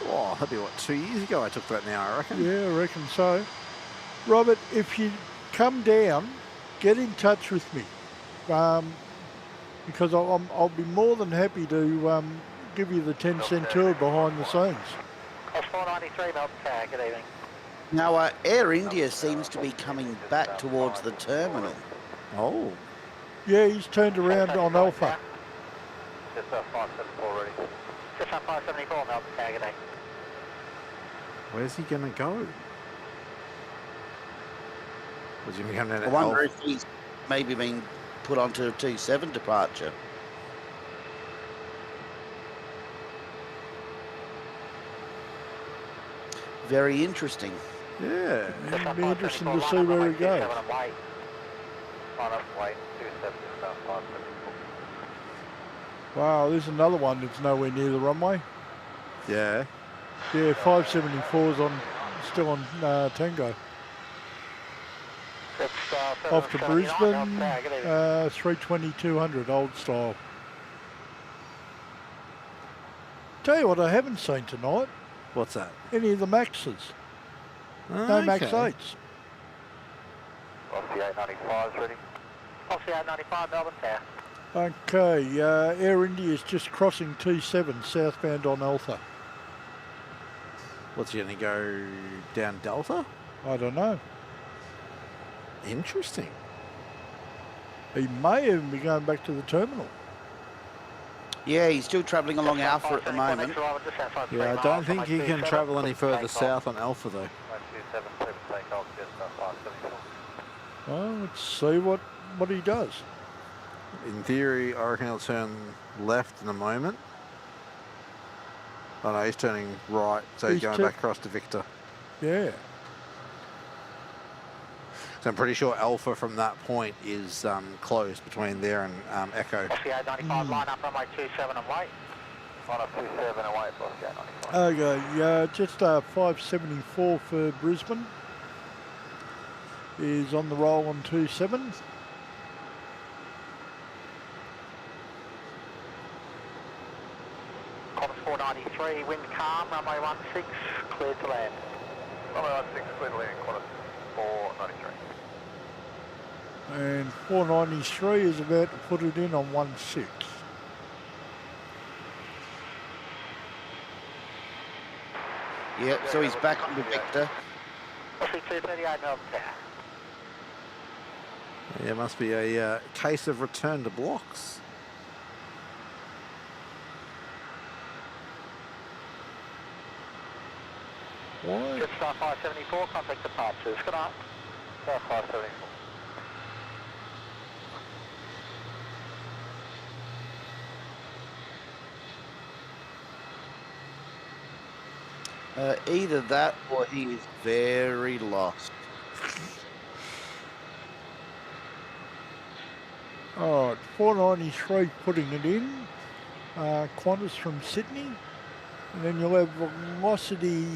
that'd be what, 2 years ago I took that now, I reckon. Yeah, I reckon so. Robert, if you come down, get in touch with me. Because I'll be more than happy to give you the 10-cent tour behind the scenes. 493 Melbourne Tower, good evening. Now, Air India seems to be coming back towards the terminal. Oh. Yeah, he's turned around on Alpha. Just 574 ready. Just 574 Melbourne Tower, good day. Where's he going to go? Was he going to come down I to wonder Alpha? if he's maybe been put onto a 27 departure. Very interesting. Yeah. It'd be interesting to see where he goes. Wow, there's another one that's nowhere near the runway. Yeah. Yeah, 574's on, still on Tango. Off to Brisbane, 320-200, old style. Tell you what I haven't seen tonight, What's that? any of the Maxes. No Max 8s. Off the 895's ready. Off the 895 Melbourne Tower. Okay, Air India is just crossing T7 southbound on Alpha. What's he going to go down Delta? I don't know. Interesting. He may even be going back to the terminal. Yeah, he's still travelling along Alpha at the moment. Yeah, I don't think he can travel any further south on Alpha though. Well, let's see what he does. In theory, I reckon he'll turn left in a moment. Oh no, he's turning right, so he's going back across to Victor. Yeah. So I'm pretty sure Alpha from that point is closed between there and Echo. Off the 895 line up runway 27 and wait. Line up 27 and wait, off the 895. Okay, just 574 for Brisbane. Is on the roll on 27. Comms 493, wind calm, runway 16, clear to land. Runway 16, clear to land, Qantas 493. And 493 is about to put it in on 16. Yep, so he's back on the Victor. 238 Melbourne Tower. Yeah, must be a case of return to blocks. Why? Just 574, contact departures. Good night. 574. Either that or he is very lost. All right, 493 putting it in. Qantas from Sydney. And then you'll have Velocity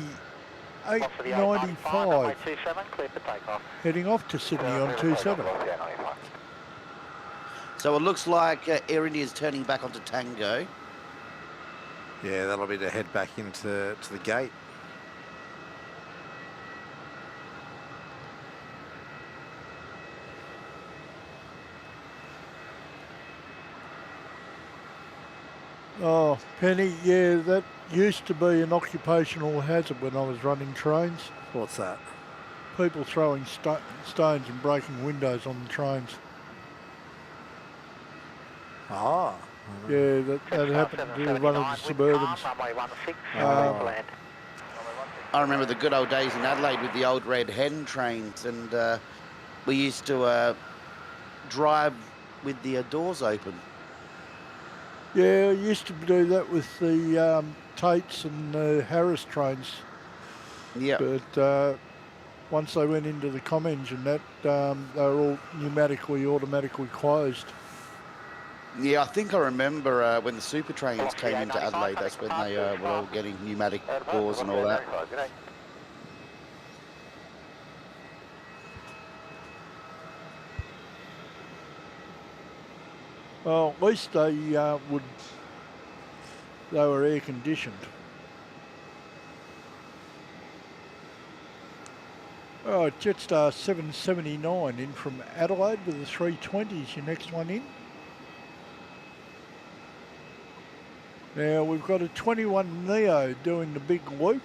895 heading off to Sydney on 27. So it looks like Air India is turning back onto Tango. Yeah, that'll be to head back into the gate. Oh, Penny, yeah, that used to be an occupational hazard when I was running trains. What's that? People throwing stones and breaking windows on the trains. Ah. Yeah, that happened to one of the Suburbans. I remember the good old days in Adelaide with the old red hen trains, and we used to drive with the doors open. Yeah, I used to do that with the Tates and Harris trains. Yeah. But once they went into the com engine, that they were all automatically closed. Yeah, I think I remember when the super trains came into Adelaide, that's when they were all getting pneumatic doors and all that. Well, at least they were air conditioned. Oh, Jetstar 779 in from Adelaide with the 320 is your next one in. Now we've got a 21 Neo doing the big loop,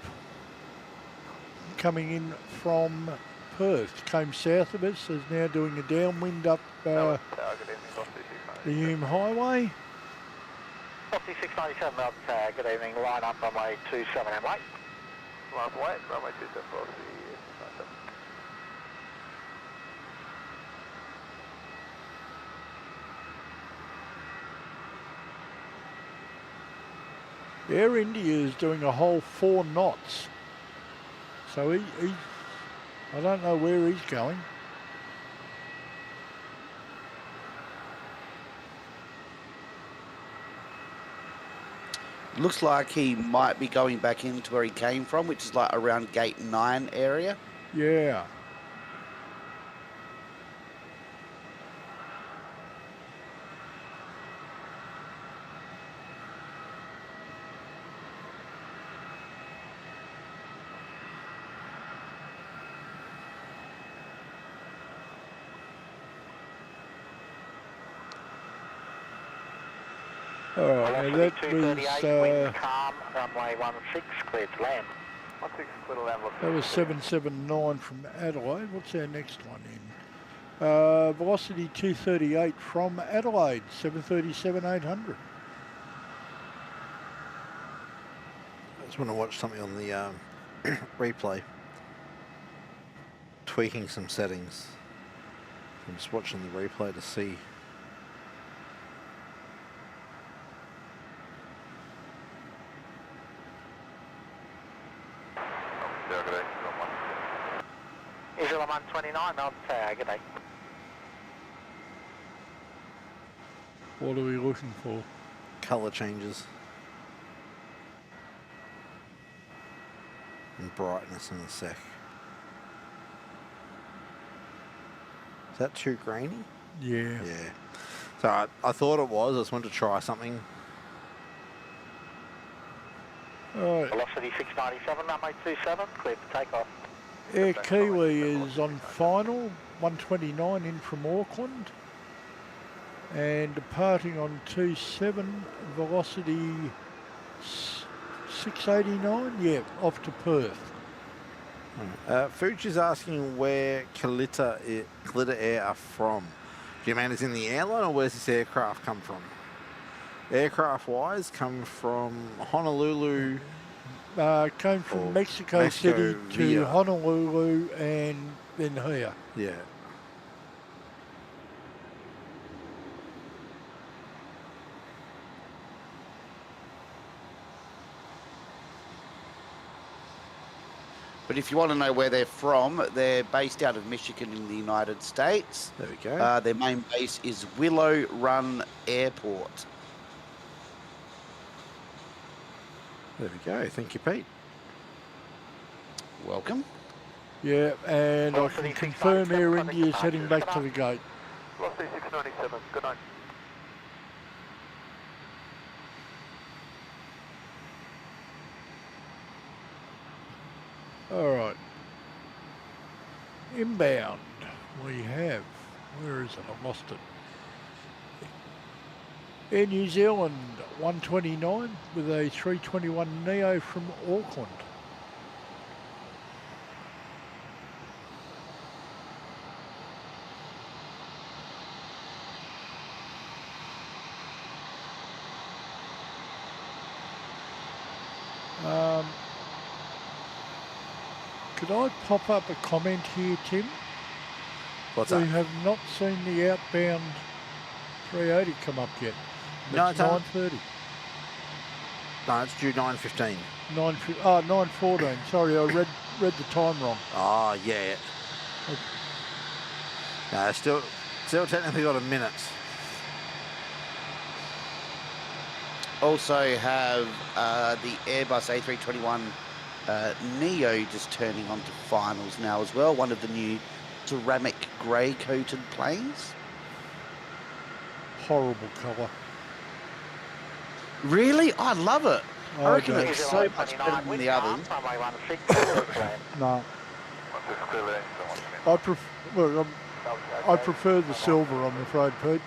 coming in from Perth. Came south of us, is now doing a downwind up the Hume Highway. Velocity 697, Melbourne Tower, good evening, line up runway 27 and wait. Line up and wait, runway 27, velocity 697. Air India is doing a whole 4 knots. So he I don't know where he's going. Looks like he might be going back into where he came from, which is like around gate 9 area. Yeah. All right, now that was calm, runway 16, cleared to land. 16, clear to land. that was 779 from Adelaide. What's our next one in? Velocity 238 from Adelaide, 737-800. I just want to watch something on the replay. Tweaking some settings. I'm just watching the replay to see. Israel 129, Melbourne Tower, good day. What are we looking for? Colour changes. And brightness in a sec. Is that too grainy? Yeah. Yeah. So I thought it was. I just wanted to try something. All right. Velocity 697, runway 27, cleared for takeoff. Air Kiwi is on final, 129 in from Auckland. And departing on 27, velocity 689, yeah, off to Perth. Fuji's asking where KALITTA Air are from. Do you mean it's in the airline, or where's this aircraft come from? Aircraft-wise, come from Honolulu. Came from Mexico City to via Honolulu and then here. Yeah. But if you want to know where they're from, they're based out of Michigan in the United States. There we go. Their main base is Willow Run Airport. There we go. Thank you, Pete. Welcome. Yeah, and I can confirm Air India is heading back to the gate. Velocity 697, good night. All right. Inbound, we have, where is it? I lost it. Air New Zealand 129 with a 321 Neo from Auckland. Could I pop up a comment here, Tim? What's we that? have not seen the outbound 380 come up yet. No, It's it's 9:30. No, it's due 9:15. 9:14. Sorry, I read the time wrong. Oh, yeah. No, still technically got a minute. Also have the Airbus A321 Neo just turning onto finals now as well. One of the new ceramic grey coated planes. Horrible colour. Really? I love it. I reckon don't. it's so much better than the others. No. I prefer the silver, I'm afraid, Pete.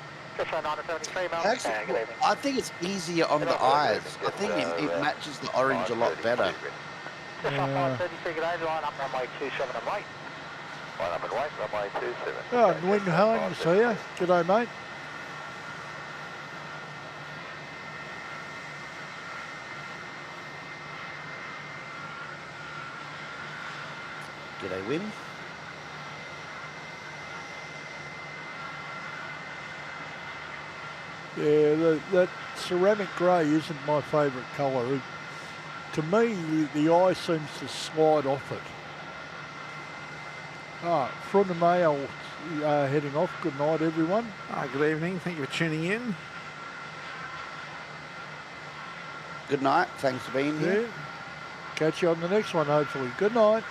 Actually, I think it's easier on the eyes. I think it matches the orange a lot better. Oh, Wing Hines here. G'day, mate. G'day, Win. Yeah, that ceramic grey isn't my favourite colour. To me, the eye seems to slide off it. From the mail heading off. Good night, everyone. Good evening. Thank you for tuning in. Good night. Thanks for being here. Yeah. Catch you on the next one, hopefully. Good night.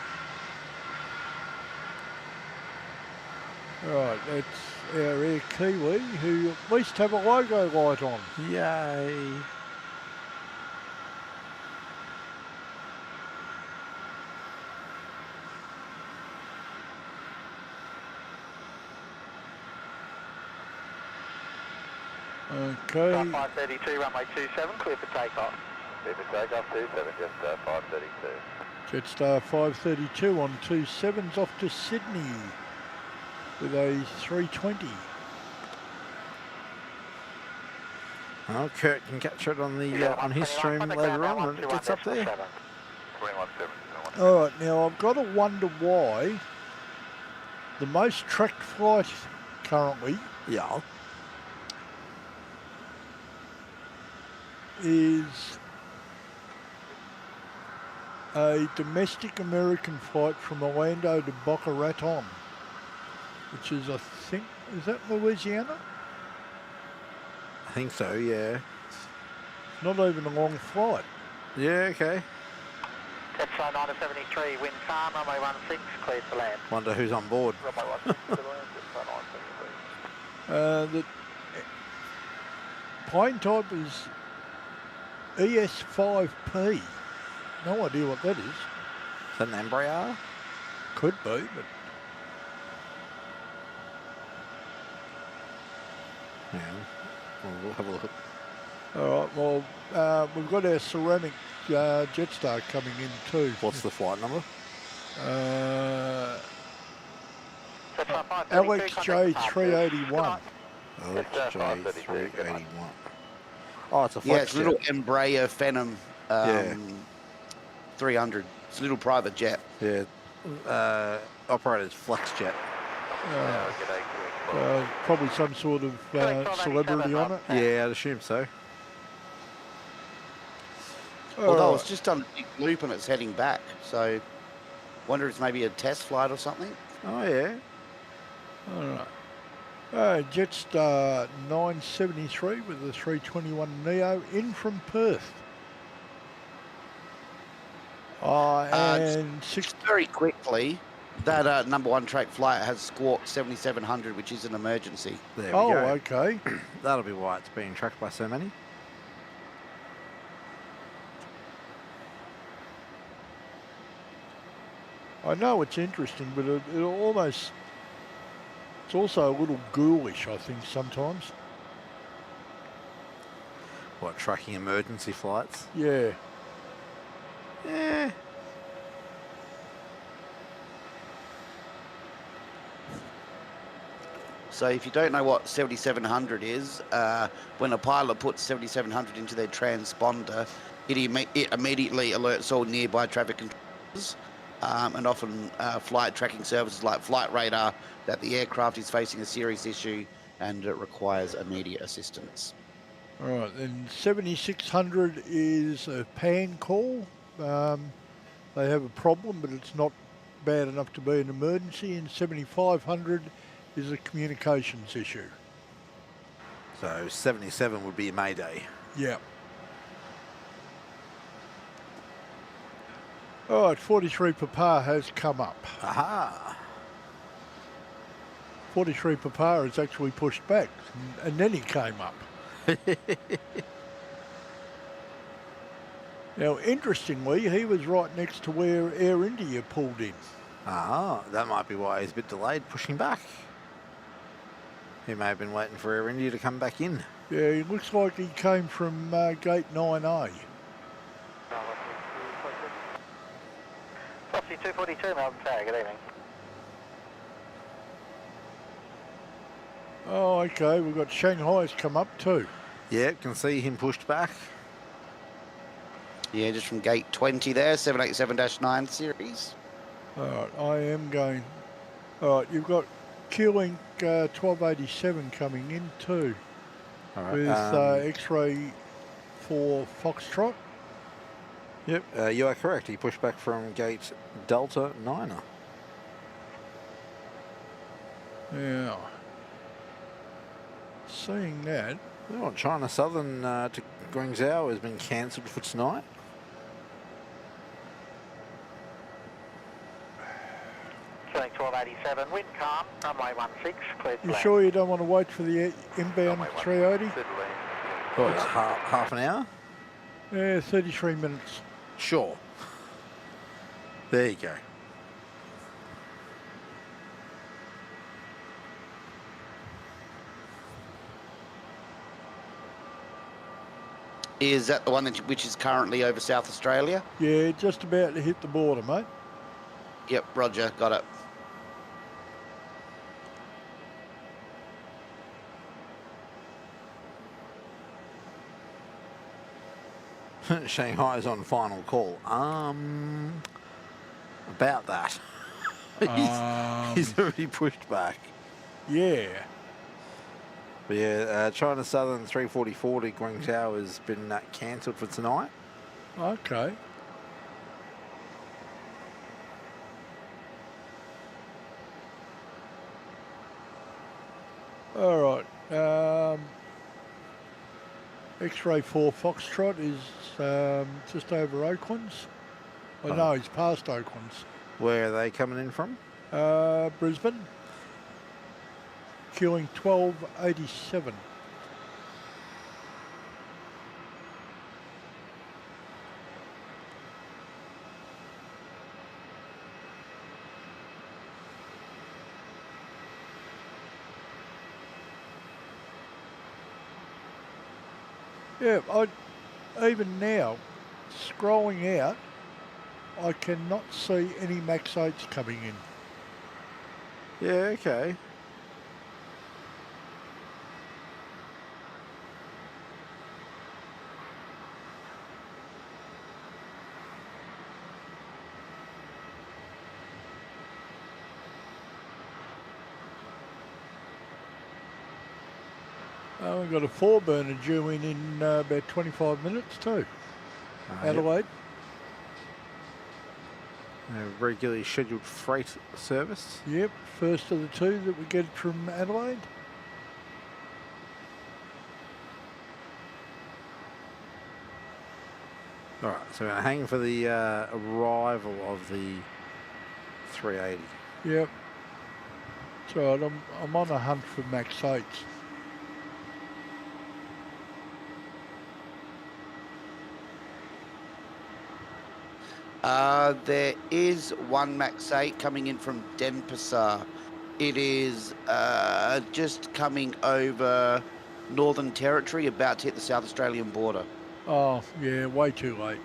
Right, that's our Air Kiwi, who at least have a logo light on. Yay. Okay. 532, runway 27, clear for takeoff. Clear for takeoff, 27, Jetstar 532. Jetstar 532 on 27's off to Sydney with a 320. Well, Kurt can capture it on the on his stream later on when it gets up there. All right, now I've got to wonder why the most tracked flight currently is a domestic American flight from Orlando to Boca Raton, which is, I think, is that Louisiana? I think so, yeah. It's not even a long flight. Yeah, okay. Jetstar 973, wind calm, runway 16, clear to land. Wonder who's on board. Runway 16, clear to land, Jetstar 973. The plane type is ES5P. No idea what that is. Is that an Embraer? Could be, but... Yeah, we'll have a look. All right, well, we've got our ceramic Jetstar coming in too. What's the flight number? LXJ381. LXJ381. Oh, it's a flex Yeah, it's a little Embraer Phenom 300. It's a little private jet. Yeah, operator's flex jet. Probably some sort of celebrity on it. Yeah, I'd assume so. Although it's just done a big loop and it's heading back, so wonder if it's maybe a test flight or something. Oh yeah. All right. Jetstar 973 with the 321 Neo in from Perth. And just very quickly, that number one track flight has squawk 7700, which is an emergency. There we go. Okay. That'll be why it's being tracked by so many. I know it's interesting, but it almost, it's also a little ghoulish, I think, sometimes. What, tracking emergency flights? Yeah. Yeah. So if you don't know what 7700 is, when a pilot puts 7700 into their transponder, it immediately alerts all nearby traffic controllers and often flight tracking services like Flight Radar that the aircraft is facing a serious issue and it requires immediate assistance. All right, then 7600 is a pan call. They have a problem, but it's not bad enough to be an emergency, and 7500 is a communications issue. So 77 would be Mayday. Yeah. All right, 43 Papa has come up. Aha. 43 Papa is actually pushed back, and then he came up. Now, interestingly, he was right next to where Air India pulled in. Ah, that might be why he's a bit delayed pushing back. He may have been waiting for Air India to come back in. Yeah, he looks like he came from gate 9A. Velocity 242, Melbourne Tower, good evening. Oh, okay, we've got Shanghai's come up too. Yeah, can see him pushed back. Yeah, just from gate 20 there, 787-9 series. All right, I am going. All right, you've got Q-Link 1287 coming in too. All right. With X-ray for Foxtrot. Yep, you are correct. He pushed back from gate Delta 9er. Yeah. Seeing that. Oh, China Southern to Guangzhou has been cancelled for tonight. Q-Link 1287, wind calm, runway 16, cleared to You land. sure you don't want to wait for the inbound 380? Oh, it's half an hour? Yeah, 33 minutes. Sure. There you go. Is that the one which is currently over South Australia? Yeah, just about to hit the border, mate. Yep, roger, got it. Shanghai's on final call. About that. He's already pushed back. Yeah. But yeah, China Southern 344 to Guangzhou has been cancelled for tonight. Okay. All right. X-ray 4 Foxtrot is just over Oaklands. Oh, no, he's past Oaklands. Where are they coming in from? Brisbane. Queuing 1287. Yeah, even now, scrolling out, I cannot see any Max 8s coming in. Yeah, okay. We've got a 4-burner due in about 25 minutes too. Adelaide. A regularly scheduled freight service. Yep, first of the two that we get from Adelaide. All right, so we're hanging for the arrival of the 380. Yep. So I'm on a hunt for Max 8s. There is one Max 8 coming in from Denpasar. It is just coming over Northern Territory, about to hit the South Australian border. Oh, yeah, way too late.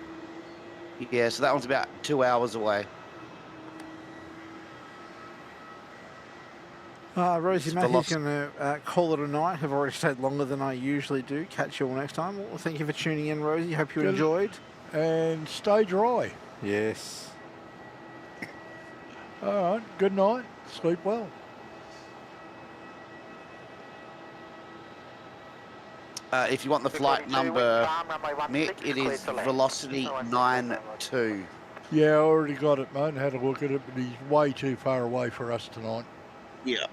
Yeah, so that one's about 2 hours away. Rosie Mackey's going to call it a night. Have already stayed longer than I usually do. Catch you all next time. Well, thank you for tuning in, Rosie. Hope you enjoyed. And stay dry. Yes. All right, good night. Sleep well. If you want the flight number, Mick, it is Velocity 92. Yeah, I already got it, mate. Had a look at it, but he's way too far away for us tonight. Yeah.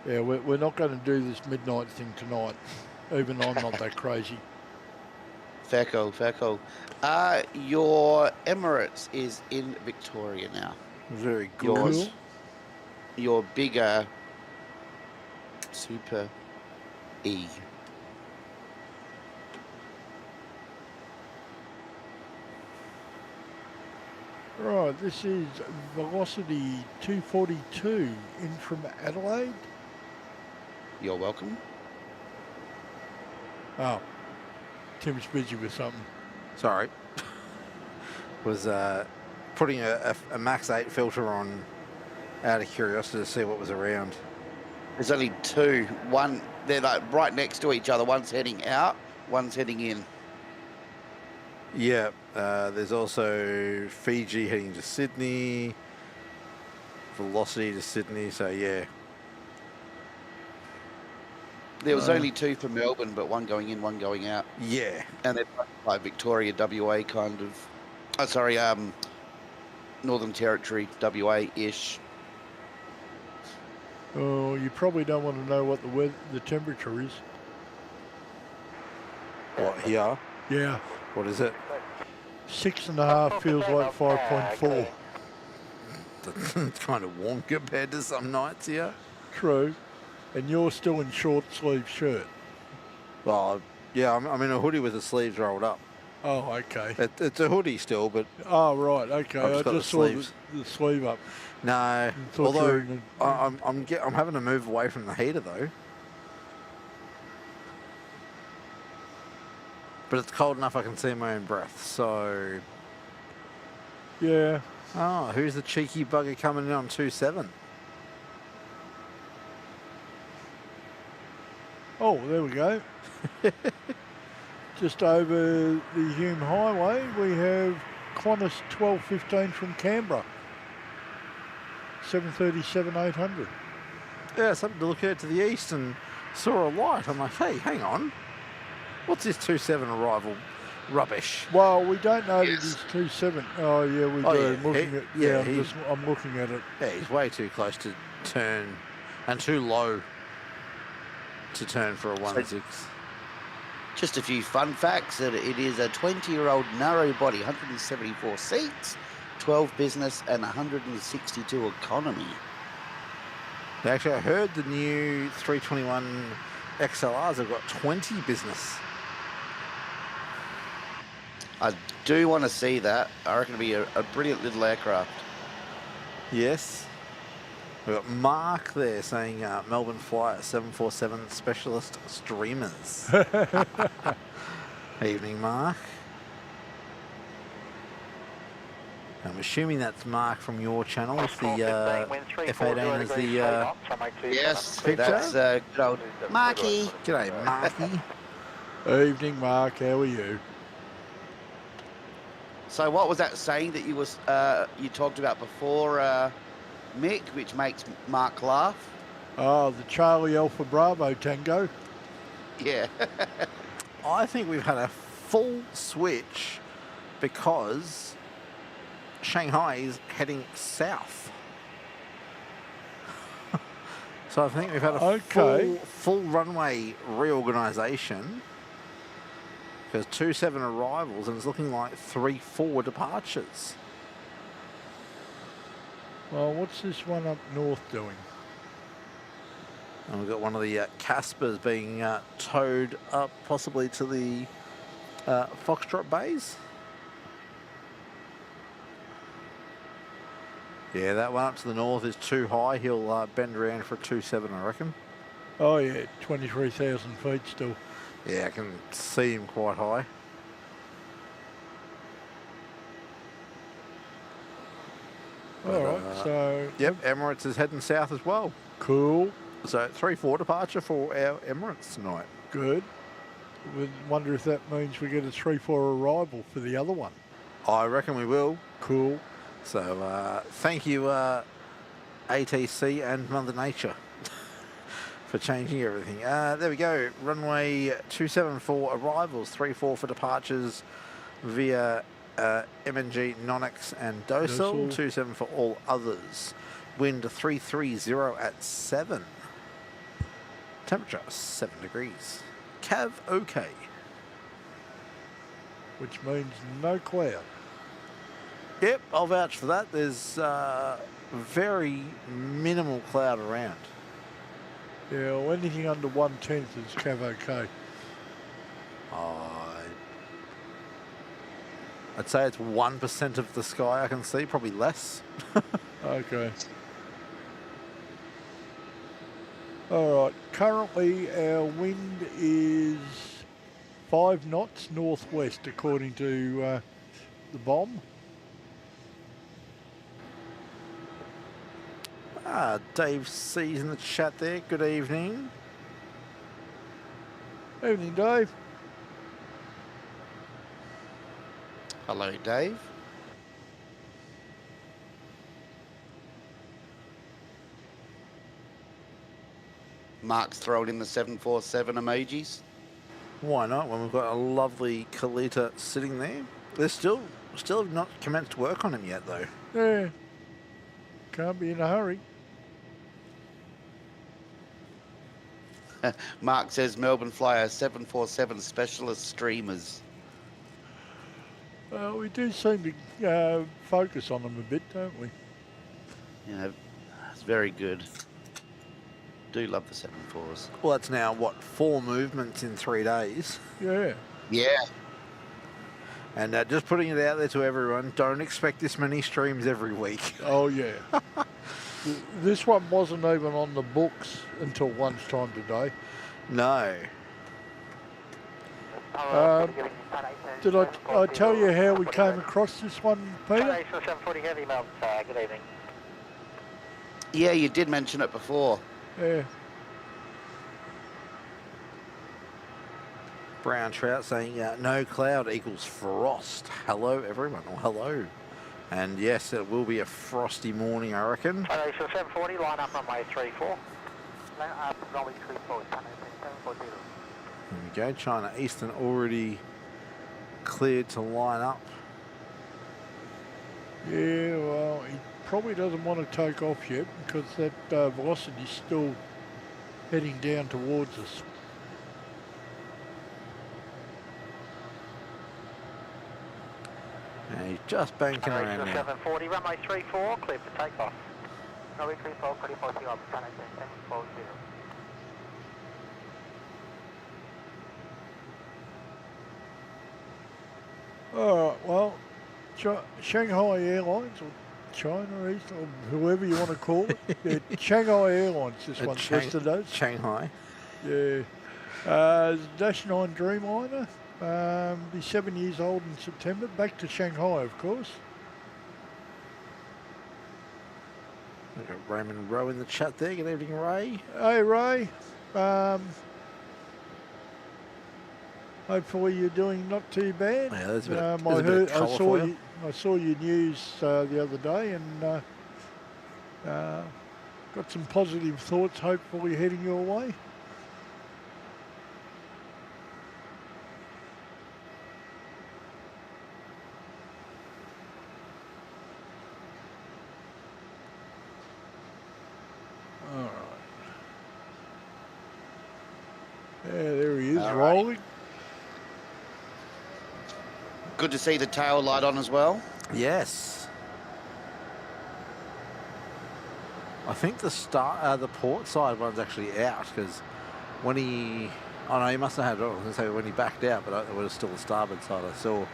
Yeah, we're not going to do this midnight thing tonight. Even I'm not that crazy. Fair call, fair call. Your Emirates is in Victoria now. Very good. Your bigger Super E. Right, this is Velocity 242 in from Adelaide. You're welcome. Oh, Tim's busy with something. Sorry. Was putting a Max 8 filter on out of curiosity to see what was around. There's only two. One, they're like right next to each other. One's heading out, one's heading in. Yeah, there's also Fiji heading to Sydney, Velocity to Sydney, so yeah. There was only two for Melbourne, but one going in, one going out. Yeah. And they're like Victoria, WA kind of. Oh, sorry, Northern Territory, WA-ish. Oh, you probably don't want to know what the temperature is. What, here? Yeah. What is it? 6.5 feels like 5.4. It's kind of warm compared to some nights here. True. And you're still in short sleeve shirt. Well, yeah, I'm in a hoodie with the sleeves rolled up. Oh, okay. It's a hoodie still, but... Oh, right, okay. I just saw the sleeve up. No, although I'm having to move away from the heater though. But it's cold enough I can see my own breath, so... Yeah. Oh, who's the cheeky bugger coming in on 2.7? Oh, there we go. Just over the Hume Highway, we have Qantas 1215 from Canberra. 737-800. Yeah, something to look at to the east and saw a light. I'm like, hey, hang on. What's this 2.7 arrival rubbish? Well, we don't know that he's 2.7. Oh, yeah, we do. Yeah, I'm looking at it. Yeah, he's way too close to turn and too low to turn for a 1.6. Just a few fun facts. It is a 20-year-old narrow body, 174 seats, 12 business and 162 economy. Actually, I heard the new 321 XLRs have got 20 business. I do want to see that. I reckon it'll be a brilliant little aircraft. Yes. We've got Mark there saying Melbourne Flyer 747 specialist streamers. Evening, Mark. I'm assuming that's Mark from your channel with the F18 as the yes, picture. That's good old Marky. G'day, Marky. Evening, Mark. How are you? So what was that saying that you talked about before, Mick, which makes Mark laugh? Oh, the Charlie Alpha Bravo Tango. Yeah. I think we've had a full switch because Shanghai is heading south. So I think we've had a full runway reorganisation because 2.7 arrivals and it's looking like 3.4 departures. Well, what's this one up north doing? And we've got one of the Caspers being towed up possibly to the Foxtrot bays. Yeah, that one up to the north is too high. He'll bend around for a 2.7, I reckon. Oh, yeah, 23,000 feet still. Yeah, I can see him quite high. All right, so... Yep, Emirates is heading south as well. Cool. So 3.4 departure for our Emirates tonight. Good. We wonder if that means we get a 3.4 arrival for the other one. I reckon we will. Cool. So thank you, ATC and Mother Nature, for changing everything. There we go. Runway 274 arrivals, 3.4 for departures via MNG, Nonix and Docel, 2.7 for all others. Wind 330 at 7. Temperature 7 degrees. Cav okay. Which means no cloud. Yep, I'll vouch for that. There's very minimal cloud around. Yeah, well, anything under 1/10 is Cav okay. I'd say it's 1% of the sky I can see, probably less. Okay. All right, currently our wind is 5 knots northwest, according to the bomb. Dave C's in the chat there. Good evening. Evening, Dave. Hello, Dave. Mark's throwing in the 747 emojis. Why not? When we've got a lovely KALITTA sitting there. They're still have not commenced work on him yet, though. Yeah, can't be in a hurry. Mark says Melbourne Flyer 747 specialist streamers. We do seem to focus on them a bit, don't we? Yeah, it's very good. Do love the 747s. Well, that's now, what, 4 movements in 3 days? Yeah. Yeah. And just putting it out there to everyone, don't expect this many streams every week. Oh, yeah. This one wasn't even on the books until lunchtime today. No. Did I tell you how we came across this one, Peter? 740 heavy, Melbourne. Good evening. Yeah, you did mention it before. Yeah. Brown Trout saying no cloud equals frost. Hello, everyone. Or hello. And yes, it will be a frosty morning, I reckon. 740, line up runway 34. Line up runway 34, 740. There we go. China Eastern already cleared to line up. Yeah, well, he probably doesn't want to take off yet because that velocity is still heading down towards us. And he's just banking around now. 740, runway 34, clear for takeoff. Runway 34, clear for takeoff, 740. All right, well, Shanghai Airlines, or China East, or whoever you want to call it. Yeah, Shanghai Airlines, this one's listed as. Shanghai. Yeah. Dash 9 Dreamliner, be 7 years old in September. Back to Shanghai, of course. We've got Raymond Rowe in the chat there. Good evening, Ray. Hey, Ray. Hopefully you're doing not too bad. Yeah, there's a bit of colour for you. I saw your news the other day and got some positive thoughts hopefully heading your way. All right. Yeah, there he is, rolling. Good to see the tail light on as well. Yes. I think the port side one's actually out because when he, oh no, he must have had it. I was going to say when he backed out, but it was still the starboard side I saw.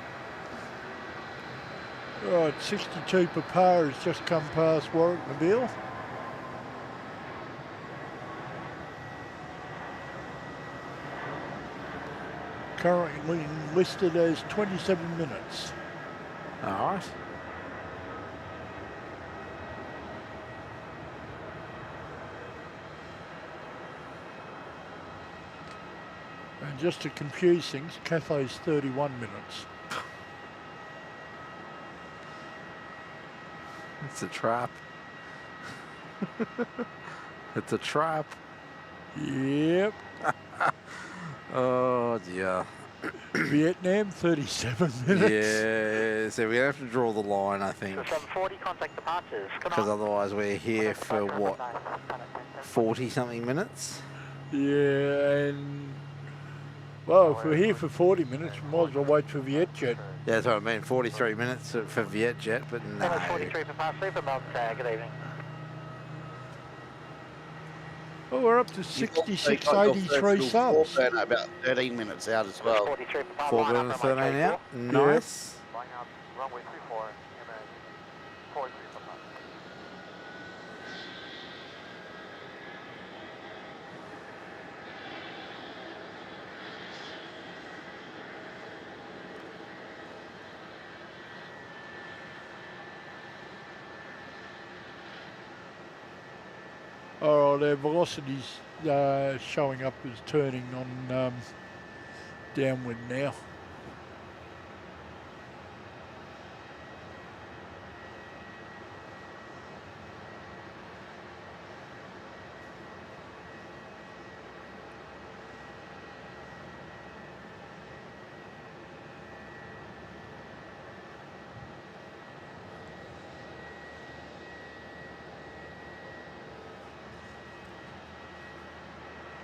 Right, 62 per par has just come past Warwick Mobile. Currently listed as 27 minutes. All right. And just to confuse things, Cathay's 31 minutes. It's a trap. It's a trap. Yep. Oh dear. Vietnam, 37 minutes. Yeah, so we have to draw the line, I think. 740, contact departures. Because otherwise we're here for what, 40 something minutes? Yeah, and well, if we're here for 40 minutes, we might as well wait for VietJet. Yeah, that's what I mean, 43 minutes for VietJet, but no. 43 for pass, for Melbourne, good evening. Oh, we're up to 66.83 subs. About 13 minutes out as well. 43 for pass, 4 burner 13 out. Nice. Line out, runway 34, and then 43 for pass. Oh, their velocity's showing up as turning on downward now.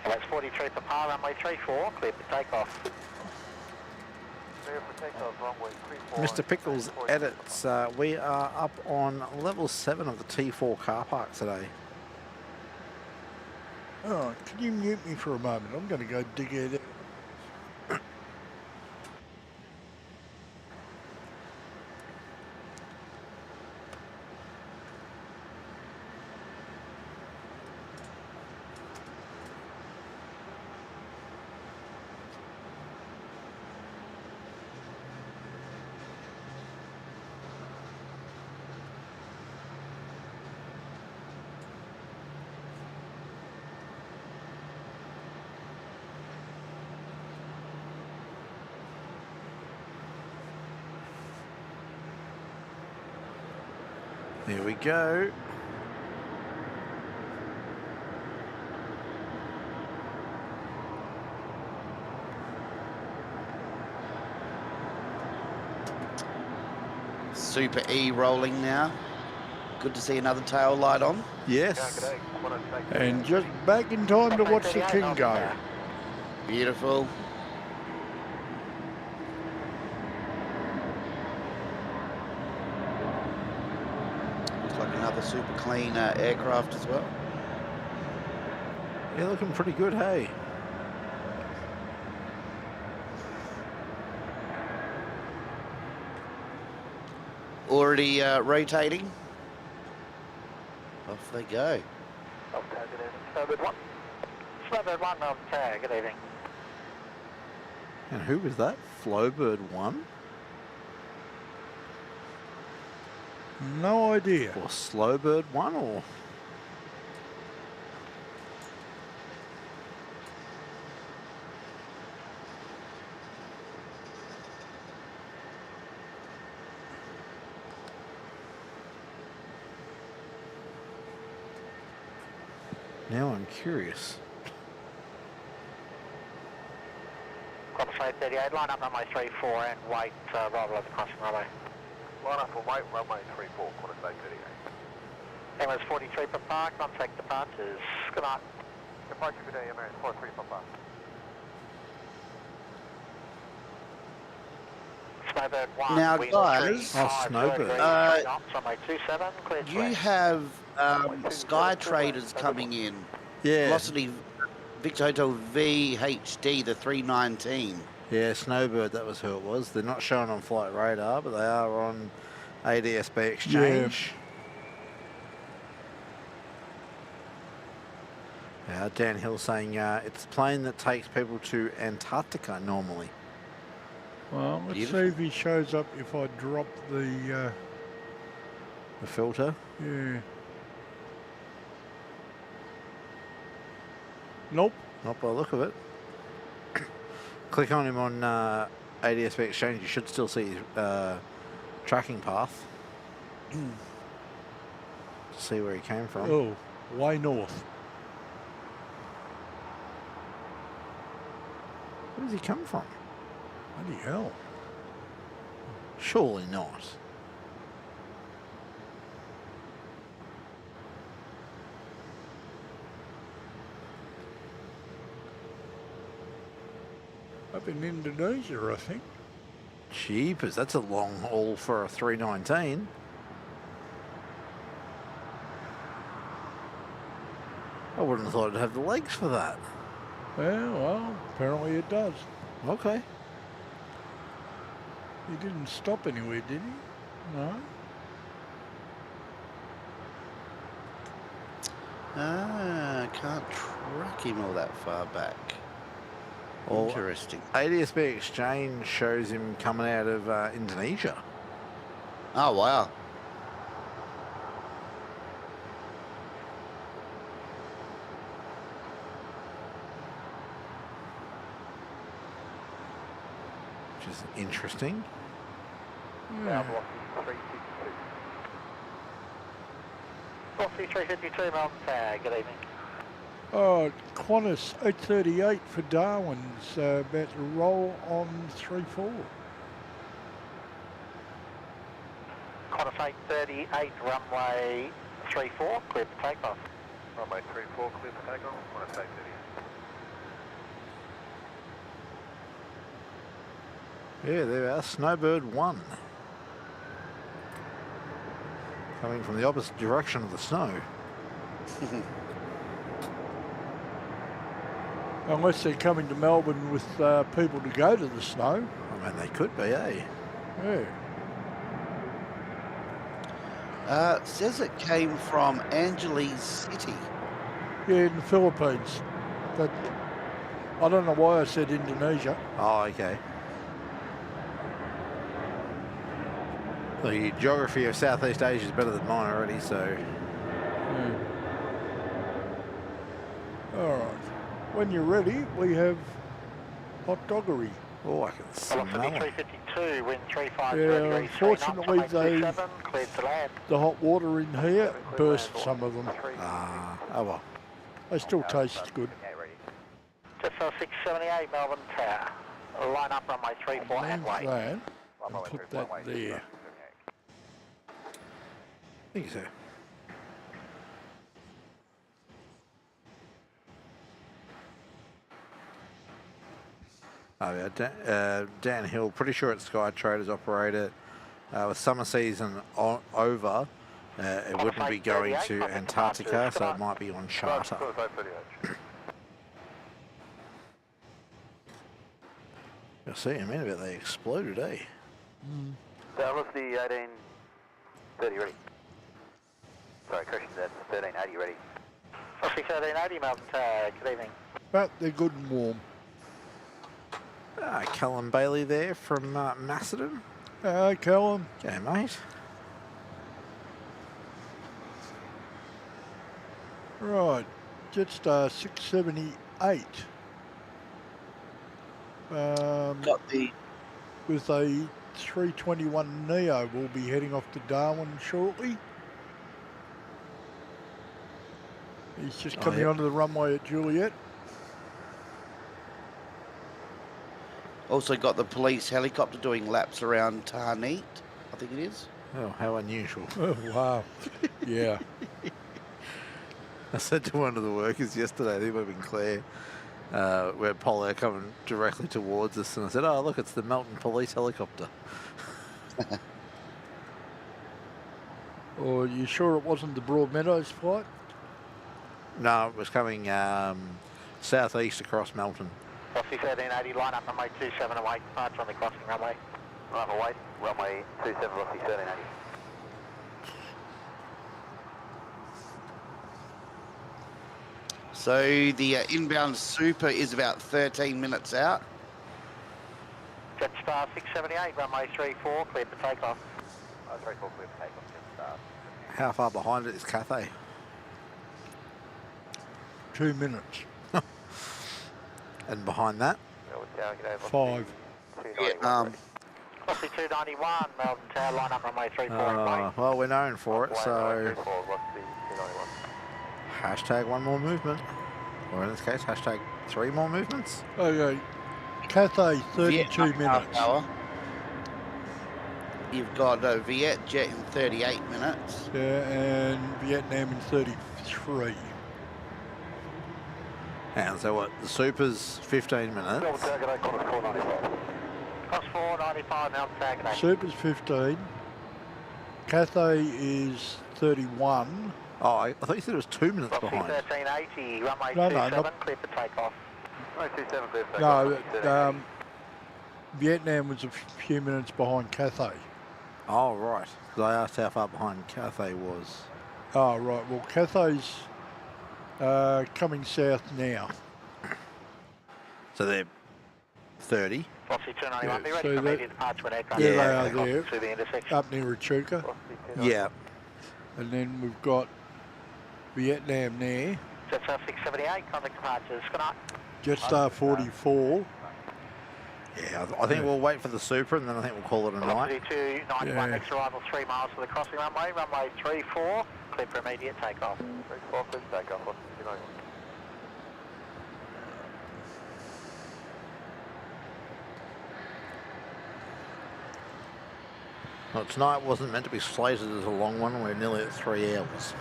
That's 43 for par, runway 34, clear for takeoff. Clear for takeoff, runway 34. Mr. Pickles edits. We are up on level 7 of the T4 car park today. Oh, can you mute me for a moment? I'm going to go dig it out. There we go. Super E rolling now. Good to see another tail light on. Yes. And just back in time to watch the king go. Beautiful. Looks like another super clean aircraft as well. Yeah, looking pretty good, hey. Already rotating. Off they go. Snowbird 1. Snowbird 1 on tag, good evening. And who was that? Flowbird 1? No idea. Or Slowbird 1 or... Now I'm curious. Copper 38, line up runway 34 and wait, arrival at the crossing runway. Line up and wait, runway 34, quarter 38. Emirates 43 per park, contact departures. Good night. Departure good day, Emirates 43 per park. Snowbird 1. Now, guys, Oh, Snowbird. Runway 27, clear to You land. have Sky Traders coming in. Yeah. Velocity Victor Hotel VHD, the 319. Yeah, Snowbird, that was who it was. They're not shown on flight radar, but they are on ADSB exchange. Yeah, Dan Hill saying it's a plane that takes people to Antarctica normally. Well, let's Beautiful. see if he shows up if I drop the... The filter. yeah. Nope. Not by the look of it. Click on him on ADSB exchange. You should still see his tracking path. See where he came from. Oh, way north. Where does he come from? Bloody hell. Surely not. Up in Indonesia, I think. Jeepers, that's a long haul for a 319. I wouldn't have thought it'd have the legs for that. Yeah, well, apparently it does. Okay. He didn't stop anywhere, did he? No. Can't track him all that far back. Well, Interesting. ADSB exchange shows him coming out of Indonesia. Oh, wow. is interesting. Yeah. Velocity 352, Melbourne Tower, good evening. Oh, Qantas 838 for Darwin's about to roll on 3-4. Qantas 838, runway 34, clear for takeoff. Runway 34, clear for takeoff. Qantas 838. Yeah, there we are. Snowbird 1. Coming from the opposite direction of the snow. Unless they're coming to Melbourne with people to go to the snow. I mean, they could be, eh? Yeah. Says it came from Angeles City. Yeah, in the Philippines. But I don't know why I said Indonesia. Oh, okay. The geography of Southeast Asia is better than mine already, so... All right. When you're ready, we have hot doggery. Oh, I can smell Velocity it. 352, wind 35, Yeah, unfortunately, cleared to land. the hot water in here burst some of them. Ah, oh well. They still taste good. Just 678, Melbourne Tower. Line up runway 34 and wait. That, and put that there. Thank you, sir. Oh yeah, downhill. Pretty sure it's Sky Traders operated with summer season over. It wouldn't be going to Antarctica, so it might be on charter. You'll see in a minute, but they exploded, eh? Velocity 1830 ready. Sorry, correction, that's 1380 ready. Velocity 1380, Melbourne Tower, good evening. But they're good and warm. Callum Bailey there from Macedon. Hi, Callum. Okay, mate. Right, Jetstar 678. Got the With a 321 Neo, we'll be heading off to Darwin shortly. He's just coming onto the runway at Juliet. also got the police helicopter doing laps around Tarneet, I think it is. Oh, how unusual. Oh, wow. Yeah. I said to one of the workers yesterday, I think it might have been Claire, where Polo coming directly towards us, and I said, oh, look, it's the Melton police helicopter. Or are you sure it wasn't the Broadmeadows flight? No, it was coming southeast across Melton. Velocity 1380, line up runway 27 away, departure on the crossing runway. Line up away, runway 27, velocity 1380. So the inbound super is about 13 minutes out. Jetstar 678, runway 34, cleared for takeoff. 34, cleared for takeoff, Jetstar. How far behind it is Cathay? 2 minutes. And behind that? 5. Vietnam. Velocity 291, Melbourne Tower, line up runway 34 and wait. Well, we're known for it, so hashtag one more movement. Or in this case, hashtag 3 more movements. Okay. Cathay, 32 minutes. Hour. You've got Viet Jet in 38 minutes. Yeah, and Vietnam in 33. And so what? The Super's 15 minutes. Melbourne Tower, g'day, Qantas 495. Cross 495, Melbourne Tower, g'day. Super's 15. Cathay is 31. Oh, I thought you said it was 2 minutes Velocity behind. 1380, runway No, 27, not- clear for takeoff. Runway 27, clear for takeoff. No, Vietnam was a few minutes behind Cathay. Oh, right. Because I asked how far behind Cathay was. Oh, right. Well, Cathay's coming south now. So they're 30. Velocity 291, be Yeah, ready so for that- immediate departure when aircraft There they Yeah. are there, to the intersection. up near Echuca. Yeah. And then we've got Vietnam there. Jetstar 678, contact departures. Good night. Jetstar 44. Yeah, I think we'll wait for the Super and then I think we'll call it a night. 291, next arrival 3 miles for the crossing runway, runway 34, clear for immediate takeoff. 34, clear for takeoff, what's the signal? Well, tonight wasn't meant to be slated as a long one. We're nearly at 3 hours.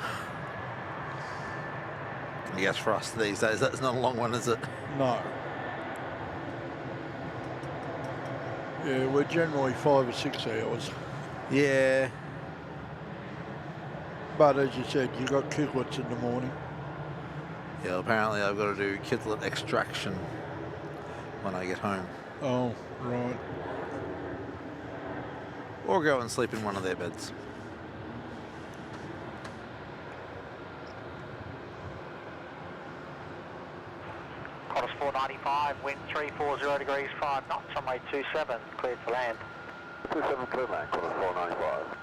I guess for us these days, that's not a long one, is it? No. Yeah, we're generally 5 or 6 hours. Yeah. But as you said, you got kidlets in the morning. Yeah, apparently I've got to do kidlet extraction when I get home. Oh, right. Or go and sleep in one of their beds. Qantas 495, wind 340 degrees, 5 knots, runway 27, cleared for land. 27 clear land, Qantas 495.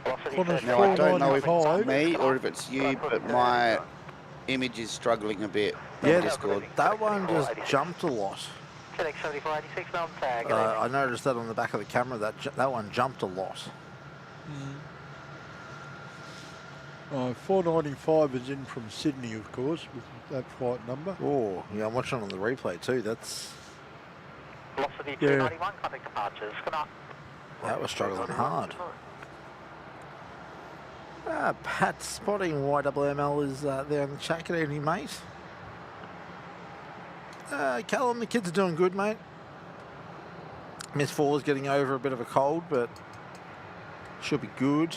Qantas Now, I don't know if 495. it's me or if it's you, but my image is struggling a bit on Yeah, Discord. that one just jumped a lot. FedEx 7486, Melbourne tag. I noticed that on the back of the camera, that one jumped a lot. 495 is in from Sydney, of course, with that flight number. Oh, yeah, I'm watching on the replay too. That's Velocity 291, contact departures. Good night. that was struggling hard. Pat spotting YWML is there in the chat. Good evening, mate. Callum, the kids are doing good, mate. Miss Fall is getting over a bit of a cold, but should be good.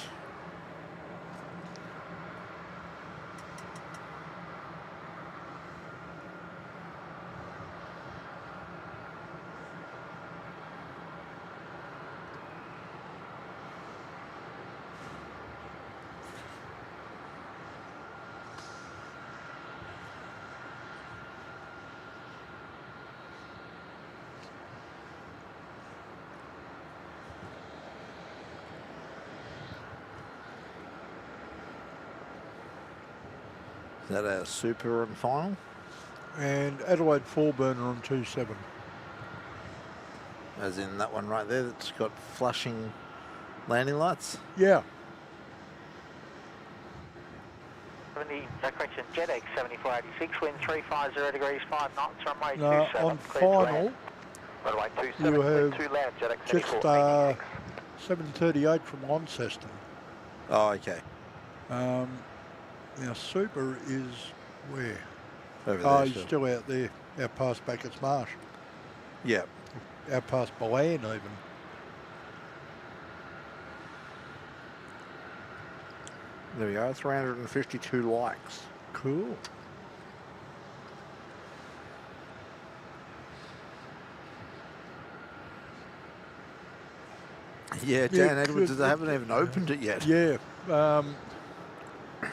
Is that a Super and final? And Adelaide 4-burner on 27. As in that one right there that's got flashing landing lights? Yeah. 70, correction, JetX 7486, wind 350 degrees, 5 knots, runway No, 27. on cleared to final, land. Runway 27, you cleared have to land, JetX just 7486. 738 from Launceston. Oh, okay. Now Super is where? Over there. Oh, he's still out there, out past Bacchus Marsh, Yeah. out past Boeing even. There we go. 352 likes. Cool. Yeah, Yeah, Dan Edwards, good. they haven't even opened it yet. Yeah.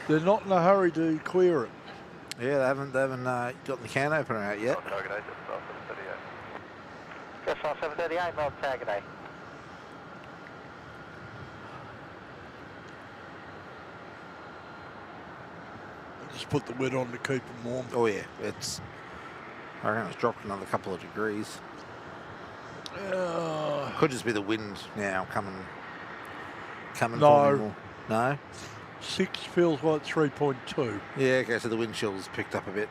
They're not in a hurry to clear it. Yeah, they haven't got the can opener out yet. Target 8, Just 738, Melbourne tag A. Just put the lid on to keep them warm. Oh yeah, I reckon it's dropped another couple of degrees. Could just be the wind now coming for me more. No? 6 feels like 3.2. Yeah, okay, so the wind chill's picked up a bit.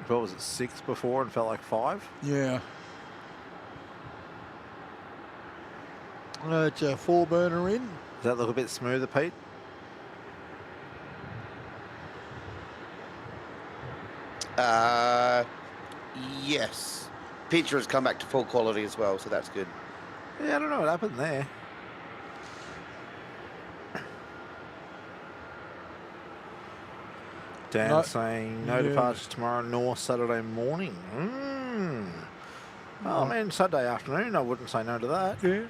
What was it, 6 before and felt like 5? Yeah. It's a 4-burner in. Does that look a bit smoother, Pete? Yes. Picture has come back to full quality as well, so that's good. Yeah, I don't know what happened there. Dan saying no departures tomorrow nor Saturday morning. Well, I mean, Saturday afternoon, I wouldn't say no to that. Yeah.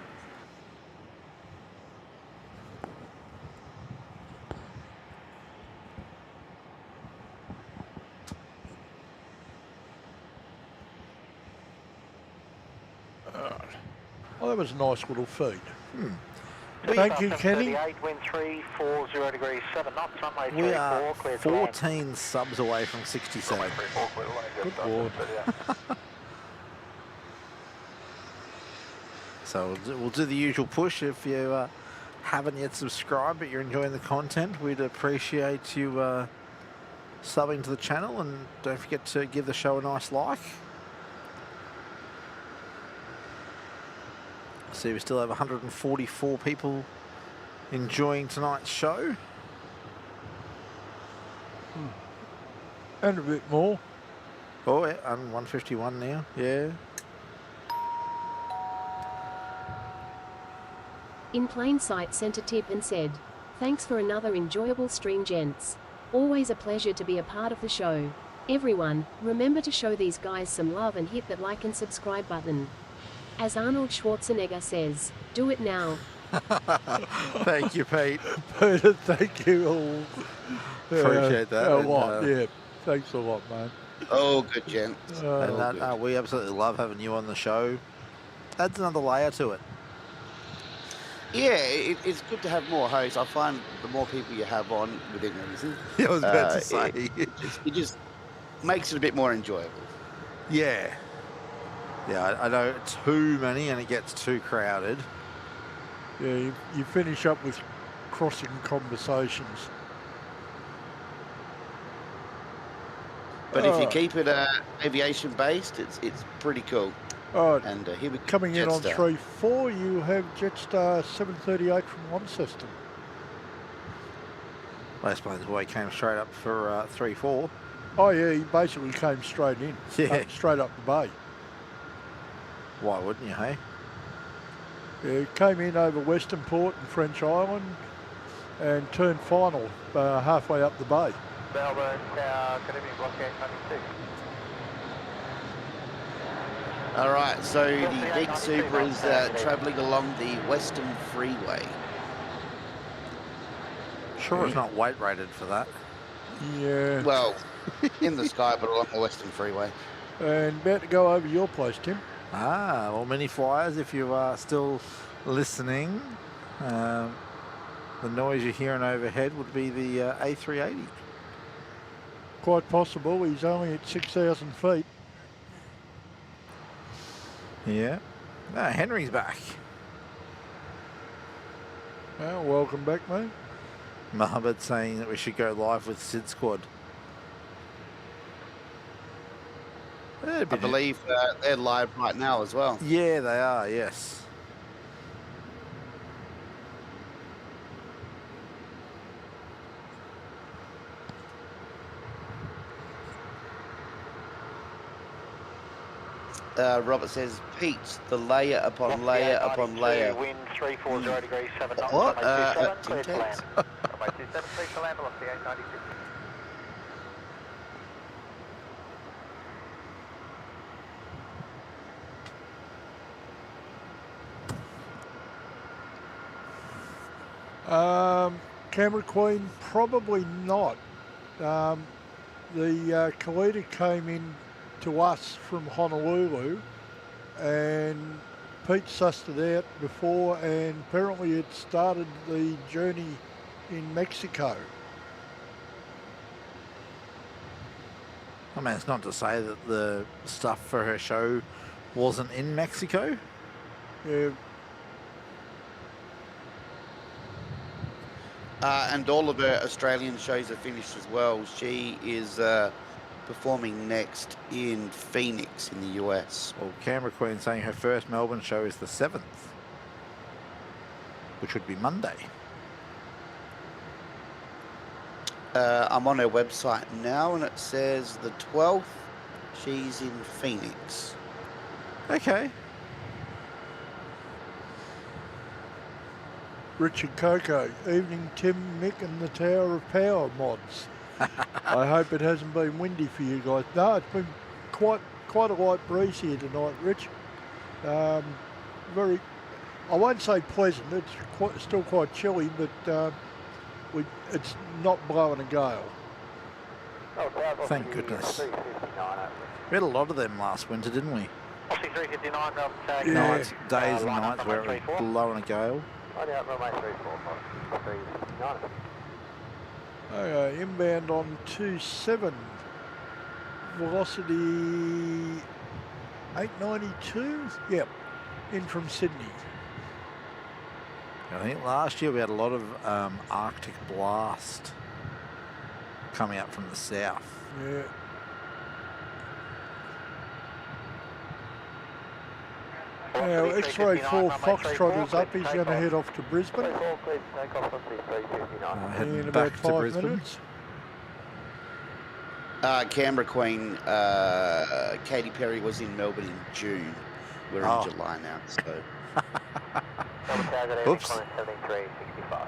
Oh, that was a nice little feed. Thank you, Kenny. Wind 340 degrees 7 knots. Runway We are 34, clear to land. 14 subs away from 67. Good lord. So we'll do the usual push. If you haven't yet subscribed but you're enjoying the content, we'd appreciate you subbing to the channel, and don't forget to give the show a nice like. See, we still have 144 people enjoying tonight's show. And a bit more. Oh, yeah, I'm 151 now. Yeah. In plain sight sent a tip and said, "Thanks for another enjoyable stream, gents. Always a pleasure to be a part of the show. Everyone, remember to show these guys some love and hit that like and subscribe button. As Arnold Schwarzenegger says, do it now." Thank you, Pete. Peter, thank you all. Appreciate that. A And, lot, yeah. Thanks a lot, man. Oh, good, gents. And that, we absolutely love having you on the show. Adds another layer to it. Yeah, it's good to have more hosts. I find the more people you have on within reason, I was about to say. it just makes it a bit more enjoyable. Yeah. Yeah, I know too many and it gets too crowded. Yeah, you finish up with crossing conversations. But if you keep it aviation based, it's pretty cool. All right. And here we Coming in on Jetstar. 3-4, you have Jetstar 738 from One System. Last plane's away came straight up for 3-4. Oh yeah, he basically came straight in. Yeah. Straight up the bay. Why wouldn't you, hey? Yeah, came in over Western Port and French Island and turned final halfway up the bay. Melbourne Tower, Academy Block 896. All right, so the big Super is travelling along the Western Freeway. Sure, it's not weight rated for that. Yeah. Well, in the sky, but along the Western Freeway. And about to go over your place, Tim. Ah, well, many flyers, if you are still listening, the noise you're hearing overhead would be the A380. Quite possible. He's only at 6,000 feet. Yeah. Ah, Henry's back. Well, welcome back, mate. Mohammed saying that we should go live with Sid Squad. I believe they're live right now as well. Yeah, they are, yes. Robert says, Pete, the layer upon layer upon layer. Wind 340 degrees 7 knots. What? Runway 27, clear to Intense. land. Runway 27, clear to land, velocity 896. Camera Queen, probably not. The KALITTA came in to us from Honolulu, and Pete sussed it out before, and apparently it started the journey in Mexico. I mean, it's not to say that the stuff for her show wasn't in Mexico. Yeah. And all of her Australian shows are finished as well. She is performing next in Phoenix in the US. Well, Camera Queen saying her first Melbourne show is the 7th, which would be Monday. I'm on her website now, and it says the 12th, she's in Phoenix. Okay. Richard Coco, evening Tim, Mick and the Tower of Power mods. I hope it hasn't been windy for you guys. No, it's been quite a light breeze here tonight, Rich. Very, I won't say pleasant, it's still quite chilly, but it's not blowing a gale. Thank goodness. We had a lot of them last winter, didn't we? Velocity 359, Yeah. Nights, days and nights where it was blowing a gale. On out, runway 34, 359. Okay, inbound on 27. Velocity 892. Yep, in from Sydney. I think last year we had a lot of Arctic blast coming up from the south. Yeah. Now, X-Ray 4 Foxtrot is up. He's going to head off to Brisbane in about 5 minutes. Canberra Queen, Katy Perry was in Melbourne in June. We're in July now, so. Oops. 7365.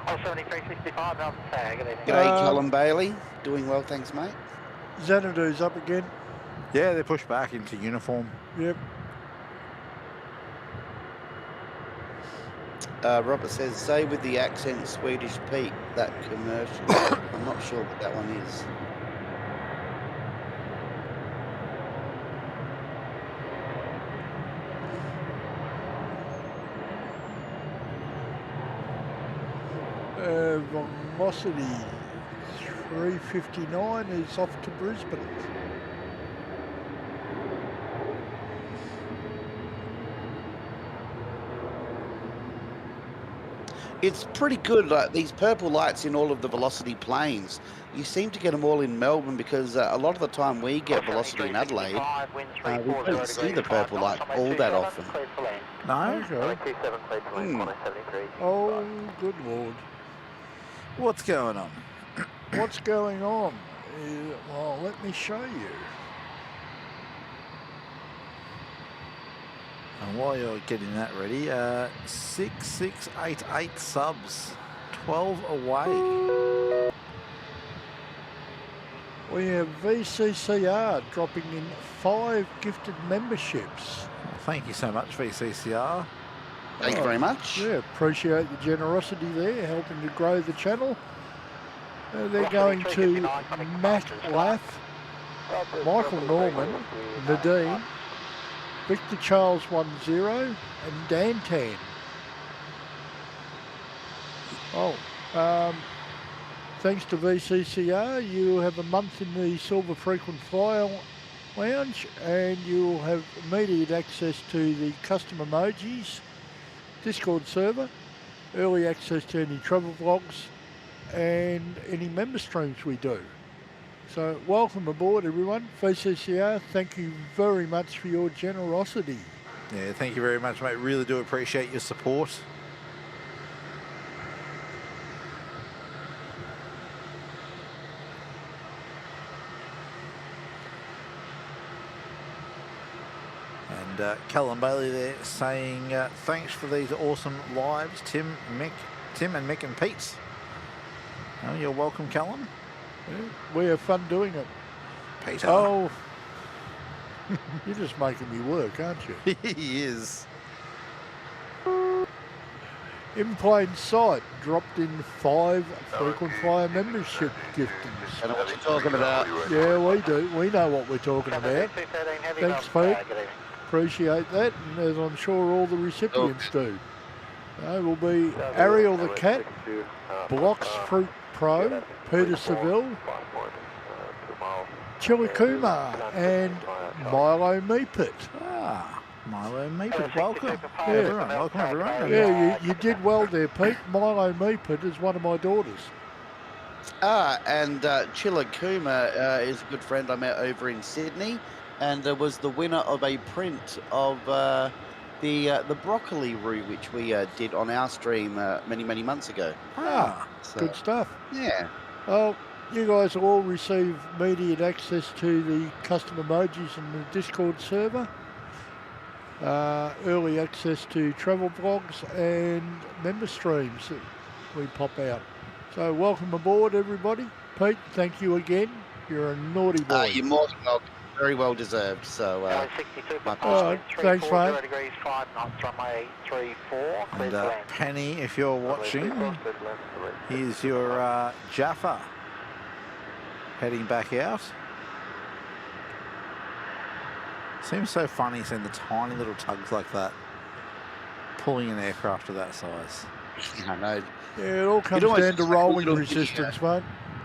Oh, 7365, Melbourne tag. G'day, Callum Bailey. Doing well, thanks, mate. Xanadu's up again. Yeah, they're pushed back into uniform. Yep. Robert says, say with the accent Swedish Pete, that commercial. I'm not sure what that one is. Velocity 359 is off to Brisbane. It's pretty good, like these purple lights in all of the Velocity planes. You seem to get them all in Melbourne because a lot of the time we get Velocity in Adelaide. We don't see the purple light all that often. No? Okay. Oh, good Lord. What's going on? What's going on? Well, let me show you. And while you're getting that ready, 6688 subs, 12 away. We have VCCR dropping in 5 gifted memberships. Well, thank you so much, VCCR. Thank you very much. Yeah, appreciate the generosity there, helping to grow the channel. They're going to Matt Laff, Michael Norman, Nadine, Victor Charles 10, and Dan Tan. Oh, thanks to VCCR, you have a month in the Silver Frequent Flyer Lounge, and you'll have immediate access to the custom emojis, Discord server, early access to any travel vlogs, and any member streams we do. So welcome aboard, everyone. VCCR, thank you very much for your generosity. Yeah, thank you very much, mate. Really do appreciate your support. And Callum Bailey there saying thanks for these awesome lives, Tim, and Mick and Pete. Oh, you're welcome, Callum. Yeah, we have fun doing it. Peter. Oh, you're just making me work, aren't you? He is. In plain sight, dropped in 5 frequent flyer membership giftings. I know what you're talking about. Yeah, we do. We know what we're talking about. Thanks, Pete. Appreciate that, and as I'm sure all the recipients do. Will be Ariel the Cat, Blocks Fruit Pro, Peter Seville, Chilikuma, and Milo Meepit. Ah, Milo Meepit, welcome. Everyone, welcome everyone. Yeah, you did well there, Pete. Milo Meepit is one of my daughters. And Chilikuma is a good friend I met over in Sydney, and was the winner of a print of the broccoli roux, which we did on our stream many months ago. So, good stuff. Yeah. Well, you guys will all receive immediate access to the custom emojis in the Discord server, early access to travel vlogs and member streams that we pop out. So welcome aboard, everybody. Pete, thank you again. You're a naughty boy. You're more than welcome. Very well deserved. So, my pleasure. Thanks, mate. Degrees, 5 knots, runway 34. And Penny, if you're watching, here's your Jaffa heading back out. Seems so funny seeing the tiny little tugs like that pulling an aircraft of that size. I know. Yeah, it all comes almost down to like a rolling little resistance, mate.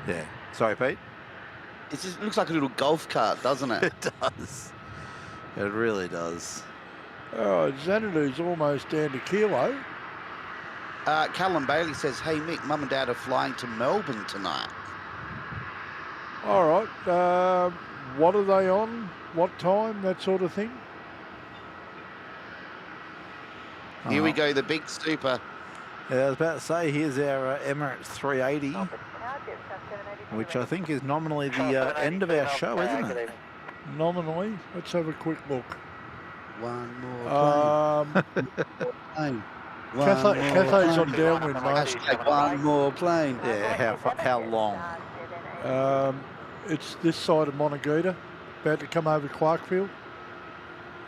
Yeah. Sorry, Pete? It just looks like a little golf cart, doesn't it? It does. It really does. Oh, Xanadu's almost down to kilo. Callum Bailey says, hey, Mick, Mum and Dad are flying to Melbourne tonight. All right. What are they on? What time? That sort of thing? Here we go, the big super. Yeah, I was about to say, here's our Emirates 380, which I think is nominally the end of our show, isn't it? Nominally. Let's have a quick look. One more plane. Cathay's on downwind, mate. One more plane. Yeah, how long? It's this side of Monteguda, about to come over Clarkfield.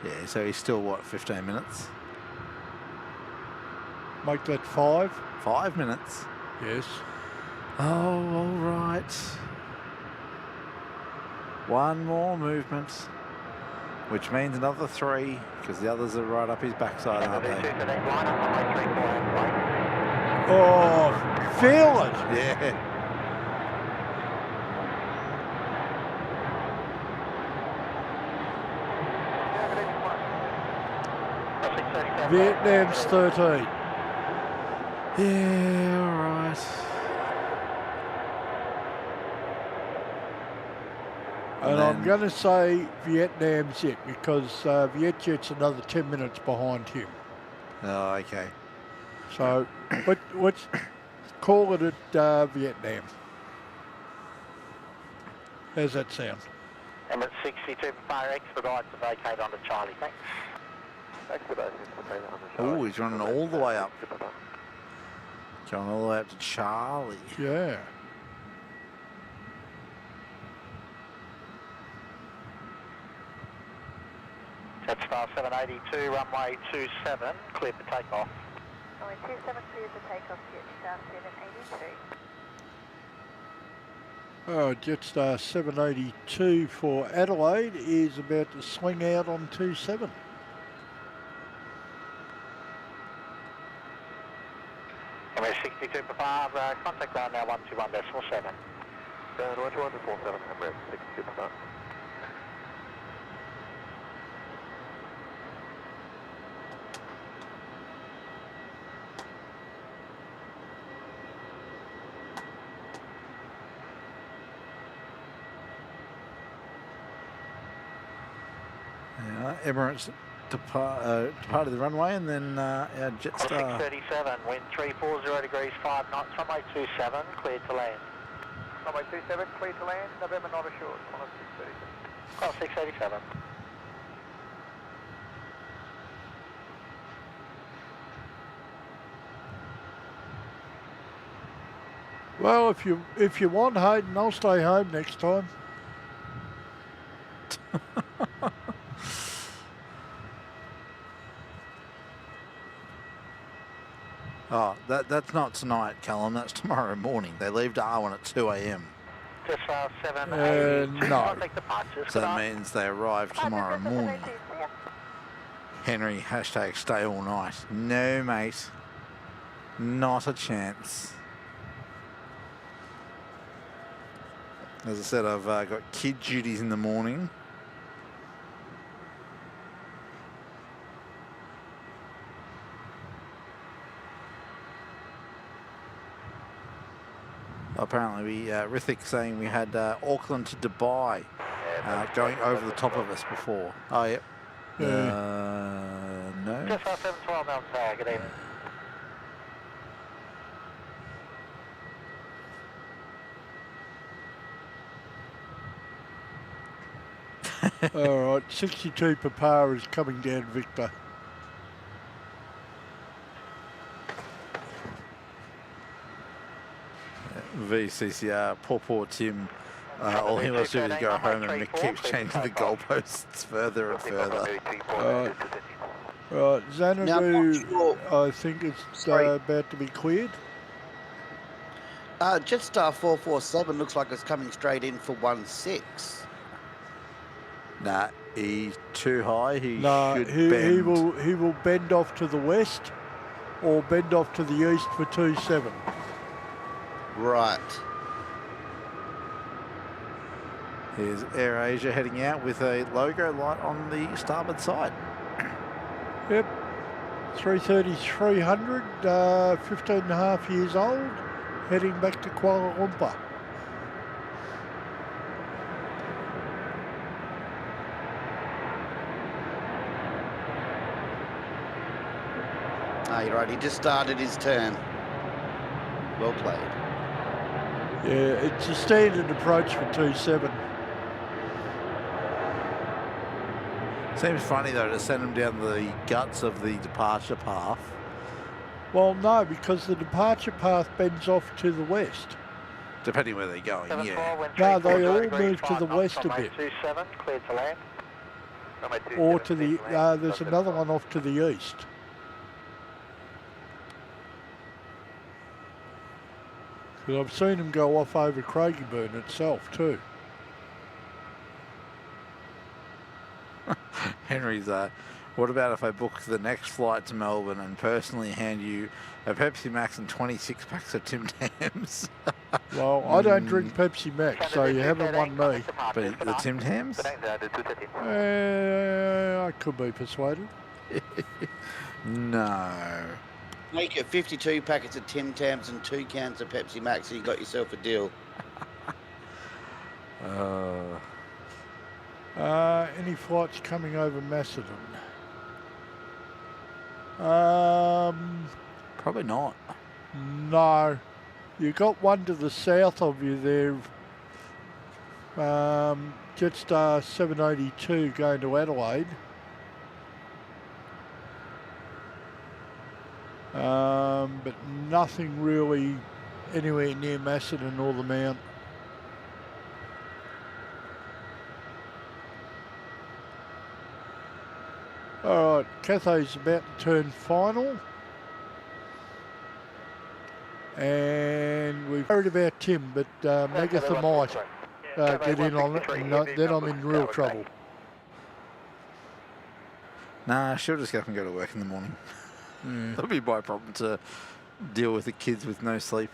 Yeah, so he's still, what, 15 minutes? Make that 5. 5 minutes? Yes. Oh, all right. One more movement, which means another 3, because the others are right up his backside, aren't they? Oh, feel it. Yeah. Vietnam's 13. Yeah, all right. And I'm going to say Vietnam's it, because Vietjet's another 10 minutes behind him. Oh, okay. So let's call it at Vietnam. How's that sound? Emirates 62 fire expedite to vacate onto Charlie, thanks. Expedite onto Charlie. Oh, he's running all the way up. Going all the way up to Charlie. Yeah. Jetstar 782, runway 27, clear for takeoff. Runway 27 clear for takeoff, Jetstar 782. Jetstar 782 for Adelaide is about to swing out on 27. Emirates 62 for 5, contact ground now 121.7. Ground 121.7, Emirates 62 for 5. Emirates departed the runway, and then our Jetstar. 637, wind 340 degrees, 5 knots, runway 27, cleared to land. Runway 27, cleared to land, November not assured, on 637. Oh, 687. Well, if you want, Hayden, I'll stay home next time. Oh, that's not tonight, Callum. That's tomorrow morning. They leave Darwin at 2 a.m. Just 782. No. So that means they arrive tomorrow morning. Henry, hashtag stay all night. No, mate. Not a chance. As I said, I've got kid duties in the morning. Apparently, Rithik saying we had Auckland to Dubai going over the top of us before. Oh, yep. No. Just 712 Melbourne Tower, good evening. All right, 62 Papa is coming down, Victor. VCCR, poor Tim. All he wants to do is go home, and Mick keeps changing the goalposts further and further. Right, Xanadu, I think it's about to be cleared. Jetstar 447 looks like it's coming straight in for 16. Nah, He's too high. He No, should he bend. he will bend off to the west or bend off to the east for 27. Right. Here's AirAsia heading out with a logo light on the starboard side. Yep. 330-300, 15 and a half years old, heading back to Kuala Lumpur. Ah, you're right. He just started his turn. Well played. Yeah, it's a standard approach for 27. Seems funny though to send him down the guts of the departure path. Well, no, because the departure path bends off to the west. Depending where they're going, yeah. No, they all move to the west a bit. 27, cleared to land. Or to the, there's another one off to the east. Because I've seen them go off over Craigieburn itself too. Henry's, what about if I book the next flight to Melbourne and personally hand you a Pepsi Max and 26 packs of Tim Tams? Well, I don't drink Pepsi Max, so you haven't won me. But the Tim Tams? I could be persuaded. No. Make it 52 packets of Tim Tams and 2 cans of Pepsi Max and you got yourself a deal. Any flights coming over Macedon? Probably not. No. You got one to the south of you there. Jetstar 782 going to Adelaide. But nothing really anywhere near Macedon or the Mount. All right, Cathay's about to turn final. And we've heard about Tim, but Megatha might get in on it, and then I'm in real trouble. Nah, she'll just get up and go to work in the morning. That'll be my problem to deal with the kids with no sleep.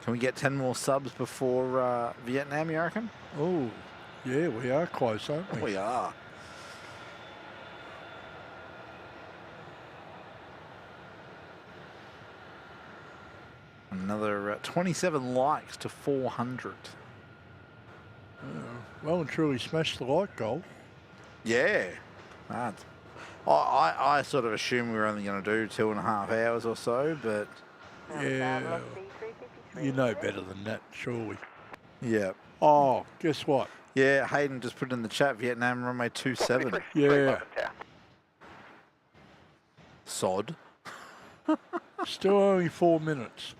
Can we get 10 more subs before Vietnam, you reckon? Oh, yeah, we are close, aren't we? We are. Another 27 likes to 400. Well and truly smashed the like goal. Yeah. I sort of assumed we were only going to do 2.5 hours or so, but... Yeah, you know better than that, surely. Yeah. Oh, guess what? Yeah, Hayden just put in the chat, Vietnam runway 27. Yeah. Sod. Still only 4 minutes.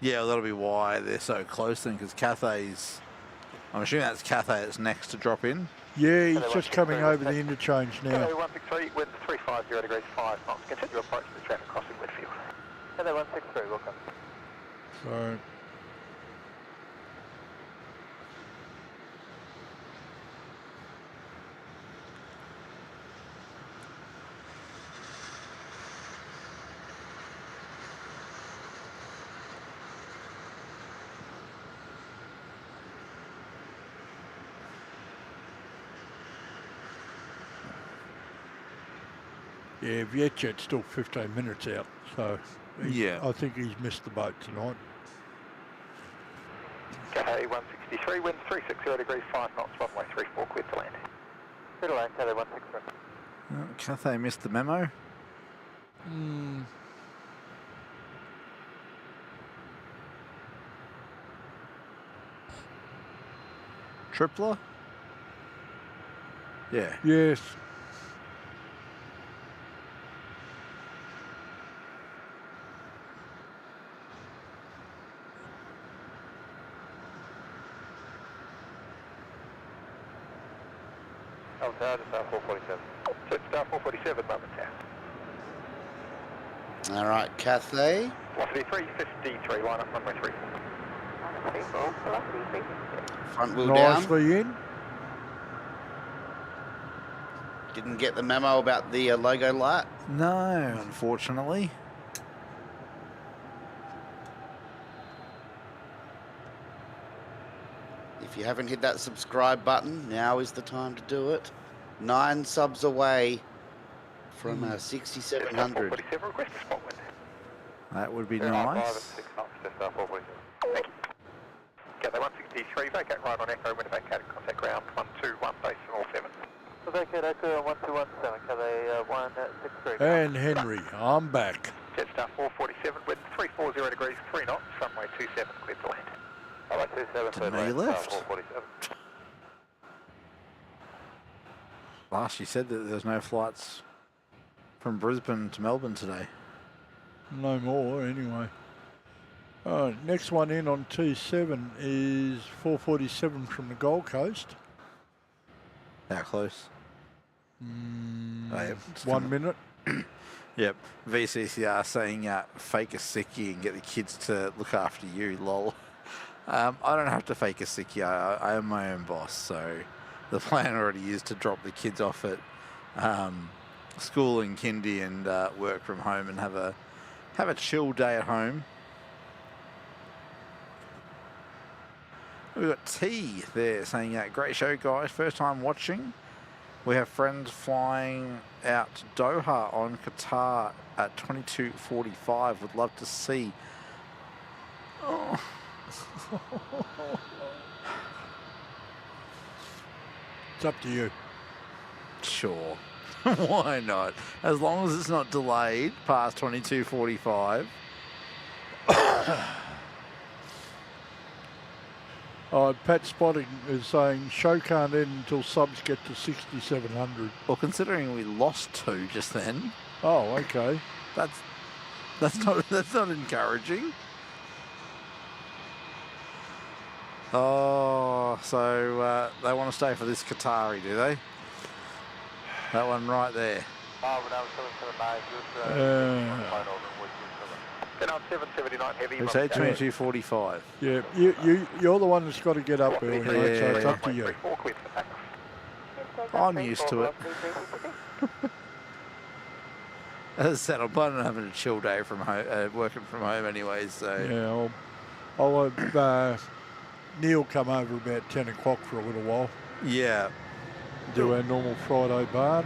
Yeah, well, that'll be why they're so close then, because Cathay's... I'm assuming that's Cathay that's next to drop in. Yeah, he's just coming over the interchange now. 163, wind 350 degrees 5 knots. Continue approach to the traffic crossing Whitfield. Hello 163, welcome. So... Yeah, Vietjet's still 15 minutes out, so Yeah. I think he's missed the boat tonight. KA 163, wind 360 degrees 5 knots, runway 34, clear to land. Clear to land, KA 163. Cathay missed the memo. Tripler? Yeah. Yes. Tower, Jetstar 447. Jetstar 447, Melbourne Tower. All right, Cathay. Velocity 353, line up runway 34. Velocity 353. Front wheel down. Nicely in. Didn't get the memo about the logo light. No, unfortunately. If you haven't hit that subscribe button, now is the time to do it. 9 subs away from 6,700. 447, request a spot wind. That would be 5 nice. and 6 knots, Jetstar 447. Thank you. Gateway 163, vacate right on Echo, wind vacated, contact ground 121, base on all 7. Vacate Echo 1217, Gateway 163. And Henry, I'm back. Jetstar 447, wind 340 degrees, 3 knots, runway 27, cleared to land. Runway 27, Didn't know you left. 447. Last you said that there's no flights from Brisbane to Melbourne today. No more, anyway. Next one in on T7 is 447 from the Gold Coast. How close? Oh, yep, it's 1 minute. Yep. VCCR saying fake a sickie and get the kids to look after you, lol. I don't have to fake a sickie. I am my own boss, so the plan already is to drop the kids off at school and kindy and work from home and have a chill day at home. We've got T there saying, great show, guys. First time watching. We have friends flying out to Doha on Qatar at 22:45. Would love to see. Oh. It's up to you. Sure. Why not? As long as it's not delayed past 22:45. Pat Spotting is saying show can't end until subs get to 6,700. Well, considering we lost 2 just then. Oh, okay. That's not encouraging. Oh, so they want to stay for this Qatari, do they? That one right there. We say 22:45. Yeah, you're the one that's got to get up early, mate, so it's up to you. I'm used to it. As I said, I'm planning on having a chill day from home, working from home anyway, so... Yeah, I'll have Neil come over about 10 o'clock for a little while. Yeah. Do our normal Friday barn.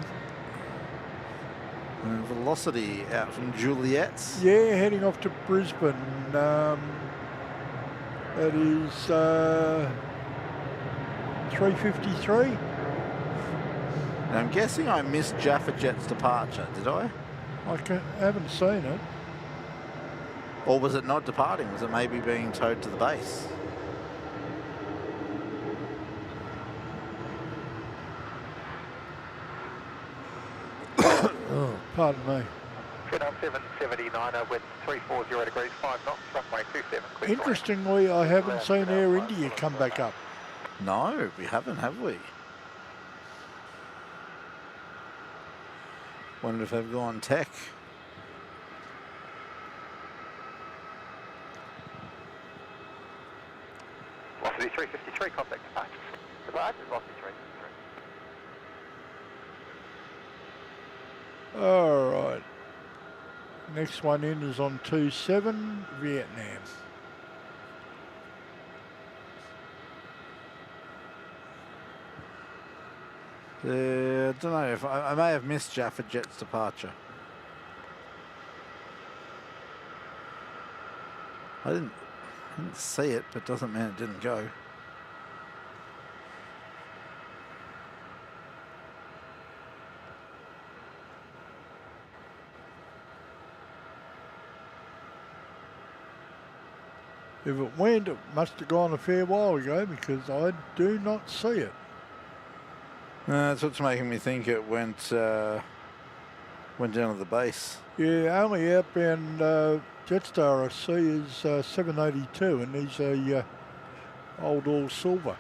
Velocity out from Juliet's. Yeah, heading off to Brisbane. That is 353. I'm guessing I missed Jaffa Jet's departure, did I? I haven't seen it. Or was it not departing? Was it maybe being towed to the base? Oh, pardon me. 779 with 340 degrees, 5 knots, runway 27. Interestingly, I haven't seen Air India come back up. No, we haven't, have we? Wonder if they've gone tech. Velocity 353, contact departures. Departures, velocity 353. All right. Next one in is on 27, Vietnam. I don't know if I may have missed Jaffa Jet's departure. I didn't see it, but doesn't mean it didn't go. If it went, it must have gone a fair while ago because I do not see it. That's what's making me think it went down to the base. Yeah, only outbound Jetstar I see is 782, and he's a old all silver.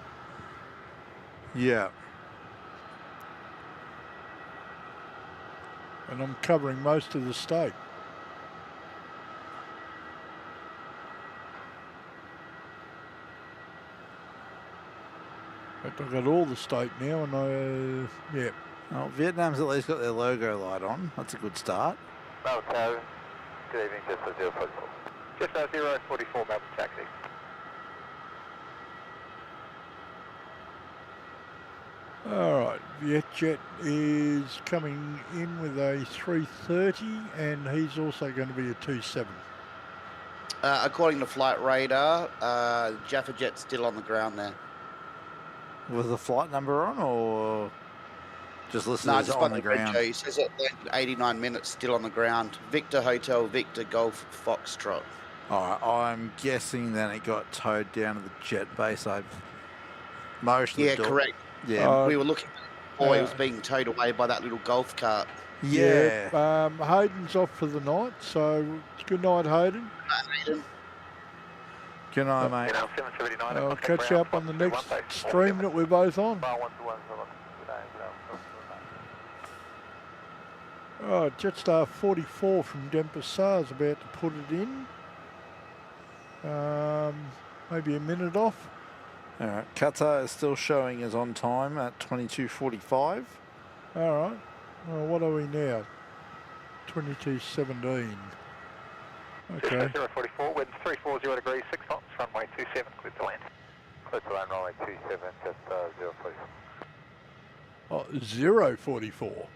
Yeah. and I'm covering most of the state. In fact, I've got all the state now, and yeah. Well, Vietnam's at least got their logo light on. That's a good start. Melbourne Tower, good evening, just 044. Just 044 Melbourne taxi. All right, VietJet is coming in with a 330, and he's also going to be a 27. According to Flight Radar, Jaffa Jet's still on the ground there. With the flight number on, or just listed No, as just on by the the ground? He says it 89 minutes still on the ground. Victor Hotel, Victor Golf, Foxtrot. All right, I'm guessing then it got towed down to the jet base. Yeah, correct. Yeah. We were looking for it was being towed away by that little golf cart. Yeah. Hayden's off for the night, so good night, Hayden. Hayden. Good night, mate. I'll catch you up on the next stream that we're both on. Oh, Jetstar 44 from Denpasar is about to put it in. Maybe a minute off. All right, Qatar is still showing as on time at 22:45. All right. Well, what are we now? 22:17. Okay. 044, wind 340 degrees, 6 knots, runway 27, clear to land. Clear to land, runway 27, just 044. Oh, 044.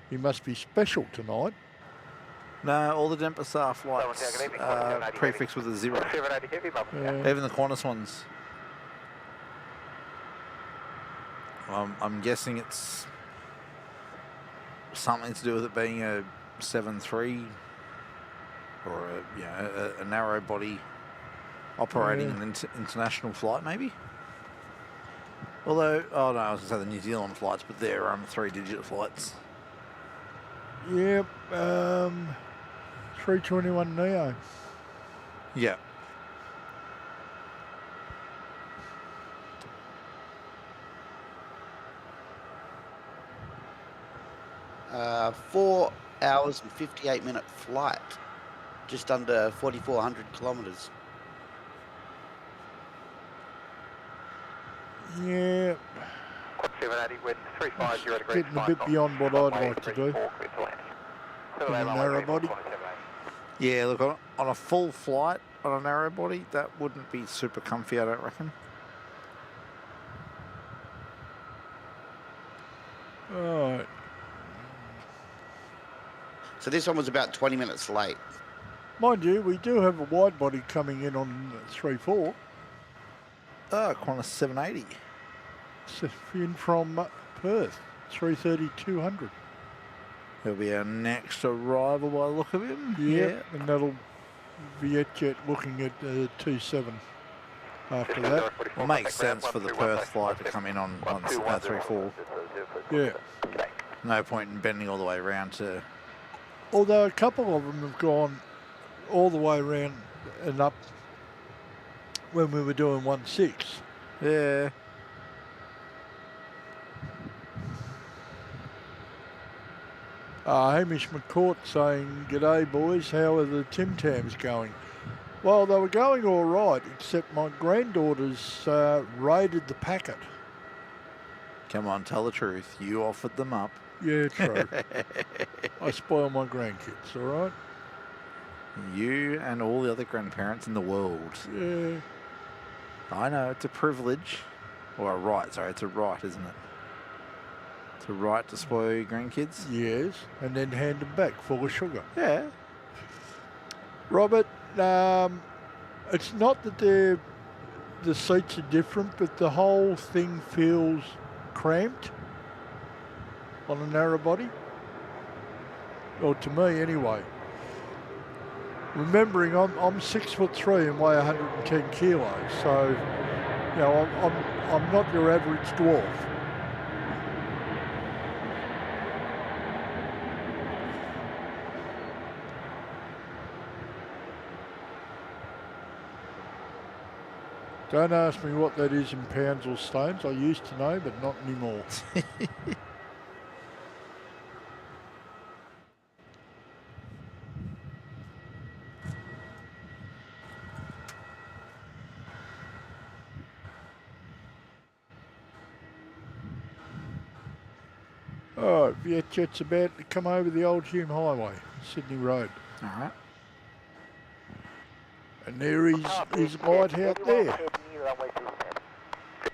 You must be special tonight. No, all the Denpasar flights prefixed with a 0. Even the Qantas ones. I'm guessing it's something to do with it being a 7.3 or a narrow body operating an international flight, maybe. Although, oh no, I was going to say the New Zealand flights, but they're 3-digit flights. Yep, 321 Neo. Yeah. Uh, 4 hours and 58-minute flight, just under 4,400 kilometres. Yeah. 780, wind 350 degrees. Getting a bit beyond what I'd like to do. In a narrow body. Yeah, look, on a full flight on a narrow body, that wouldn't be super comfy, I don't reckon. All right. So this one was about 20 minutes late. Mind you, we do have a wide body coming in on 3-4. Oh, Qantas 780. In from Perth, 330-200. He'll be our next arrival by the look of him. Yeah, and that'll VietJet looking at 27 after that. Well, makes sense for the Perth flight to come in on 3-4. Yeah. No point in bending all the way around to... Although a couple of them have gone all the way around and up when we were doing 1-6. Yeah. Hamish McCourt saying, "G'day boys, how are the Tim Tams going?" Well, they were going all right, except my granddaughters raided the packet. Come on, tell the truth. You offered them up. Yeah, true. I spoil my grandkids, all right? You and all the other grandparents in the world. Yeah. I know, it's a privilege. Or a right, sorry, it's a right, isn't it? It's a right to spoil your grandkids. Yes, and then hand them back full of sugar. Yeah. Robert, it's not that the seats are different, but the whole thing feels cramped on a narrow body. Or to me, anyway. Remembering I'm 6'3" and weigh 110 kilos, so you know I'm not your average dwarf. Don't ask me what that is in pounds or stones. I used to know, but not anymore. All right, Vietjet's about to come over the old Hume Highway, Sydney Road. All right. And there is light out there.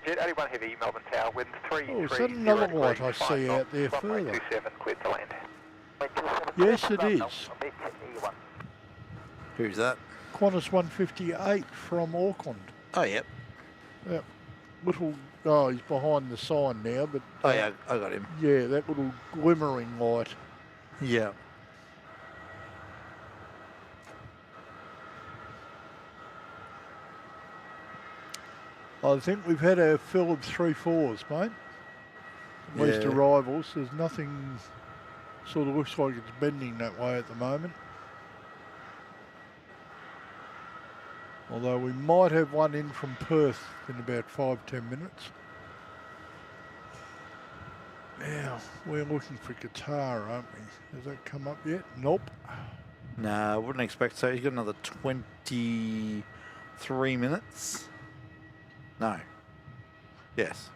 Jet 81 heavy, Melbourne Tower, wind 3. Oh, is that another light I see out there further? 27, cleared to land. Yes, it is. Who's that? Qantas 158 from Auckland. Oh, yep. That little, oh, he's behind the sign now, but... Oh, yeah, I got him. Yeah, that little glimmering light. Yeah. I think we've had a fill of 3-4s, mate. At least arrivals. There's nothing sort of looks like it's bending that way at the moment. Although we might have one in from Perth in about 5-10 minutes. Now, we're looking for Qatar, aren't we? Has that come up yet? Nope. No, I wouldn't expect so. He's got another 23 minutes. No. Yes.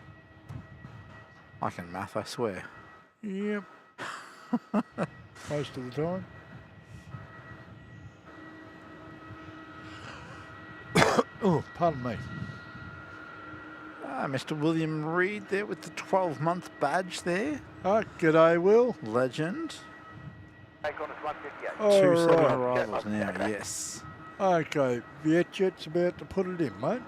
I can math, I swear. Yep. Most of the time. Oh, pardon me. Mr. William Reed there with the 12-month badge there. G'day, Will. Legend. All 2-7 right. arrivals now, yes. Okay, Vietjet's about to put it in, mate.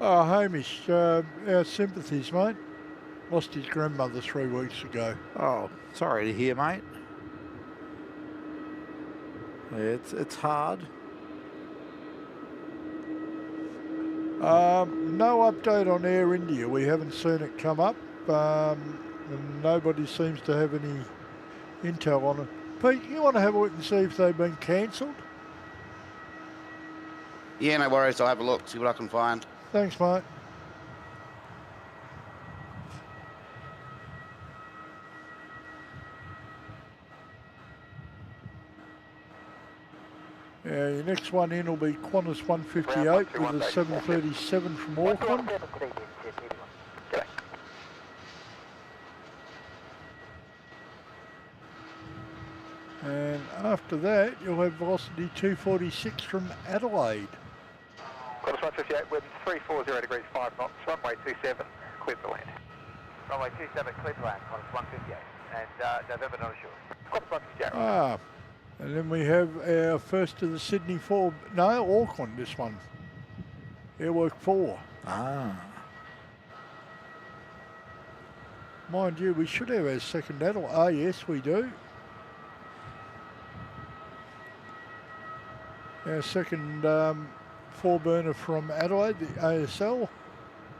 Oh, Hamish, our sympathies, mate. Lost his grandmother 3 weeks ago. Oh, sorry to hear, mate. It's hard. No update on Air India. We haven't seen it come up. And nobody seems to have any intel on it. Pete, you want to have a look and see if they've been cancelled? Yeah, no worries. I'll have a look, see what I can find. Thanks, mate. Yeah, your next one in will be Qantas 158 with a 737 from Auckland. And after that, you'll have Velocity 246 from Adelaide. Qantas 158, wind 340 degrees, 5 knots, runway 27, cleared to land. Runway 27, cleared to land, Qantas 158, and November not assured. Qantas 158. Ah, and then we have our first of the Sydney 4, no, Auckland, this one. Airwork 4. Ah. Mind you, we should have our second Adelaide. Ah, yes, we do. Our second 4-burner from Adelaide, the ASL,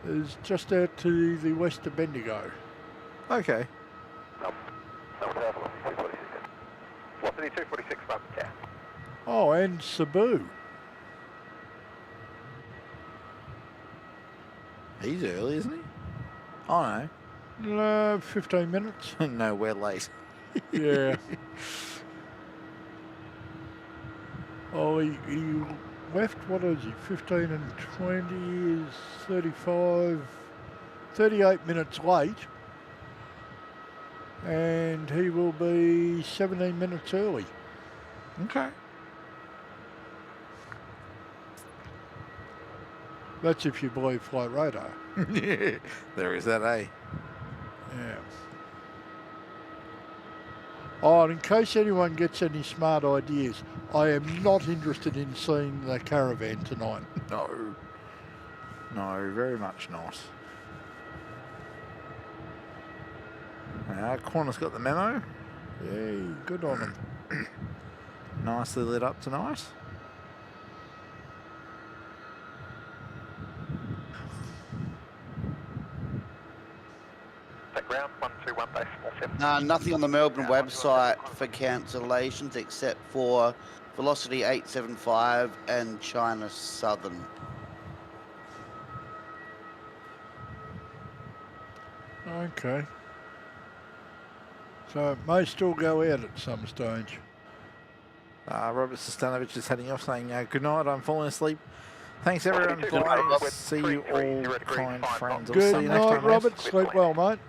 is just out to the west of Bendigo. Okay. Velocity 246, yeah. Oh, and Cebu. He's early, isn't he? Oh, No, 15 minutes. no. No, we're late. Yeah. Oh, he left, what is he, 15 and 20 is 35, 38 minutes late. And he will be 17 minutes early. Okay. That's if you believe Flight Radar. There is that, eh? Yeah. Oh, and in case anyone gets any smart ideas, I am not interested in seeing the Caravan tonight. No. No, very much not. Corner's got the memo. Yay, good on them. Nicely lit up tonight. Ground 121.7. Nothing on the Melbourne website for cancellations except for Velocity 875 and China Southern. Okay. So it may still go out at some stage. Robert Sestanovich is heading off saying, good night, I'm falling asleep. Thanks everyone. Bye. See you all, kind friends. I'll see Good you next night, time, Robert. Sleep well, mate.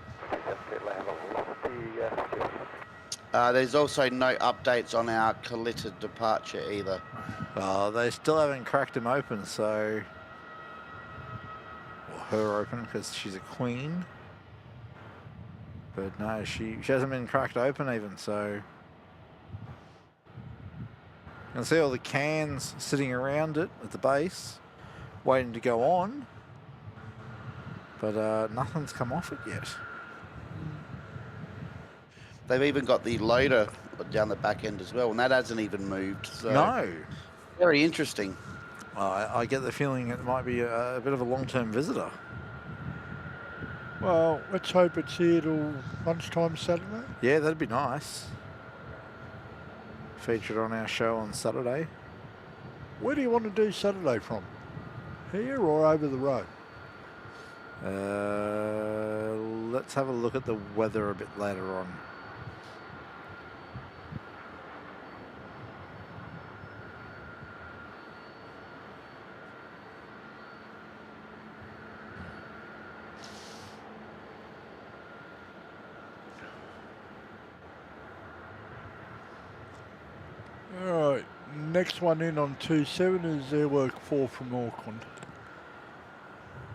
There's also no updates on our KALITTA departure either. Oh, they still haven't cracked him open, so... Or her open, because she's a queen. But no, she hasn't been cracked open even, so... You can see all the cans sitting around it at the base, waiting to go on. But nothing's come off it yet. They've even got the loader down the back end as well, and that hasn't even moved. So No. Very interesting. I get the feeling it might be a bit of a long-term visitor. Well, let's hope it's here till lunchtime Saturday. Yeah, that'd be nice. Featured on our show on Saturday. Where do you want to do Saturday from? Here or over the road? Let's have a look at the weather a bit later on. All right, next one in on 27 is Airwork 4 from Auckland.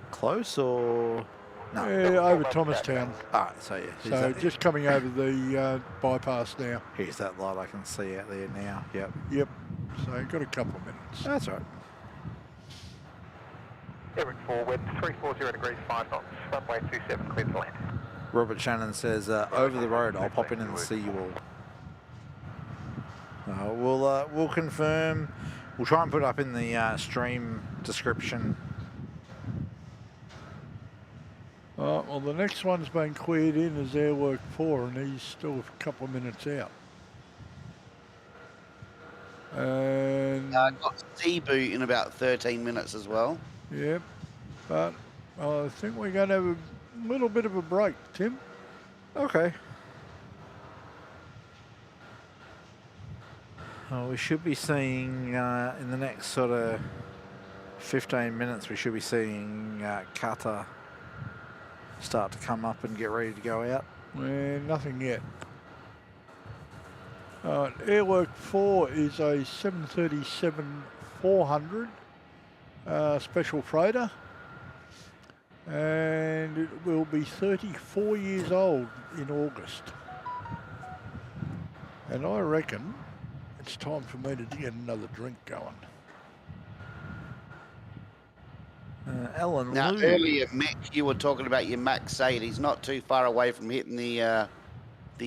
Close or no? Yeah, over Thomastown. Ah, so yeah. So just coming over the bypass now. Here's that light I can see out there now. Yep. Yep. So got a couple of minutes. That's right. Airwork 4, wind 340 degrees, 5 knots, runway 27, clear to land. Robert Shannon says, over the road, I'll pop in and see you all. We'll confirm. We'll try and put it up in the stream description. Well, the next one's been cleared in as Airwork 4, and he's still a couple of minutes out. And Got Cebu in about 13 minutes as well. Yep, but I think we're going to have a little bit of a break, Tim. Okay. We should be seeing in the next sort of 15 minutes, we should be seeing Qatar start to come up and get ready to go out. Nothing yet. Airwork 4 is a 737-400 special freighter, and it will be 34 years old in August. And I reckon it's time for me to get another drink going. Ellen Now, Lou. earlier, Mick, you were talking about your Max 8. He's not too far away from hitting the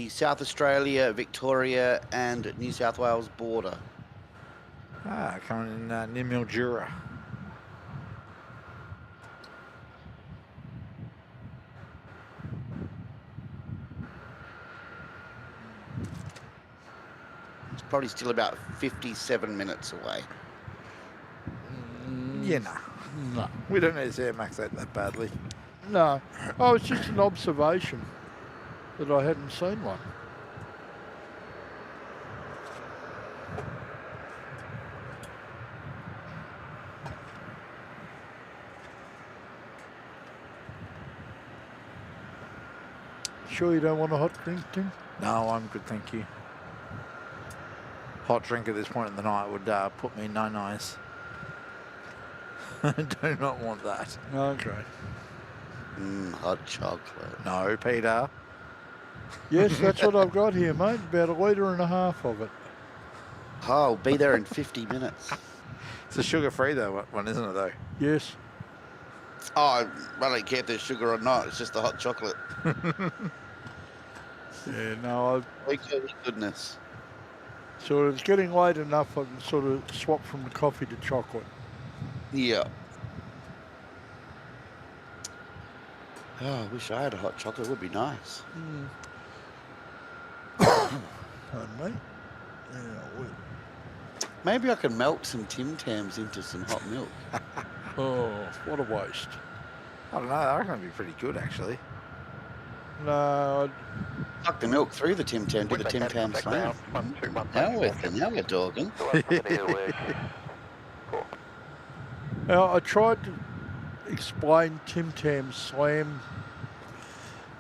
South Australia, Victoria, and New South Wales border. Coming in near Mildura. It's probably still about 57 minutes away. Yeah, nah. No. We don't need to see a Max 8 that badly. No. Oh, it's just an observation that I hadn't seen one. Sure you don't want a hot drink, Tim? No, I'm good, thank you. Hot drink at this point in the night would put me in no nice. I do not want that. Okay. Hot chocolate. No, Peter. Yes, that's what I've got here, mate. About 1.5 litres of it. Oh, I'll be there in 50 minutes. It's a sugar-free though one, isn't it though? Yes. Oh, I don't care if there's sugar or not. It's just the hot chocolate. Yeah, no, Oh, goodness. so it's getting late enough I can sort of swap from the coffee to chocolate. Yeah. Oh, I wish I had a hot chocolate. It would be nice. Pardon me. Yeah, I will. Maybe I can melt some Tim Tams into some hot milk. Oh, what a waste. I don't know. I reckon it'd be pretty good, actually. No, Suck the milk through the Tim Tam, do the Tim Tam slam. Now we're talking. I tried to explain Tim Tam Slam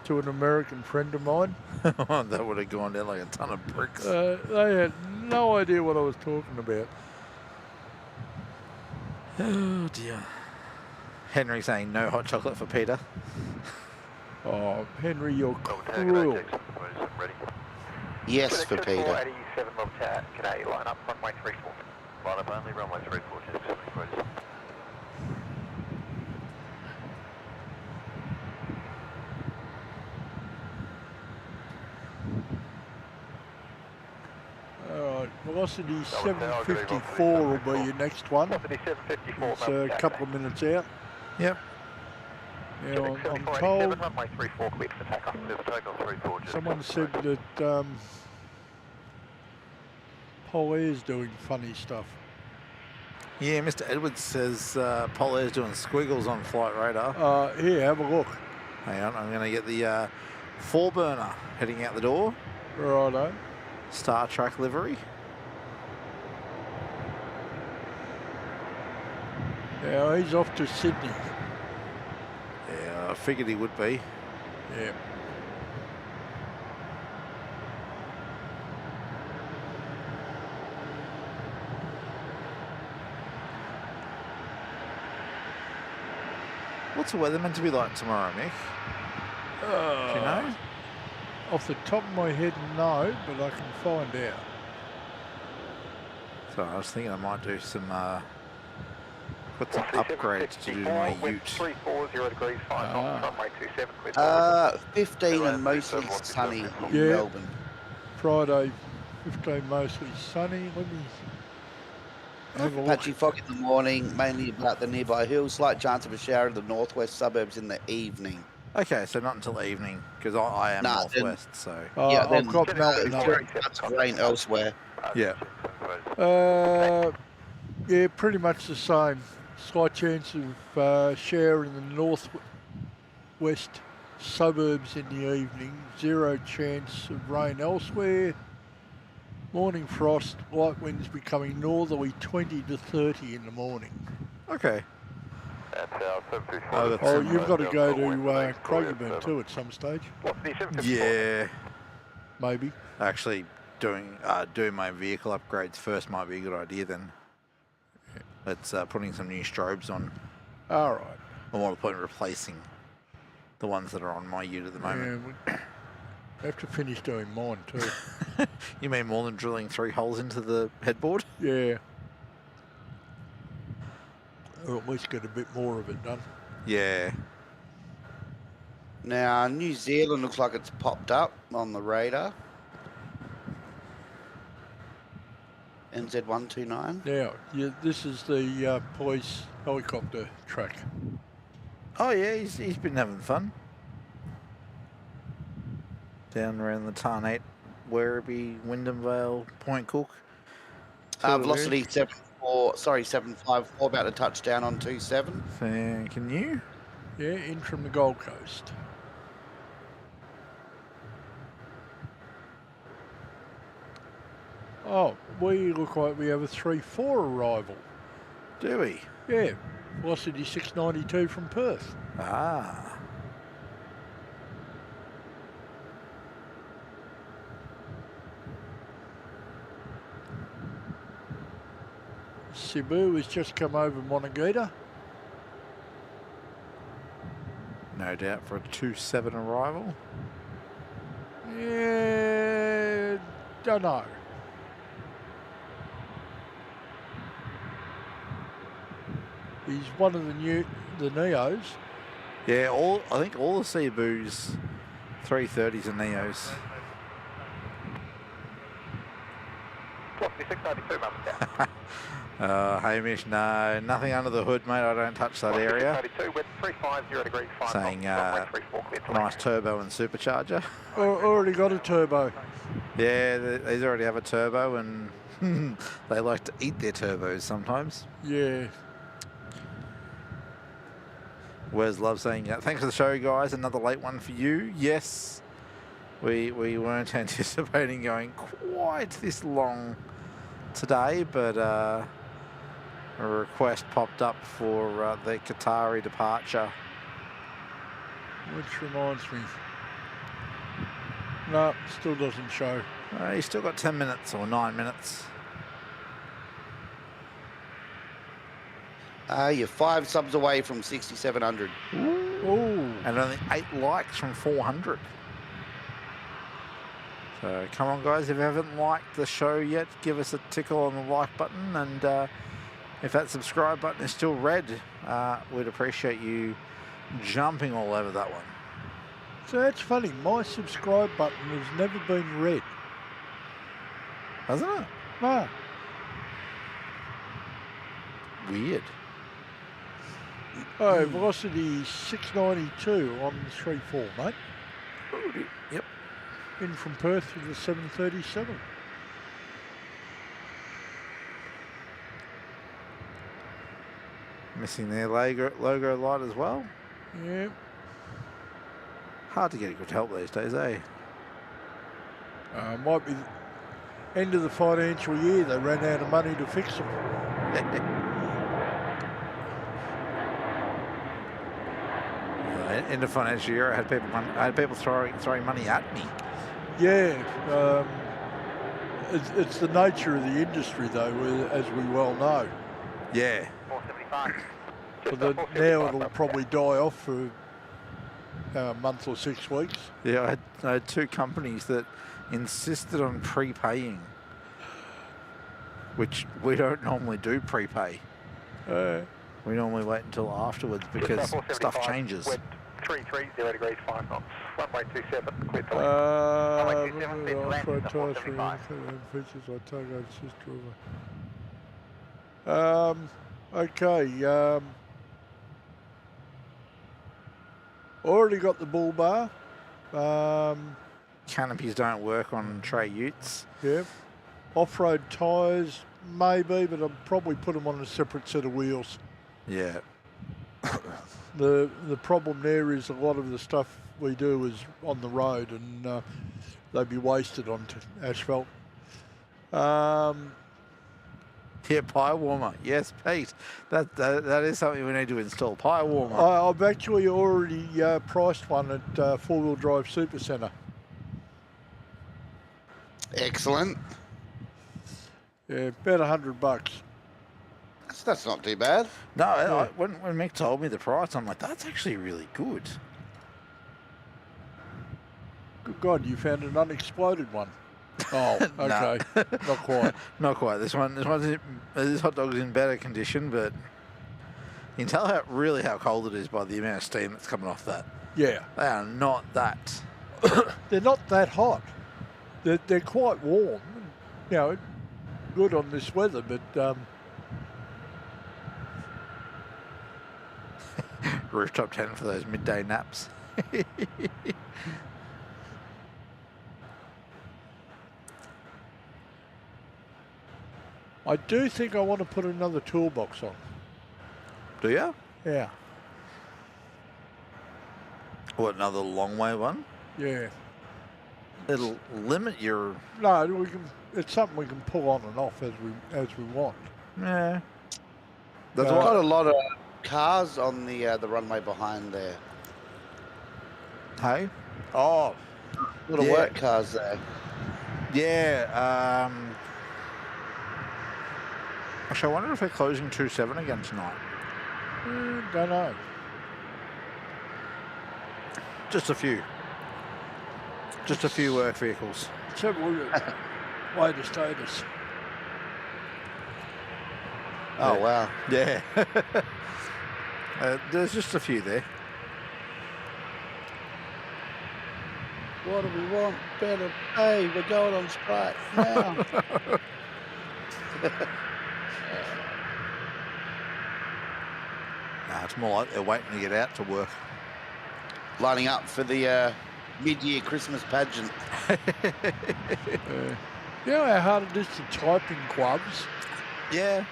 to an American friend of mine. That would have gone down like a ton of bricks. They had no idea what I was talking about. Oh, dear. Henry saying no hot chocolate for Peter. Oh, Henry, you're cruel. Yes, for Peter. 87 Bob Tower, g'day, line up, runway 34. Line up only, runway 34, just please. Alright, velocity 754 will be your next one. Velocity 754, It's a couple of minutes out. Yep. Now, I'm told runway 34 cleared for takeoff. Takeoff 34, just someone said that Polaire's doing funny stuff. Yeah, Mr. Edwards says Polaire's doing squiggles on flight radar. Here, have a look. Hang on, I'm going to get the 4-burner heading out the door. Righto. Star Trek livery. Now, he's off to Sydney. Yeah, I figured he would be. Yeah. What's the weather meant to be like tomorrow, Mick? Do you know? Off the top of my head, no, but I can find out. So I was thinking I might do some, put some upgrades to do to my ute. 340 degrees, 5 knots, runway 27 cleared. 15 and mostly sunny in Yeah. Melbourne. Friday, 15 mostly sunny. Let me have a look. Patchy fog in the morning, mainly about the nearby hills. Slight chance of a shower in the northwest suburbs in the evening. Okay, so not until evening, because I am northwest, so. Yeah, I've got Melbourne up. Chance of rain elsewhere. Yeah. Yeah, pretty much the same. Slight chance of shower in the northwest suburbs in the evening. Zero chance of rain elsewhere. Morning frost, light winds becoming northerly 20 to 30 in the morning. Okay. Oh, you've got to go to Krogerburn too at some stage. Yeah. Maybe. Actually, doing my vehicle upgrades first might be a good idea then. Let's putting some new strobes on. All right. Or more to the point, replacing the ones that are on my ute at the moment. Yeah, we have to finish doing mine too. You mean more than drilling 3 holes into the headboard? Yeah. Or at least get a bit more of it done. Yeah. Now, New Zealand looks like it's popped up on the radar. NZ129. Now, yeah, this is the police helicopter track. Oh yeah, he's been having fun. Down around the Tarnate, Werribee, Wyndham Vale, Point Cook. Velocity 754, about to touch down on 27. Thank you. Yeah, in from the Gold Coast. Oh, we look like we have a 3-4 arrival. Do we? Yeah, velocity 692 from Perth. Ah. Cebu has just come over Monagita. No doubt for a 2-7 arrival. Yeah, don't know. He's one of the Neos. Yeah, I think all the Cebu's 330s are Neos. 692, Melbourne Tower. Hamish, no, nothing under the hood, mate. I don't touch that area. 692, with 350 degrees, 5 Saying runway 34, clear to land. nice turbo and supercharger. Already got a turbo. Yeah, they already have a turbo, and they like to eat their turbos sometimes. Yeah. Wes Love saying, thanks for the show, guys. Another late one for you. Yes, we weren't anticipating going quite this long today, but a request popped up for the Qatari departure. Which reminds me. No, still doesn't show. He's still got 10 minutes or 9 minutes. You're 5 subs away from 6,700. Ooh. And only 8 likes from 400. So come on, guys, if you haven't liked the show yet, give us a tickle on the like button, and if that subscribe button is still red, we'd appreciate you jumping all over that one. So that's funny, my subscribe button has never been red. Hasn't it? No. Weird. Oh, velocity 692 on the 3-4, mate. Yep. In from Perth with the 737. Missing their logo light as well. Yeah. Hard to get good help these days, eh? Might be end of the financial year, they ran out of money to fix them. End of financial year, I had people throwing money at me. Yeah, it's the nature of the industry, though, as we well know. Yeah. 475. But now it'll probably die off for a month or 6 weeks. Yeah, I had 2 companies that insisted on prepaying, which we don't normally do prepay. We normally wait until afterwards because stuff changes. 330 degrees, 5 knots. Runway 27, clear to land. Off-road Runway 27, tyres for 475. features like tailgate assist driver. Okay. Already got the bull bar. Canopies don't work on tray utes. Yeah. Off-road tyres, maybe, but I'll probably put them on a separate set of wheels. Yeah. The problem there is a lot of the stuff we do is on the road, and they'd be wasted onto asphalt. Yeah, pie warmer. Yes, Pete. That is something we need to install. Pie warmer. I've actually already priced one at Four-Wheel Drive Super Centre. Excellent. Yeah, about $100. That's not too bad. No, Yeah. when Mick told me the price, I'm like, that's actually really good. Good God, you found an unexploded one. Oh, okay. Not quite. Not quite. This hot dog's in better condition, but you can tell how cold it is by the amount of steam that's coming off that. Yeah. They are not that. They're not that hot. They're quite warm. You know, good on this weather, but Rooftop 10 for those midday naps. I do think I want to put another toolbox on. Do you? Yeah. What, another long way one? Yeah. It'll limit your... No, it's something we can pull on and off as we want. Yeah. There's got a lot of cars on the runway behind there. Hey? Oh. A lot of work cars there. Yeah. Actually, I wonder if they're closing 27 again tonight. Don't know. Just a few. Just a few work vehicles. Let's have a look at latest status. Oh, wow. Yeah. There's just a few there. What do we want? Better pay. We're going on strike now. Nah, it's more like they're waiting to get out to work. Lining up for the mid-year Christmas pageant. You know how hard it is to type in quabs? Yeah.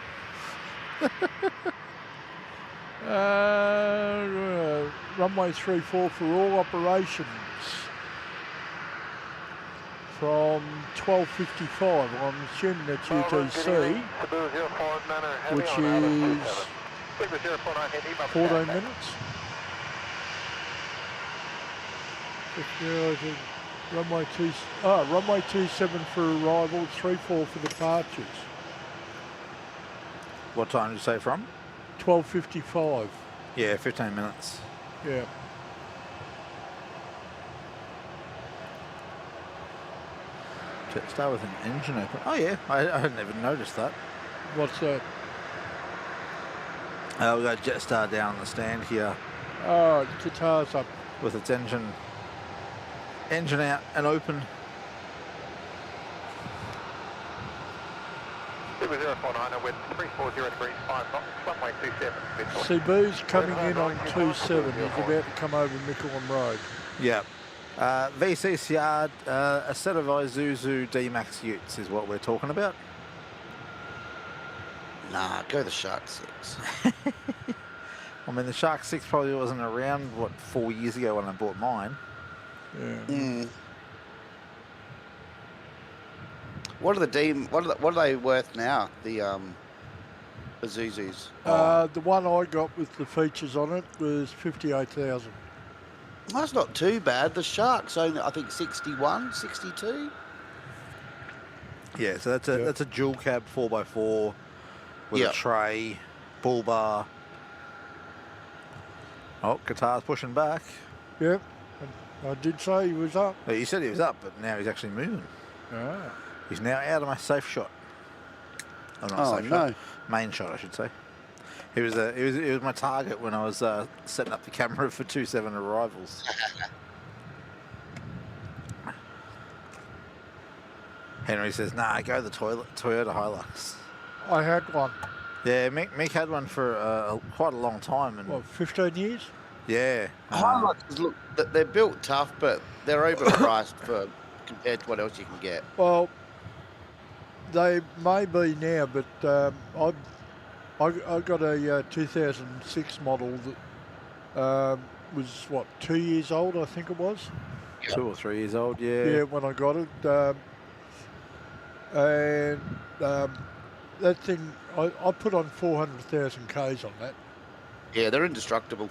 Runway 34 for all operations from 12:55. I'm assuming that's UTC, which is 14 minutes. Runway 27 for arrival, 34 for departures. What time did you say from? 12:55. Yeah, 15 minutes. Yeah. Start with an engine open. Oh yeah, I hadn't even noticed that. What's that? We've got Jetstar down on the stand here Oh, guitar's up. with its engine out and open. 049 with 340 degrees, 5 knots, runway 27. Cebu's coming in on 27. He's about to come over Mickleham Road. Yeah. VCCR, a set of Isuzu D-Max utes is what we're talking about. Nah, go the Shark 6. I mean, the Shark 6 probably wasn't around, what, 4 years ago when I bought mine. Yeah. What are what are they worth now? The Isuzus. The one I got with the features on it was 58,000. That's not too bad. The Shark's only, I think, 61, 62. Yeah, so that's a dual cab 4x4 with a tray, bull bar. Oh, guitar's pushing back. Yep. I did say he was up. Well, you said he was up, but now he's actually moving. Ah. He's now out of my safe shot. Oh, not safe shot. Main shot, I should say. He was my target when I was setting up the camera for 27 arrivals. Henry says, "Nah, go the Toyota Hilux." I had one. Yeah, Mick had one for quite a long time. And what, 15 years? Yeah. Hiluxes, look, they're built tough, but they're overpriced compared to what else you can get. Well, they may be now, but I got a 2006 model that was, what, 2 years old, I think it was? 2 or 3 years old, yeah. Yeah, when I got it. That thing, I put on 400,000 Ks on that. Yeah, they're indestructible.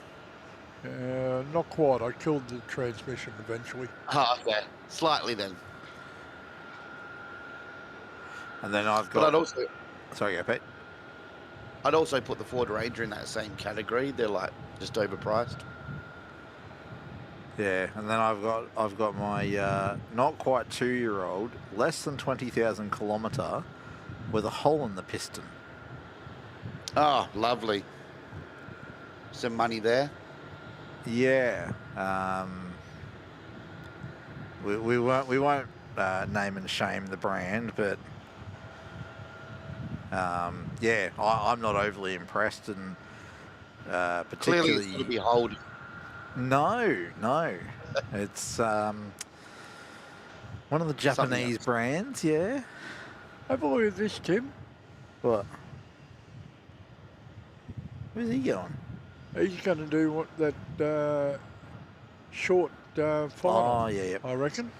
Not quite. I killed the transmission eventually. Oh, okay. Slightly then. And then I've got... But I'd also... Sorry, go Pete. I'd also put the Ford Ranger in that same category. They're like just overpriced. Yeah, and then I've got my not quite 2-year-old, less than 20,000 kilometre, with a hole in the piston. Oh, lovely. Some money there. Yeah. We won't name and shame the brand, but yeah, I'm not overly impressed, and particularly. Clearly, it's going to be holding. No, it's one of the Japanese brands. Yeah. Have a look at this, Tim. What? Where's he going? He's going to do what that short final. Oh, yeah. I reckon.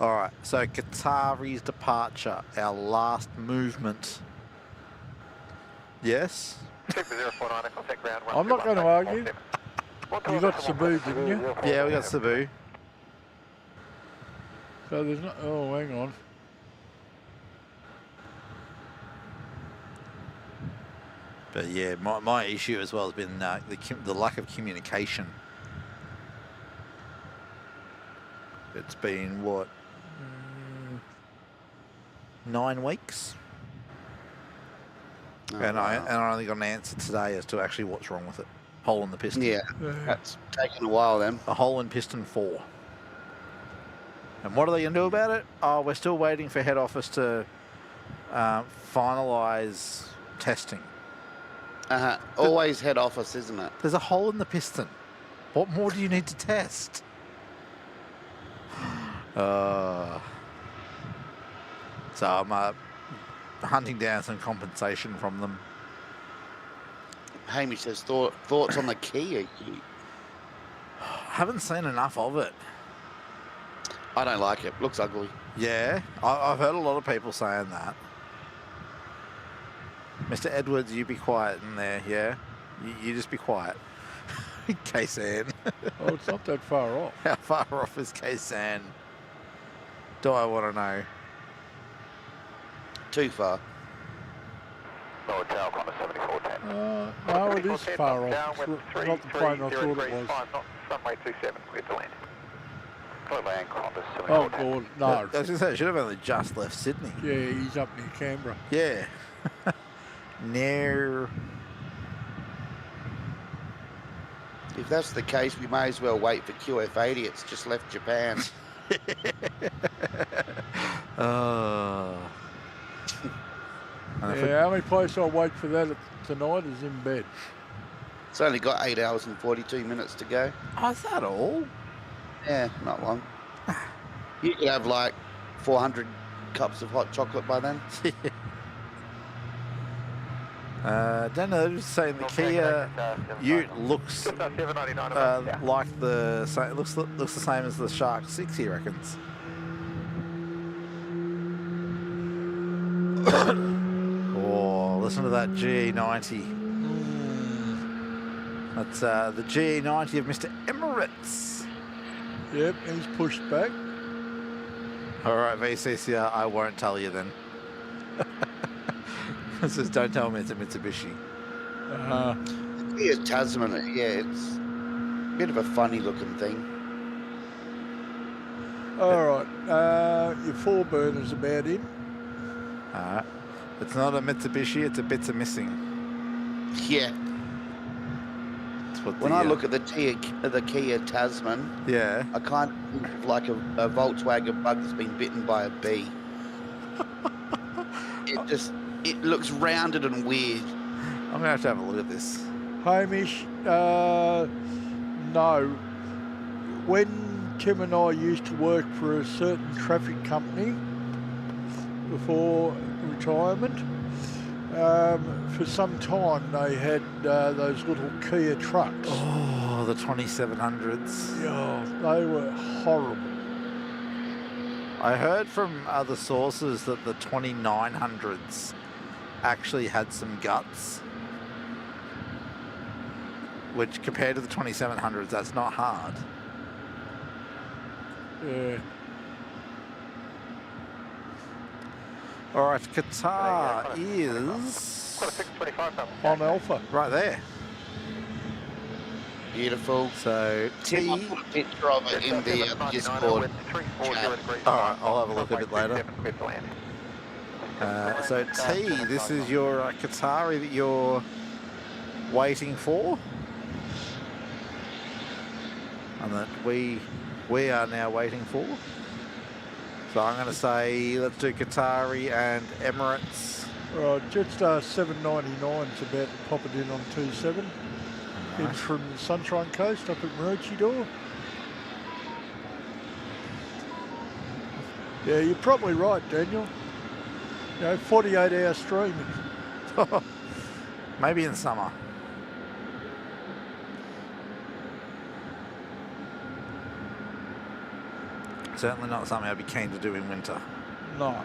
All right, so Qatari's departure, our last movement. Yes? I'm not going to argue. You got Cebu, didn't you? Yeah, we got Cebu. So there's not... Oh, hang on. But yeah, my issue as well has been the lack of communication. It's been, what, 9 weeks? Oh, and wow. I only got an answer today as to actually what's wrong with it. Hole in the piston. Yeah, that's taken a while then. A hole in piston 4. And what are they going to do about it? Oh, we're still waiting for head office to finalise testing. Always head office, isn't it? There's a hole in the piston. What more do you need to test? So I'm hunting down some compensation from them. Hamish says thoughts on the Kia. Haven't seen enough of it. I don't like it. Looks ugly. Yeah, I've heard a lot of people saying that. Mr. Edwards, you be quiet in there, yeah? You just be quiet. Kaysan. Oh, it's not that far off. How far off is Kaysan? Do I want to know? Too far. Lower tail, Qantas 7410. No, it is far off. It's not the plane I thought it was. Runway 27, clear to land. Clear land, Qantas Oh, 7410. God, no. I was going to say, I should have only just left Sydney. Yeah, he's up near Canberra. Yeah. No. If that's the case, we may as well wait for QF80. It's just left Japan. Oh. Yeah, only place I'll wait for that tonight is in bed. It's only got 8 hours and 42 minutes to go. Oh, is that all? Yeah, not long. You could have like 400 cups of hot chocolate by then. Daniel was saying the Kia Ute looks like the looks the same as the Shark 6, he reckons. Oh, listen to that GE90. That's the GE90 of Mr. Emirates. Yep, he's pushed back. All right, VCCR, I won't tell you then. It says, don't tell me it's a Mitsubishi. Yeah, Tasman, yeah, it's a bit of a funny looking thing. All right, your 4 burners about in. It's not a Mitsubishi, it's a bits are missing. Yeah. When I look at the Kia Tasman, yeah, I kind of think of like a Volkswagen bug that's been bitten by a bee. It looks rounded and weird. I'm going to have a look at this. Hamish, no. When Tim and I used to work for a certain traffic company before retirement, for some time they had those little Kia trucks. Oh, the 2700s. Yeah, they were horrible. I heard from other sources that the 2900s actually had some guts, which compared to the 2700s, that's not hard. Yeah. All right, Qatar is on Alpha. Right there. Beautiful. So Tim, I'll put a picture of it in the Discord chat. All right, I'll have a look at it later. So T, this is your Qatari that you're waiting for, and that we are now waiting for. So I'm going to say let's do Qatari and Emirates. Right, Jetstar 799 is about to pop it in on 27. In from the Sunshine Coast up at Maroochydore. Yeah, you're probably right, Daniel. 48-hour streaming. Maybe in summer. Certainly not something I'd be keen to do in winter. No.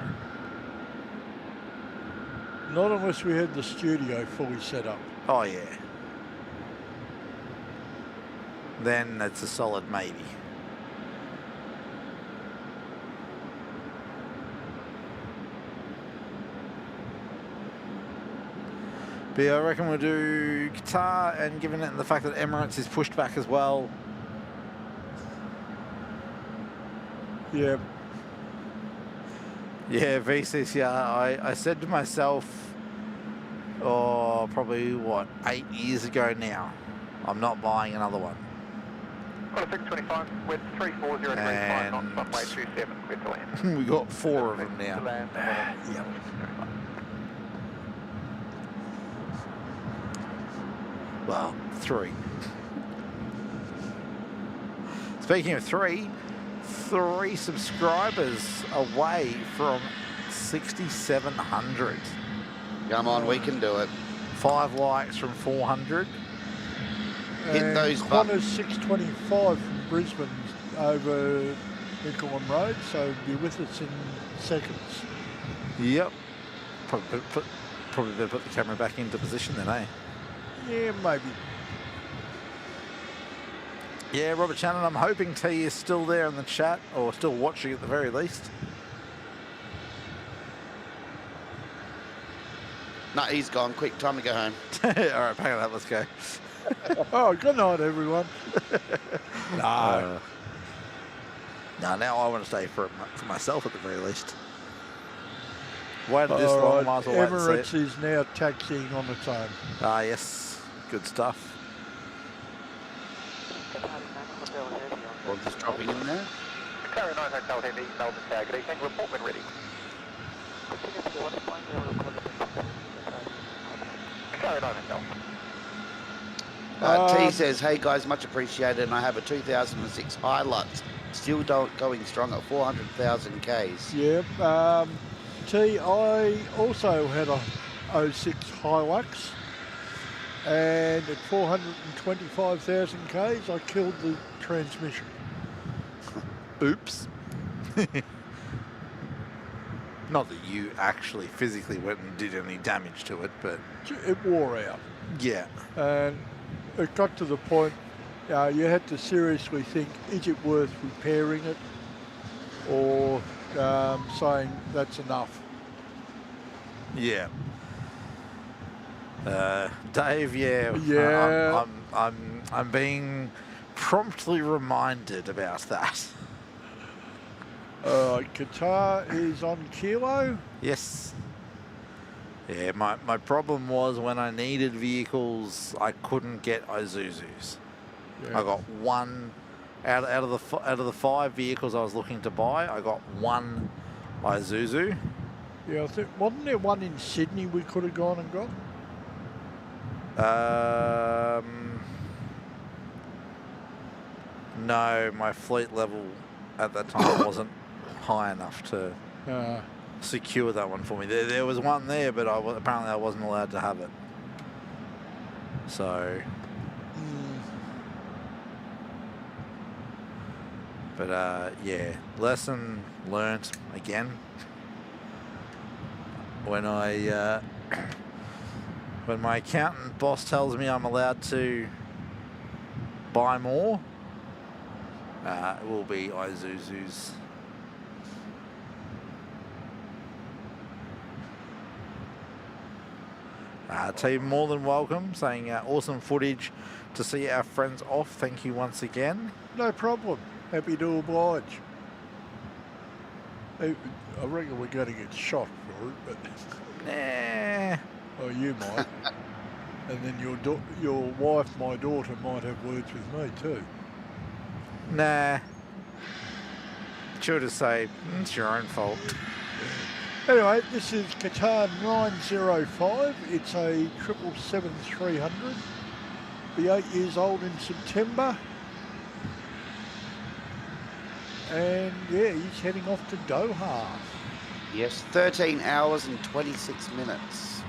Not unless we had the studio fully set up. Oh, yeah. Then it's a solid maybe. But yeah, I reckon we'll do Qatar, and given it the fact that Emirates is pushed back as well. Yeah. Yeah, VCCR, I said to myself, probably, 8 years ago now, I'm not buying another one. 625, with 34035 knots, runway 27, clear to land. We got 4 of them now. Yep. Well, 3. Speaking of 3 subscribers away from 6,700. Come on, we can do it. 5 likes from 400. Hit those Connor's buttons. 625 from Brisbane over Nicholm Road, so be with us in seconds. Yep. Probably better put the camera back into position then, eh? Yeah, maybe. Yeah, Robert Shannon, I'm hoping T is still there in the chat, or still watching at the very least. No, he's gone. Quick, time to go home. All right, pack it up, let's go. Oh, good night, everyone. No, now I want to stay for myself at the very least. Waited this long, might as well wait and Emirates see it. is now taxiing on its own. Ah, yes. Good stuff. We're just dropping in there. Carry 9 Hotel Heavy, Melbourne Tower, good evening, report when ready. Carry 9 Hotel. T says, hey guys, much appreciated, and I have a 2006 Hilux, still going strong at 400,000 Ks. Yep. T, I also had a 06 Hilux, and at 425,000 Ks, I killed the transmission. Oops. Not that you actually physically went and did any damage to it, but... It wore out. Yeah. And it got to the point you had to seriously think, is it worth repairing it, or saying that's enough? Yeah. Dave, yeah. Yeah. I'm being promptly reminded about that. Qatar is on kilo. Yes. Yeah, my problem was when I needed vehicles, I couldn't get Isuzus. Yeah. I got one out of the 5 vehicles I was looking to buy. I got one Isuzu. Yeah, I think, wasn't there one in Sydney we could have gone and got? No, my fleet level at that time wasn't high enough to secure that one for me. There was one there, but apparently I wasn't allowed to have it. So, but yeah, lesson learnt again. When when my accountant boss tells me I'm allowed to buy more, it will be Isuzus. Team, more than welcome, saying awesome footage to see our friends off. Thank you once again. No problem. Happy to oblige. I reckon we're going to get shot for it, but... Nah. Oh, you might. And then your wife, my daughter, might have words with me too. Nah. Sure to say, it's your own fault. Anyway, this is Qatar 905. It's a 777-300. Be 8 years old in September. And yeah, he's heading off to Doha. Yes, 13 hours and 26 minutes.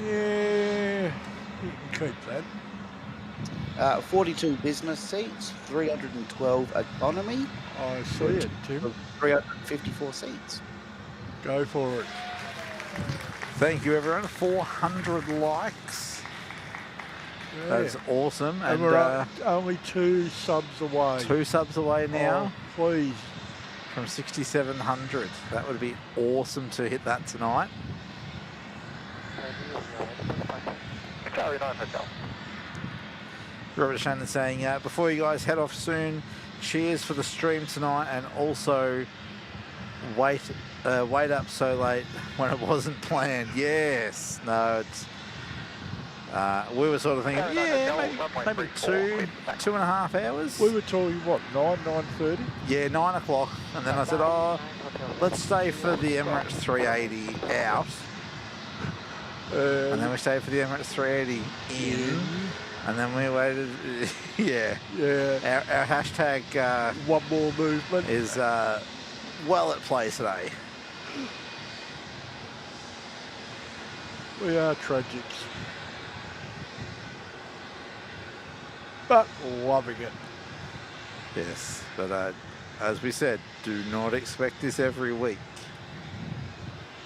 Yeah, you can keep that. 42 business seats, 312 economy. I see it, Tim. 354 seats. Go for it. Thank you, everyone. 400 likes. Yeah. That's awesome. And we're only 2 subs away. 2 subs away now. Oh, please. From 6,700. That would be awesome to hit that tonight. Robert Shannon saying, before you guys head off soon, cheers for the stream tonight, and also wait up so late when it wasn't planned. Yes, no, We were sort of thinking, maybe 2.5 hours. We were talking, what, 9:30? Yeah, 9 o'clock. And then I said, oh, let's stay for the Emirates 380 out. And then we stayed for the Emirates 380 in. And then we waited. Yeah. Our hashtag one more movement is well at play today. We are tragics. But loving it. Yes, but as we said, do not expect this every week.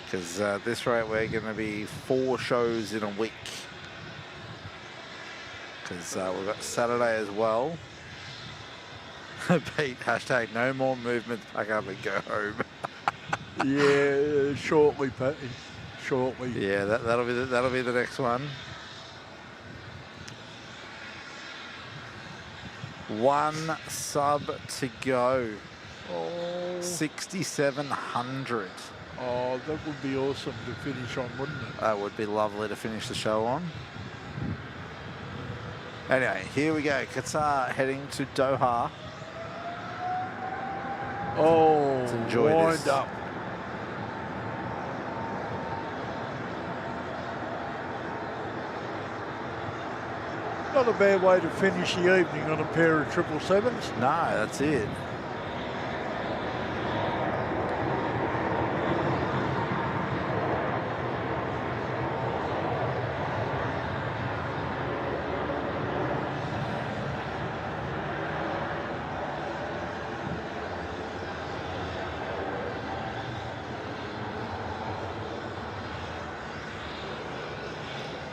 Because at this rate, we're going to be 4 shows in a week. Because we've got Saturday as well. Pete, hashtag no more movements, pack up and go home. Yeah, shortly, Pete. Shortly. Yeah, that'll be the next one. 1 sub to go. Oh. 6,700. Oh, that would be awesome to finish on, wouldn't it? That would be lovely to finish the show on. Anyway, here we go. Qatar heading to Doha. Oh, let's enjoy wind this. up. Not a bad way to finish the evening on a pair of 777s. No, that's it.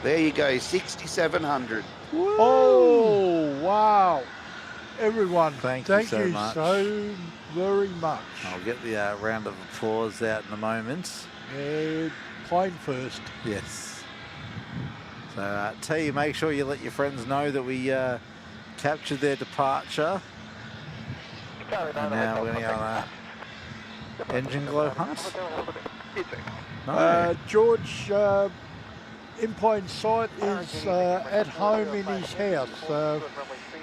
There you go, 6,700. Oh, wow. Everyone, thank you so much. so very much. I'll get the round of applause out in a moment. Yeah, plane first. Yes. So, T, make sure you let your friends know that we captured their departure. And now we're going to go on an engine glow hunt. No. George, in plain sight, is at home in his house.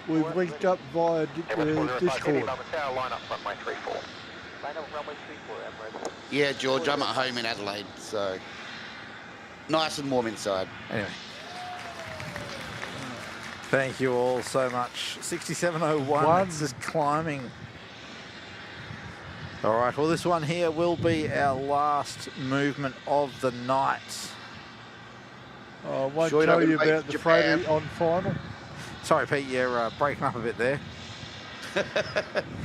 We've linked up via Discord. Yeah, George, I'm at home in Adelaide, so nice and warm inside. Anyway. Thank you all so much. 6701, it's just climbing. All right, well, this one here will be our last movement of the night. I won't tell you about the freighter on final. Sorry, Pete, you're breaking up a bit there.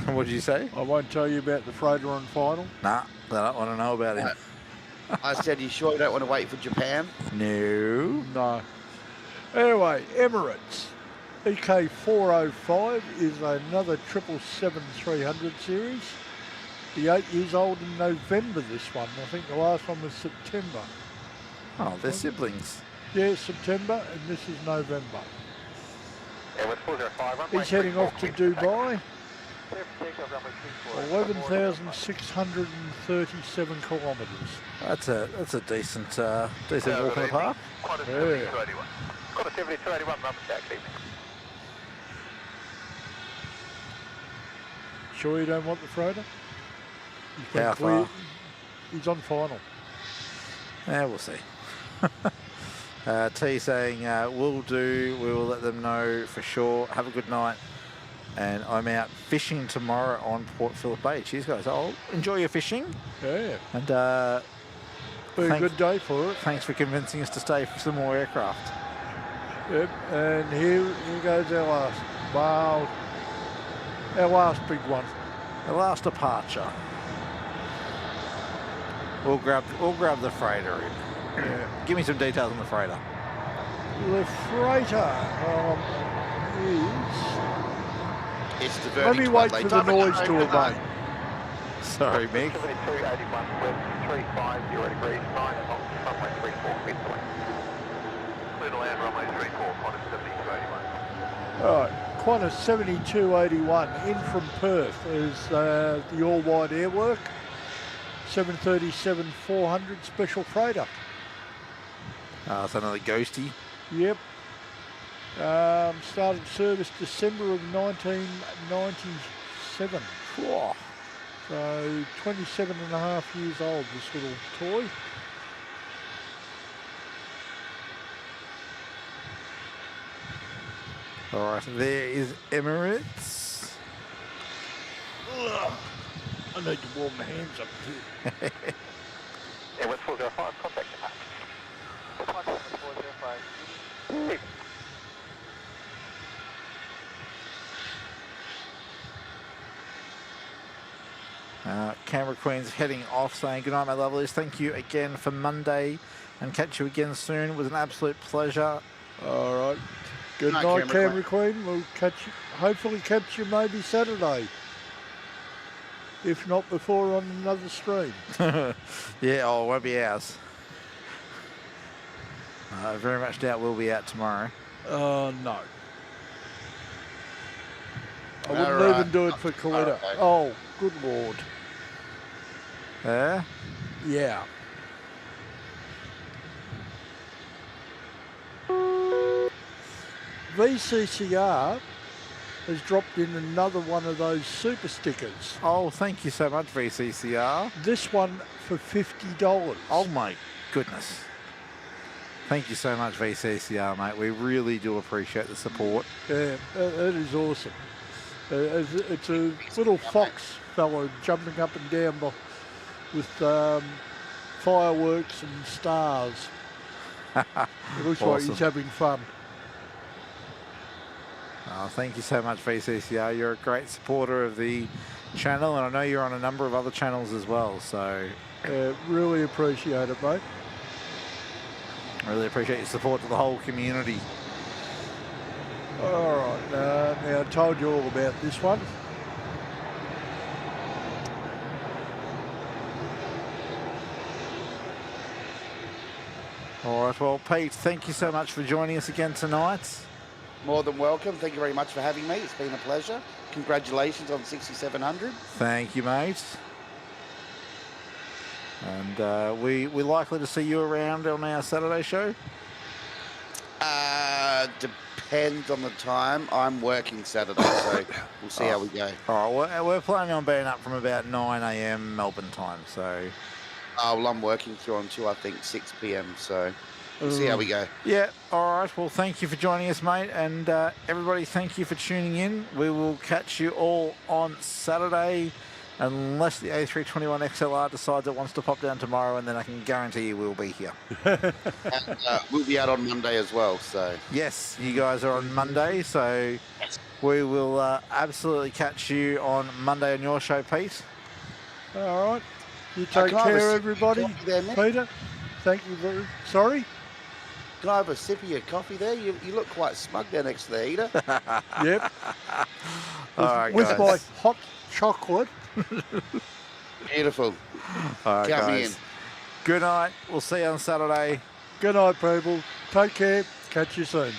What did you say? I won't tell you about the freighter on final. Nah, I don't want to know about him. I said, you sure you don't want to wait for Japan? No. No. Anyway, Emirates. EK405 is another 777-300 series. The 8 years old in November, this one. I think the last one was September. Oh, they're siblings. Yeah, September, and this is November. He's heading off to Dubai. 11,637 kilometres. That's a decent walk in the park. Yeah. Got a 7281 rubber stack, Sure you don't want the freighter? How far? He's on final. Yeah, we'll see. T saying, we'll do, we will let them know for sure. Have a good night. And I'm out fishing tomorrow on Port Phillip Bay. Cheers, guys. I'll enjoy your fishing. Yeah. And be a good day for it. Thanks for convincing us to stay for some more aircraft. Yep, and here goes our last. Wow. Our last big one. The last departure. We'll grab the freighter in. Yeah. Give me some details on the freighter. The freighter is... It's the Let me wait for the noise to abate. Sorry, Mick. 7281 west 350 degrees, 9 knots, runway 34 midpoint. Clear to land, runway 34, Qantas 7281. All right, Qantas 7281 in from Perth is the all-wide airwork. 737-400 special freighter. It's another ghosty. Yep, Started service December of 1997. Whoa. So 27 and a half years old, this little toy. All right, there is Emirates. Ugh. I need to warm my hands up too. Airbus 405, contact departure. 405. Canberra Queen's heading off, saying good night, my lovelies. Thank you again for Monday, and catch you again soon. It was an absolute pleasure. All right. Good night, Canberra Queen. We'll catch you, hopefully catch you maybe Saturday. If not before on another stream. Yeah, oh, it won't be ours. I very much doubt we'll be out tomorrow. No. I wouldn't even do it for KALITTA. Oh, good Lord. Yeah? Yeah. VCCR has dropped in another one of those super stickers. Oh, thank you so much, VCCR. This one for $50. Oh, my goodness. Thank you so much, VCCR, mate. We really do appreciate the support. Yeah, that is awesome. It's a little fox fellow jumping up and down with fireworks and stars. It looks like he's having fun. Oh, thank you so much, VCCR. You're a great supporter of the channel, and I know you're on a number of other channels as well, so... really appreciate it, mate. Really appreciate your support to the whole community. All right, now I told you all about this one. All right, well, Pete, thank you so much for joining us again tonight. More than welcome. Thank you very much for having me. It's been a pleasure. Congratulations on 6700. Thank you, mate. And we're likely to see you around on our Saturday show? Depends on the time. I'm working Saturday, so we'll see how we go. All right, we're planning on being up from about 9 a.m. Melbourne time, so... Well, I'm working through until, I think, 6 p.m, so we'll see how we go. Yeah, all right. Well, thank you for joining us, mate. And everybody, thank you for tuning in. We will catch you all on Saturday, unless the A321 XLR decides it wants to pop down tomorrow, and then I can guarantee you we'll be here. And, we'll be out on Monday as well, so... Yes, you guys are on Monday, so we will absolutely catch you on Monday on your show, Pete. All right. You take care, everybody. There, Peter, thank you very... Sorry? Can I have a sip of your coffee there? You look quite smug there next to the heater. Yep. All right, with guys. my hot chocolate. Beautiful. All right, Count me guys. in. Good night. We'll see you on Saturday. Good night, people. Take care. Catch you soon.